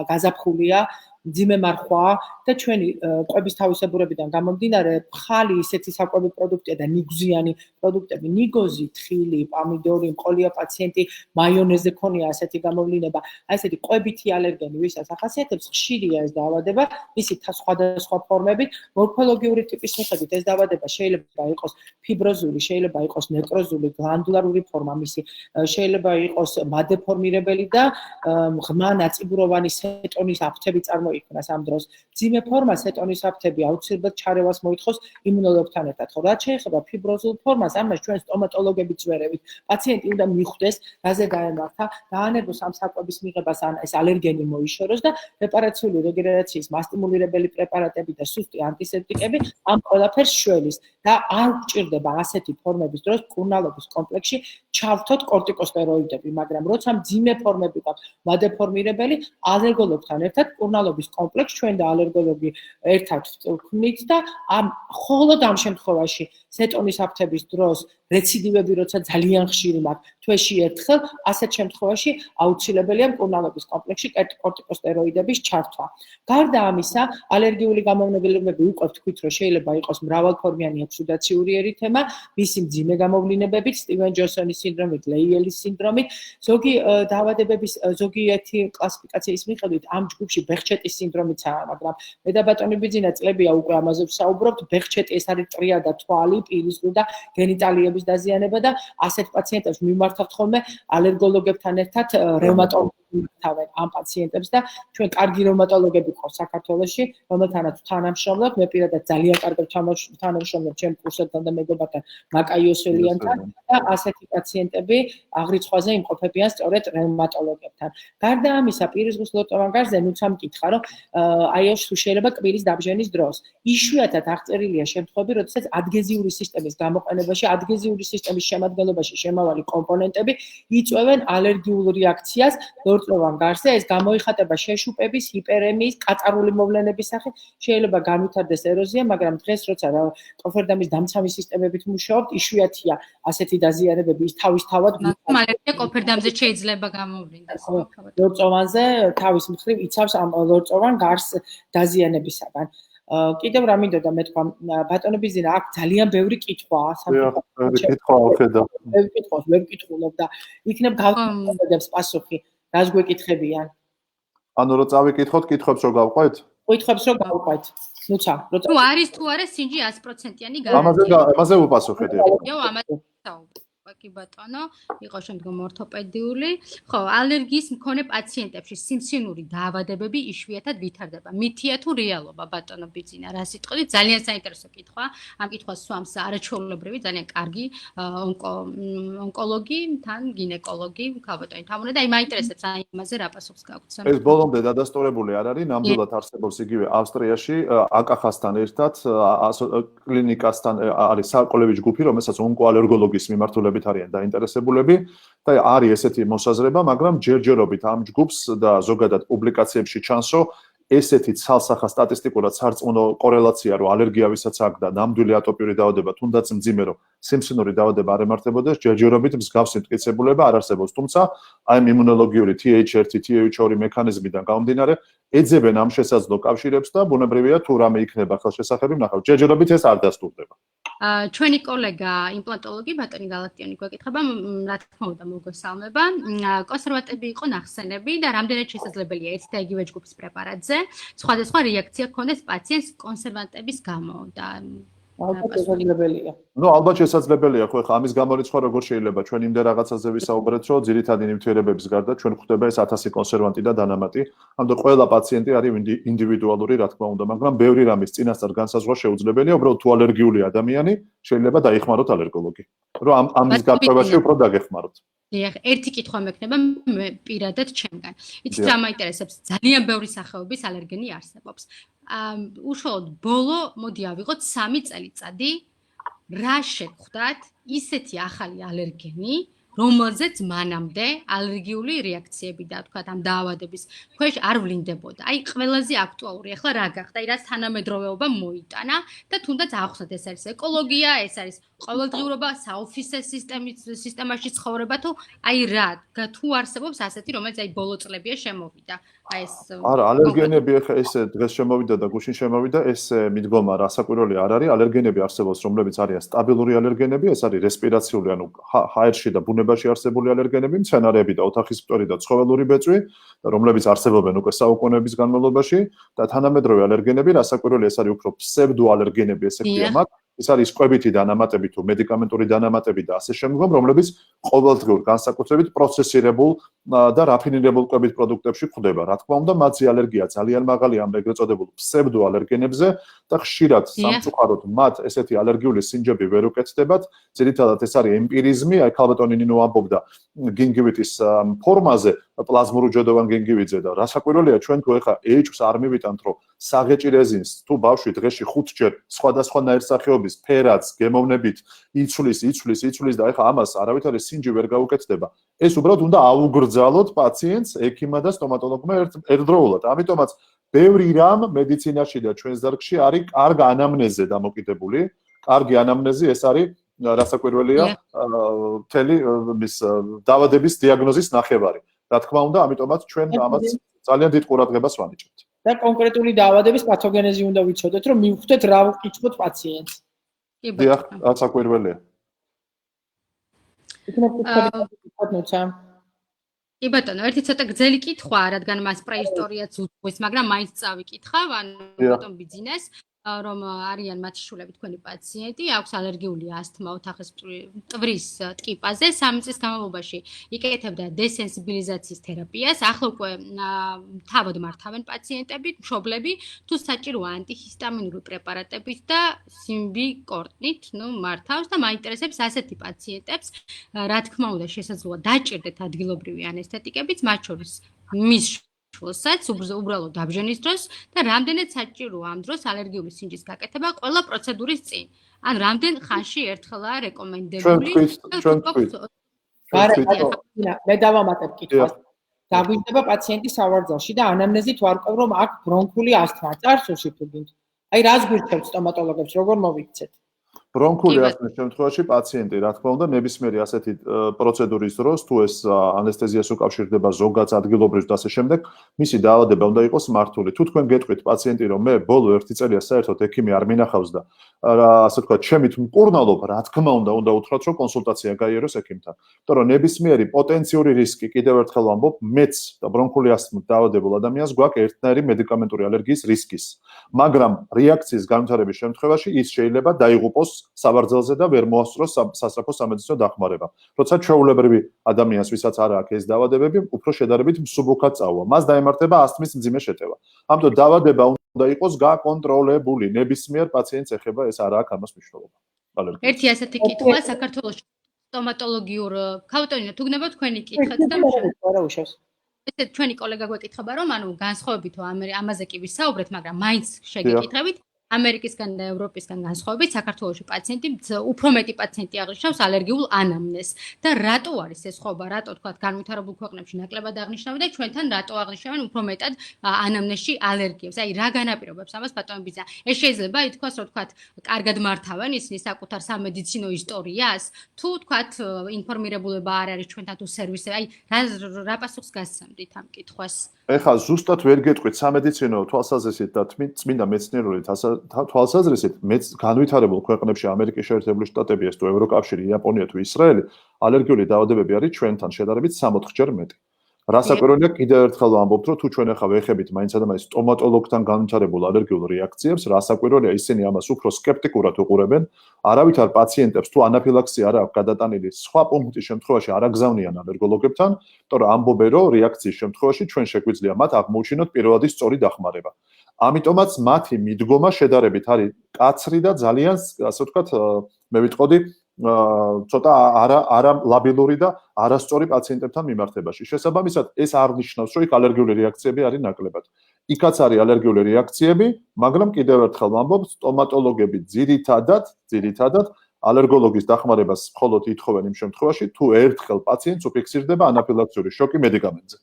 [SPEAKER 3] გაზაფხულია, მძიმე მარხვა და ჩვენი კვების თავისებურებიდან გამომდინარე, ფხალი ისეთი საკვები პროდუქტია და ნიგზიანი პროდუქტები, ნიგოზი, თხილი, პომიდორი, მყოლია პაციენტი, მაიონეზზე ქონია ასეთი გამოვლინება, ესეთი კვებითი ალერგენი, ვისაც ახასიათებს, ხშირია ეს დაავადება, მისი სხვადასხვა ფორმებით, მორფოლოგიური ტიპის მიხედვით ეს დაავადება შეიძლება იყოს ფიბროზული, შეიძლება იყოს ნეკროზული, გლანდულარული ფორმა, მისი შეიძლება იყოს მადეფორმირებელი და ღრმა ნაწიბუროვანი სეტონის აფთები იქნას ამ დროს. მძიმე ფორმა სეტონის აფთები აუცილებლად ჩარევას მოითხოვს იმუნოლოგთან ერთად. ხო, რაც შეეხება ფიბროზულ ფორმას, ამას ჩვენ სტომატოლოგებიც ვერევით. პაციენტი უნდა მიხვდეს, რაზე გაემართა, დაანებოს ამ საკვების მიღებას, ან ეს ალერგენი მოიშოროს და პრეპარაციული რეგენერაციის მასტიმულირებელი პრეპარატები და სუსტი ანტისეპტიკები ამ ყველაფერს შველის და არ გვჭირდება ასეთი ფორმების დროს მკურნალობის კომპლექსში ჩავთოთ კორტიკოსტეროიდები, მაგრამ როცა მძიმე ფორმები გაქვს, მადეფორმირებელი, ალერგოლოგთან ერთად მკურნალობის კომპლექსს ჩვენ და ალერგოლოგი ერთად ვქმნით და მხოლოდ ამ შემთხვევაში სეტონის აფთების დროს რეციდივები როცა ძალიან ხშირი მაქვს თვეში ერთხელ, ასეთ შემთხვევაში აუცილებელია მკურნალობის კომპლექსში კორტიკოსტეროიდების ჩართვა. გარდა ამისა, ალერგიული გამოვნებები უკვე ვთქვით, რომ შეიძლება იყოს მრავალფორმიანი ექსუდაციური ერითემა, მისი მძიმე გამოვლინებებით, სტივენ-ჯონსონის სინდრომით, ლეიელის სინდრომით, ზოგი დაავადებების ზოგიერთი კლასიფიკაციის მიხედვით ამ ჯგუფში ბეხჩეტის სინდრომიცაა, მაგრამ მე და ბატონი ბიძინა წლებია უკვე ამაზე ვსაუბრობთ, ბეხჩეტი ეს არის ტრია და თვალი, პირისგული და გენიტალიების დაზიანება და ასეთ პაციენტებს მიმართავთ ხოლმე ალერგოლოგებთან ერთად რევმატოლოგს თავენ ამ პაციენტებს და ჩვენ კარგი რევმატოლოგები ყავს საქართველოში, რომელთანაც თანამშრომლობ, მე პირადად ძალიან კარგად თანამშრომლობ ჩემ კურსებთან და მეგობართან მაკაიოსველიანთან და ასეთი პაციენტები აღრიცხვაზე იმყოფებიან სწორედ რევმატოლოგებთან. გარდა ამისა, პირისგუს ლორწოვან გარსზე ნუცა მკითხა, რომ აი ეს თუ შეიძლება კბილის დაბჟენის დროს. იშვიათად აღწერილია შემთხვევები, როდესაც ადგეზიური სისტემის გამოყენებაში, ადგეზიური სისტემის შემადგენლობაში შემავალი კომპონენტები იწვევენ ალერგიულ რეაქციას ლორწოვან გარსზე ეს გამოიხატება შეშუპების, ჰიპერემიის, კაწარული მოვლენების სახით, შეიძლება განვითარდეს ეროზია, მაგრამ დღეს როცა კოფერდამის დამცავი სისტემებით მუშაობთ, იშვიათია ასეთი დაზიანებები, ის თავისთავად
[SPEAKER 1] ალერგია კოფერდამზე შეიძლება გამოვლინდეს.
[SPEAKER 3] ლორწოვანზე თავის მხრივ იცავს ამ ლორწოვან გარს დაზიანებისაგან. კიდევ რა მინდოდა მეთქვა ბატონო ბიძინა აქ ძალიან ბევრი კითხვაა ვერ ვკითხულობ და იქნებ გავაკეთებს პასუხი რას გვეკითხებიან
[SPEAKER 2] ანუ რო წავიკითხოთ კითხვებს რო გავყვეთ
[SPEAKER 3] კითხვებს რო გავყვეთ ნუცა
[SPEAKER 1] თუ არის თუ არა სინჯი 100%-იანი
[SPEAKER 2] ამაზე ვუპასუხეთ
[SPEAKER 1] კი ბატონო, იყო შემდგომ ორთოპედიული. ხო, ალერგიის მქონე პაციენტებში სიმსივნური დაავადებები იშვიათად ვითარდება. მითია თუ რეალობა, ბატონო ბიძინა, რა სიტყვით? ძალიან საინტერესო კითხვა. ამ კითხვას სვამს არაჩვეულებრივი, ძალიან კარგი ონკოლოგი, თან გინეკოლოგი, ქალბატონი თამუნე და აი მაინტერესებს აი ამაზე რა პასუხს გაგვცემ.
[SPEAKER 2] ეს ბოლომდე დადასტურებული არ არის, ნამდვილად არსებობს იგივე ავსტრიაში, აკახასთან ერთად, კლინიკასთან არის საკოლევიჩ ჯგუფი, რომელსაც ონკოალერგოლოგის მიმართულებით არიან დაინტერესებულები და არის ესეთი მოსაზრება, მაგრამ ჯერჯერობით ამ ჯგუფს და ზოგადად პუბლიკაციებში ჩანსო ესეთი ცალსახა სტატისტიკურად სარწმუნო კორელაცია, რომ ალერგია ვისაც აქვს და ნამდვილი ატოპიური დაავადება, თუნდაც მძიმე, რომ სიმსივნური დაავადება არ ემართებოდეს, ჯერჯერობით მსგავსი მტკიცებულება არ არსებობს, თუმცა აი იმუნოლოგიური TH1, TH2 მექანიზმიდან გამომდინარე, ეძებენ ამ შესაძლო კავშირებს და ბუნებრივია თუ რამე იქნება ხელშესახები, ნახავთ, ჯერჯერობით ეს არ დასტურდება.
[SPEAKER 1] ჩვენი კოლეგა იმპლანტოლოგი ბატონი გალაქტიონი გვეკითხება, რა თქმა უნდა მოგესალმება. კონსერვატები იყო ნახსენები და რამდენად შესაძლებელია ერთ და იგივე ჯგუფის პრეპარატზე სხვადასხვა რეაქცია ჰქონდეს პაციენტს კონსერვანტების გამო და
[SPEAKER 3] ალბათ შესაძლებელია.
[SPEAKER 2] ნუ ალბათ შესაძლებელია, ხო ხა ამის გამორიცხვა როგორ შეიძლება ჩვენ იმდენ რაღაცაზე ვისაუბრეთ, რომ ძირითადი ნივთიერებების გარდა ჩვენ გვხვდება ეს 1000 კონსერვანტი და დანამატი. ამიტომ ყველა პაციენტი არის ინდივიდუალური, რა თქმა უნდა, მაგრამ ბევრი რამის წინასწარ განსაზღვრა შეუძლებელია, უბრალოდ თუ ალერგიული ადამიანი შეიძლება დაიხმაროთ ალერგოლოგი. რომ ამის გარკვევაში უფრო დაგეხმაროთ.
[SPEAKER 1] დიახ, ერთი კითხვა მექნება მე პირადად ჩემგან. იცით რა მაინტერესებს, ძალიან ბევრი სახეობის ალერგენი არსებობს. უშუალოდ ბოლო მოდი ავიღოთ 3 წელიწადი რა შეგხვდათ ისეთი ახალი ალერგენი რომელზეც მანამდე ალერგიული რეაქციები და თქვა ამ დაავადების ქვეშ არ ვლინდებოდა. აი ყველაზე აქტუალური ახლა რა გახდა, აი რაც თანამედროვეობა მოიტანა და თუნდაც ახსნათ ეს არის ეკოლოგია, ეს არის ყოველდღიურობა, საოფისე სისტემაში ცხოვრება თუ აი რა თუ არსებობს ასეთი რომელიც აი ბოლო წლებია შემოვიდა. აი ეს
[SPEAKER 2] არა, ალერგენები ახლა ეს დღეს შემოვიდა და გუშინ შემოვიდა, ეს მიდგომა რასაკვირველი არ არის, ალერგენები არსებობს, რომლებიც არიან სტაბილური ალერგენები, ეს არის რესპირაციული, ანუ ჰაერში და ბუნებაში არსებული ალერგენები, მცენარეები და ოთახის მტვერი და ცხოველური ბეწვი, რომლებიც არსებობენ უკვე საუკუნეების განმავლობაში და თანამედროვე ალერგენები, რასაკვირველი ეს არის უფრო ფსევდოალერგენები, ესე ქვია მათ. ეს არის კვებითი დანამატები თუ მედიკამენტური დანამატები და ასე შემდგომ, რომლებიც ყოველდღიურ განსაკუთრებით პროცესირებულ და რაფინირებულ კვებით პროდუქტებში გვხვდება. რა თქმა უნდა, მათი ალერგია ძალიან მაღალია ამ ეგრეთ წოდებულ ფსევდოალერგენებზე და ხშირად სამწუხაროდ მათ ესეთი ალერგიული სინჯები ვერ უკეთდებათ. ძირითადად ეს არის ემპირიზმი, აი ქალბატონი ნინო ამბობდა გინგივიტის ფორმაზე, პლაზმური ჯოდოვან გინგივიტზე და რასაკვირველია ჩვენ თუ ეხა ეჭვს არ მივიტანთ, რომ საღეჭი რეზინს თუ ბავშვი დღეში 5-ჯერ სხვადასხვა ნაირსახეობის ფერადს გემოვნებით იცვლის და ეხა ამას არავითარი სინჯი ვერ გაუკეთდება. ეს უბრალოდ უნდა აუგრძალოთ პაციენტს ექიმმა და სტომატოლოგმა ერთდროულად. ამიტომაც ბევრი რამ მედიცინაში და ჩვენს დარგში არის კარგ ანამნეზზე დამოკიდებული. კარგი ანამნეზი ეს არის რასაკვირველია მთელი მის დაავადების დიაგნოზის ნახევარი. რა თქმა უნდა, ამიტომაც ჩვენ ამას ძალიან დიდ ყურადღებას ვანიჭებთ.
[SPEAKER 3] და კონკრეტული დაავადების პათოგენეზი უნდა ვიცოდეთ, რომ მივხვდეთ რა ვკითხოთ პაციენტს.
[SPEAKER 2] დიახ, რასაკვირველია.
[SPEAKER 1] კი ბატონო, ერთი ცოტა გრძელი კითხვაა, რადგან მას პრეისტორიაც უძღვის, მაგრამ მაინც წავიკითხავ, ანუ ბატონ ბიძინას, რომ არიან მათი შულები თქვენი პაციენტი, აქვს ალერგიული ასთმა ოთახის მტვრის ტკიპაზე, 3 წლის განმავლობაში იკეთებდა დესენსიბილიზაციის თერაპიას, ახლა უკვე თავად მართავენ პაციენტები, მშობლები, თუ საჭიროა ანტიჰისტამინური პრეპარატებით და სიმბიკორტით, მართავს და მაინტერესებს ასეთი პაციენტებს, რა თქმა უნდა, შესაძლოა დაჭირდეთ ადგილობრივი ანესთეტიკებიც, მათ შორის მის შულსაც უბრალოდ დაბჟენის დროს და რამდენად საჭიროა ამ დროს ალერგიული სინჯის გაკეთება ყველა პროცედურის წინ. ან რამდენ ხანში ერთხელაა რეკომენდებული?
[SPEAKER 3] მე დავამატებ კითხვას. დაგვიჯდება პაციენტი სავარძელში და ანამნეზით ვარკვევ რომ აქ ბრონქული ასთმა წარსულში თუ გინდ. აი რას გვირჩევთ სტომატოლოგებს, როგორ მოვიქცეთ?
[SPEAKER 2] ბრონქული ასთმის შემთხვევაში პაციენტი, რა თქმა უნდა, ნებისმიერი ასეთი პროცედურის დროს, თუ ეს ანესთეზიას უკავშირდება ზოგადად ადგილობრივ და ასე შემდეგ, მისი დაავადება უნდა იყოს მართული. თუ თქვენ გეტყვით პაციენტი, რომ მე ბოლო 1 წელია საერთოდ ექიმი არ მინახავს და ასე ვთქვათ, ჩემით მკურნალობ, რა თქმა უნდა უთხრათ, რომ კონსულტაცია გაიაროს ექიმთან. იმიტომ რომ ნებისმიერი პოტენციური რისკი, კიდევ ერთხელ ვამბობ, მეც და ბრონქული ასთმით დაავადებულ ადამიანს გვაქვს ერთნაირი მედიკამენტური ალერგიის რისკის. მაგრამ რეაქციის განვითარების შემთხვევაში ის შეიძლება დაიღუპოს საბარძელზე და ვერ მოასწროს სასწრაფო სამედიცინო დახმარება. როცა ჩვეულებრივი ადამიანს, ვისაც არ აქვს ეს დაავადებები, უფრო შედარებით მსუბუქად წავა. მას დაემართება ასთმის მძიმე შეტევა. ამიტომ დაავადება უნდა იყოს გაკონტროლებული. ნებისმიერ პაციენტს ეხება ეს არ აქვს ამას მნიშვნელობა. ალერგია.
[SPEAKER 1] ერთი ასეთი კითხვა საქართველოს სტომატოლოგიურ ქალბატონო თუ გნებავთ თქვენი კითხვაც და ესეთ ჩვენი კოლეგა გვეკითხება რომ ანუ განსხვავებით ამაზე კი ვისაუბრეთ, მაგრამ მაინც შეგეკითხებით ამერიკისგან და ევროპისგან განსხვავებით საქართველოში პაციენტი უფრო მეტი პაციენტი აღნიშნავს ალერგიულ ანამნეზს და რატო არის ეს ხოვება, რატო თქვა განვითარებულ ქვეყნებში ნაკლებად აღნიშნავენ და ჩვენთან რატო აღნიშნავენ უფრო მეტად ანამნეზში ალერგიებს. აი რა განაპირობებს ამას ბატონო ბიძინა? ეს შეიძლება ითქვას რომ თქვა კარგად მართავენ ისინი საკუთარ სამედიცინო ისტორიას, თუ თქვა ინფორმირებულება არ არის ჩვენთან თუ სერვისები. აი რა პასუხს გასცემდით ამ კითხვას?
[SPEAKER 2] ეხლა ზუსტად ვერ გეტყვით სამედიცინო თვალსაზრისით და წმინდა მეცნიერული თვალსაზრისით განვითარებულ ქვეყნებში ამერიკის შეერთებული შტატები ეს თუ ევროკავშირი, იაპონია თუ ისრაელი ალერგიული დაავადებები არის ჩვენთან შედარებით 60-ჯერ მეტი. რასაკვირველია კიდევ ერთხელ ვამბობთ რომ თუ ჩვენ ახლა ვეხებით მაინც და მაინც სტომატოლოგთან განვითარებულ ალერგიულ რეაქციებს, რასაკვირველია ისინი ამას უფრო სკეპტიკურად უყურებენ, არავითარ პაციენტებს თუ ანაფილაქსია არ აქვს გადატანილი სხვა პუნქტის შემთხვევაში არ აგზავნიან ალერგოლოგებთან, იმიტომ რომ ამბობენ რომ რეაქციის შემთხვევაში ჩვენ შეგვიძლია მათ აღმოუჩინოთ პირველადი სწორი დახმარება. ამიტომაც მათი მიდგომა შედარებით არის კაცრი და ძალიან ასე ვთქვათ მე ვიტყოდი ცოტა არა ლაბილური და არასწორი პაციენტებთან მიმართებაში. შესაბამისად, ეს არ ნიშნავს, რომ იქ ალერგიული რეაქციები არის ნაკლებად. იქაც არის ალერგიული რეაქციები, მაგრამ კიდევ ერთხელ ვამბობ, სტომატოლოგები ძირითადად ალერგოლოგის დახმარებას მხოლოდ ითხოვენ იმ შემთხვევაში, თუ ერთხელ პაციენტს უფიქსირდება ანაფილაქსიური შოკი მედიკამენტზე.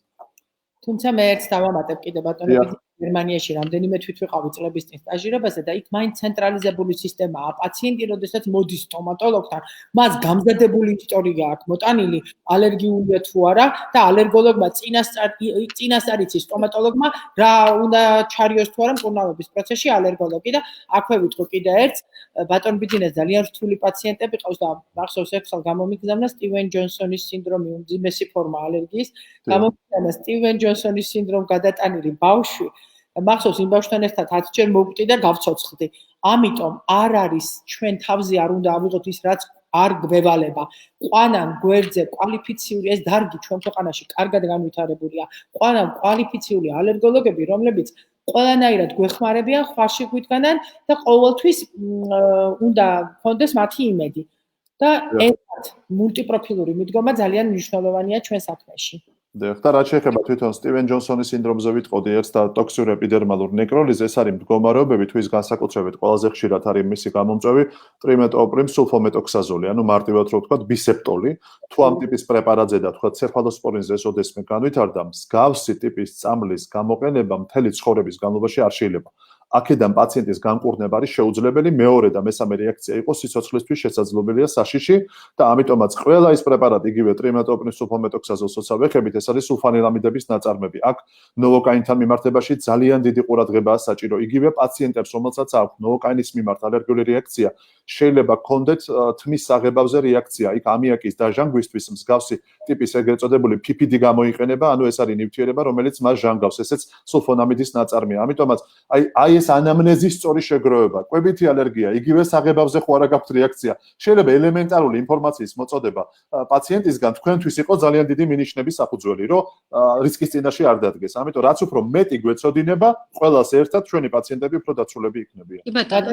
[SPEAKER 3] თუმცა მე ერთს დავამატებ კიდე ბატონო გერმანიაში რამდენიმე თვით ვიყავი წლების წინ სტაჟირებაზე და იქ მაინც ცენტრალიზებული სისტემაა. პაციენტი, როდესაც მოდის სტომატოლოგთან, მას გამზადებული ისტორია აქვს, მოტანილი ალერგიულია თუ არა და ალერგოლოგმა წინასწარ იცის სტომატოლოგმა რა უნდა ჩარიოს თუ არა მკურნალობის პროცესში ალერგოლოგი და აქვე ვიტყვი კიდე ერთს ბატონ ბიძინას ძალიან რთული პაციენტები ყავს და მახსოვს ერთხელ გამომიგზავნა სტივენ ჯონსონის სინდრომი, უმძიმესი ფორმა ალერგიის, გამომიგზავნა სტივენ ჯონსონის სინდრომი გადატანილი ბავშვი მახსოვს იმ ბავშვთან ერთად 10 ჯერ მოვკვდი და გავცოცხლდი. ამიტომ არ არის ჩვენ თავზე არ უნდა ავიღოთ ის რაც არ გვევალება. ყვანან გვერდზე კვალიფიციური ეს დარგი ჩვენ ქვეყანაში კარგად განვითარებულია. ყვანან კვალიფიციური ალერგოლოგები, რომლებიც ყველანაირად გვეხმარებიან, ხვალში გვიდგანან და ყოველთვის უნდა გქონდეს მათი იმედი. და ერთად მულტიპროფილური მიდგომა ძალიან მნიშვნელოვანია ჩვენ საქმეში.
[SPEAKER 2] და რაც შეეხება თვითონ სტივენ ჯონსონის სინდრომზე ვიტყოდი ერთს და ტოქსიური ეპიდერმალურ ნეკროლიზს, ეს არის მდგომარეობები, თუ ის განსაკუთრებით ყველაზე ხშირად არის მისი გამომწვევი ტრიმეტოპრიმ სულფომეტოქსაზოლი, ანუ მარტივად რო ვთქვათ ბისეპტოლი, თუ ამ ტიპის პრეპარატზე და თქვათ ცეფალოსპორინზე ეს ოდესმე განვითარდა, მსგავსი ტიპის წამლის გამოყენება მთელი ცხოვრების განმავლობაში არ შეიძლება. აქედან პაციენტის განკურნება არის შეუძლებელი, მეორე და მესამე რეაქცია იყო სიცოცხლისთვის შესაძლებელია საშიში და ამიტომაც ყველა ეს პრეპარატი იგივე ტრიმეტოპრიმ სულფომეტოქსაზოლს ვეხებით, ეს არის სულფანილამიდების ნაწარმები. აქ ნოვოკაინთან მიმართებაში ძალიან დიდი ყურადღებაა საჭირო. იგივე პაციენტებს, რომელსაც აქვს ნოვოკაინის მიმართ ალერგიული რეაქცია, შეიძლება გქონდეთ თმის საღებავზე რეაქცია. იქ ამიაკის დაჟანგვისთვის მსგავსი ტიპის ეგრეთ წოდებული PPD გამოიყენება, ანუ ეს არის ნივთიერება, რომელიც მას ჟანგავს, ესეც სულფონამიდის ნაწარმია. ამიტომაც აი ეს ანამნეზის სწორი შეგროვება, კვებითი ალერგია, იგივე საღებავზე ხო არა გაქვთ რეაქცია. შეიძლება ელემენტარული ინფორმაციის მოწოდება პაციენტისგან თქვენთვის იყოს ძალიან დიდი მინიშნების საფუძველი, რომ რისკის წინაშე არ დადგეს. ამიტომ რაც უფრო მეტი გვეცოდინება, ყველას ერთად ჩვენი პაციენტები უფრო დაცულები იქნებიან.
[SPEAKER 1] კი ბატონო,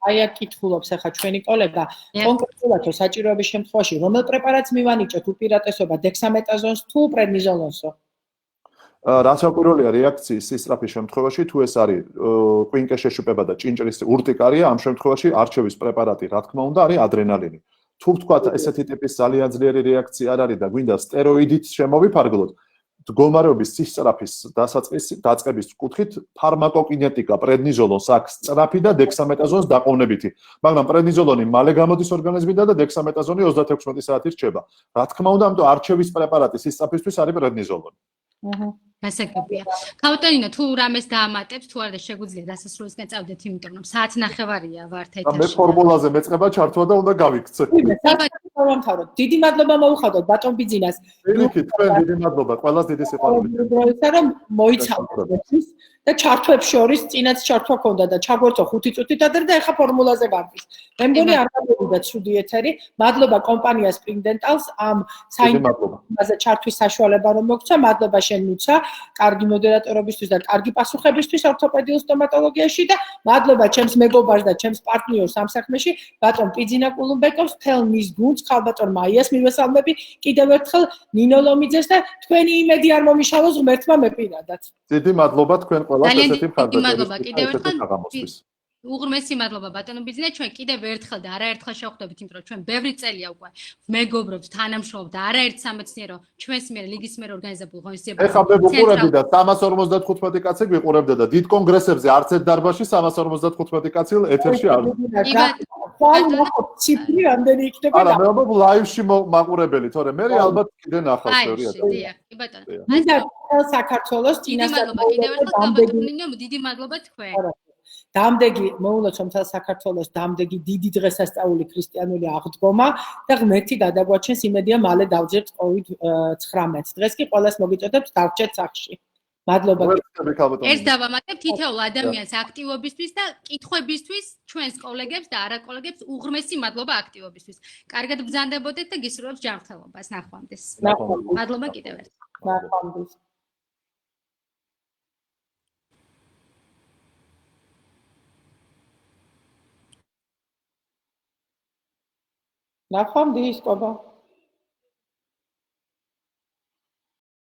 [SPEAKER 3] აი აქ კითხულობს ახლა ჩვენი კოლეგა, კონკრეტულად საჭიროების შემთხვევაში რომელ პრეპარატს მივანიჭოთ უპირატესობა დექსამეტაზონს თუ პრედნიზოლონსო?
[SPEAKER 2] რასაკვირველია რეაქციის სისწრაფის შემთხვევაში, თუ ეს არის ყვინკეს შეშუპება და ჭინჭრის ურტიკარია, ამ შემთხვევაში არჩევის პრეპარატი, რა თქმა უნდა, არის ადრენალინი. თუ ვთქვათ, ესეთი ტიპის ძალიან ძლიერი რეაქცია არ არის და გვინდა სტეროიდით შემოვიფარგლოთ, მდგომარეობის სისწრაფის დაწყების კუთხით ფარმაკოკინეტიკა პრედნიზოლონს აქვს სწრაფი და დექსამეტაზონს დაყოვნებითი, მაგრამ პრედნიზოლონი მალე გამოდის ორგანიზმიდან და დექსამეტაზონი 36 საათი რჩება. Რა თქმა უნდა, ამიტომ არჩევის პრეპარატი სისწრაფისთვის არის პრედნიზოლონი.
[SPEAKER 1] გასაგებია. ქაუტანინო, თუ რამეს დაამატებს, თუ არა შეგვიძლია დასასრულისკენ წავდეთ, იმიტომ რომ საათ ნახევარია ვართ ეთერში.
[SPEAKER 2] მე ფორმულაზე მეწყება ჩართვა და უნდა გავიქცე.
[SPEAKER 3] დიდი მადლობა მოუხადოთ ბატონ ბიძინას.
[SPEAKER 2] იქით თქვენ დიდი მადლობა, ყველას დიდი სიყვარული.
[SPEAKER 3] რომ მოიცავთ და ჩართვებს შორის წინაც ჩართვა ქონდა და ჩაგვერწო 5 წუთით ადრე და ეხა ფორმულაზე გავდის. მე მგონი არ გამოვიდა ცუდი ეთერი. მადლობა კომპანია Spring Dental-ს ამ საინტერესო ჩართვის საშუალება რომ მოგცა. მადლობა შენ ნუცა, კარგი მოდერატორობისთვის და კარგი პასუხებისთვის ორთოპედიულ სტომატოლოგიაში და მადლობა ჩემს მეგობარს და ჩემს პარტნიორს ამ საქმეში, ბატონ Bidzina Kulumbegovs, თელ მის გუნდს, ხალბატონ მაიას მივესალმები კიდევ ერთხელ ნინო ლომიძეს და თქვენი იმედი არ მომიშალოს ღმერთმა მეპირადად.
[SPEAKER 2] დიდი მადლობა თქვენ ყველას ესეთი
[SPEAKER 1] დიდი მადლობა კიდევ ერთხელ. უღრმესი მადლობა ბატონო Bidzina, ჩვენ კიდევ ერთხელ და არაერთხელ შევხვდებით, იმიტომ რომ ჩვენ ბევრი წელია უკვე მეგობრობთ, თანამშრომლობთ და არაერთ სამეცნიერო ჩვენს მიერ ლიგის მიერ ორგანიზებულ ღონისძიებაში.
[SPEAKER 2] ეხლა მე ვუყურებდი და 355 კაცი გვიყურებდა და დიდ კონგრესებზე არც ერთ დარბაზში 355 კაცი ეთერში არ
[SPEAKER 3] იყო. ხვალ ნახოთ ციფრი რამდენი იქნება.
[SPEAKER 2] არა, მე ვამბობ ლაივში მაყურებელი, თორე მე ალბათ კიდე ნახავს ბევრი
[SPEAKER 1] აი, დიახ, კი ბატონო.
[SPEAKER 3] საქართველოს წინასწარ
[SPEAKER 1] კიდევ ერთხელ ბატონო ნინო, დიდი მადლობა თქვენ.
[SPEAKER 3] დამდეგი მოულოცო მთელ საქართველოს დამდეგი დიდი დღესასწაული ქრისტიანული აღდგომა და ღმერთი გადაგვაჩენს იმედია მალე დავძერთ COVID-19 დღეს კი ყველას მოგიწოდებთ დარჩეთ სახლში მადლობა
[SPEAKER 1] ეს დავამატებ თითოეულ ადამიანს აქტივობისთვის და კითხვებისთვის ჩვენს კოლეგებს და არა კოლეგებს უღრმესი მადლობა აქტივობისთვის კარგად ბრძანდებოდეთ და გისურვებთ ჯანმრთელობას ნახვამდის მადლობა კიდევ ერთხელ
[SPEAKER 3] ნახვამდის ნახვამდის კობა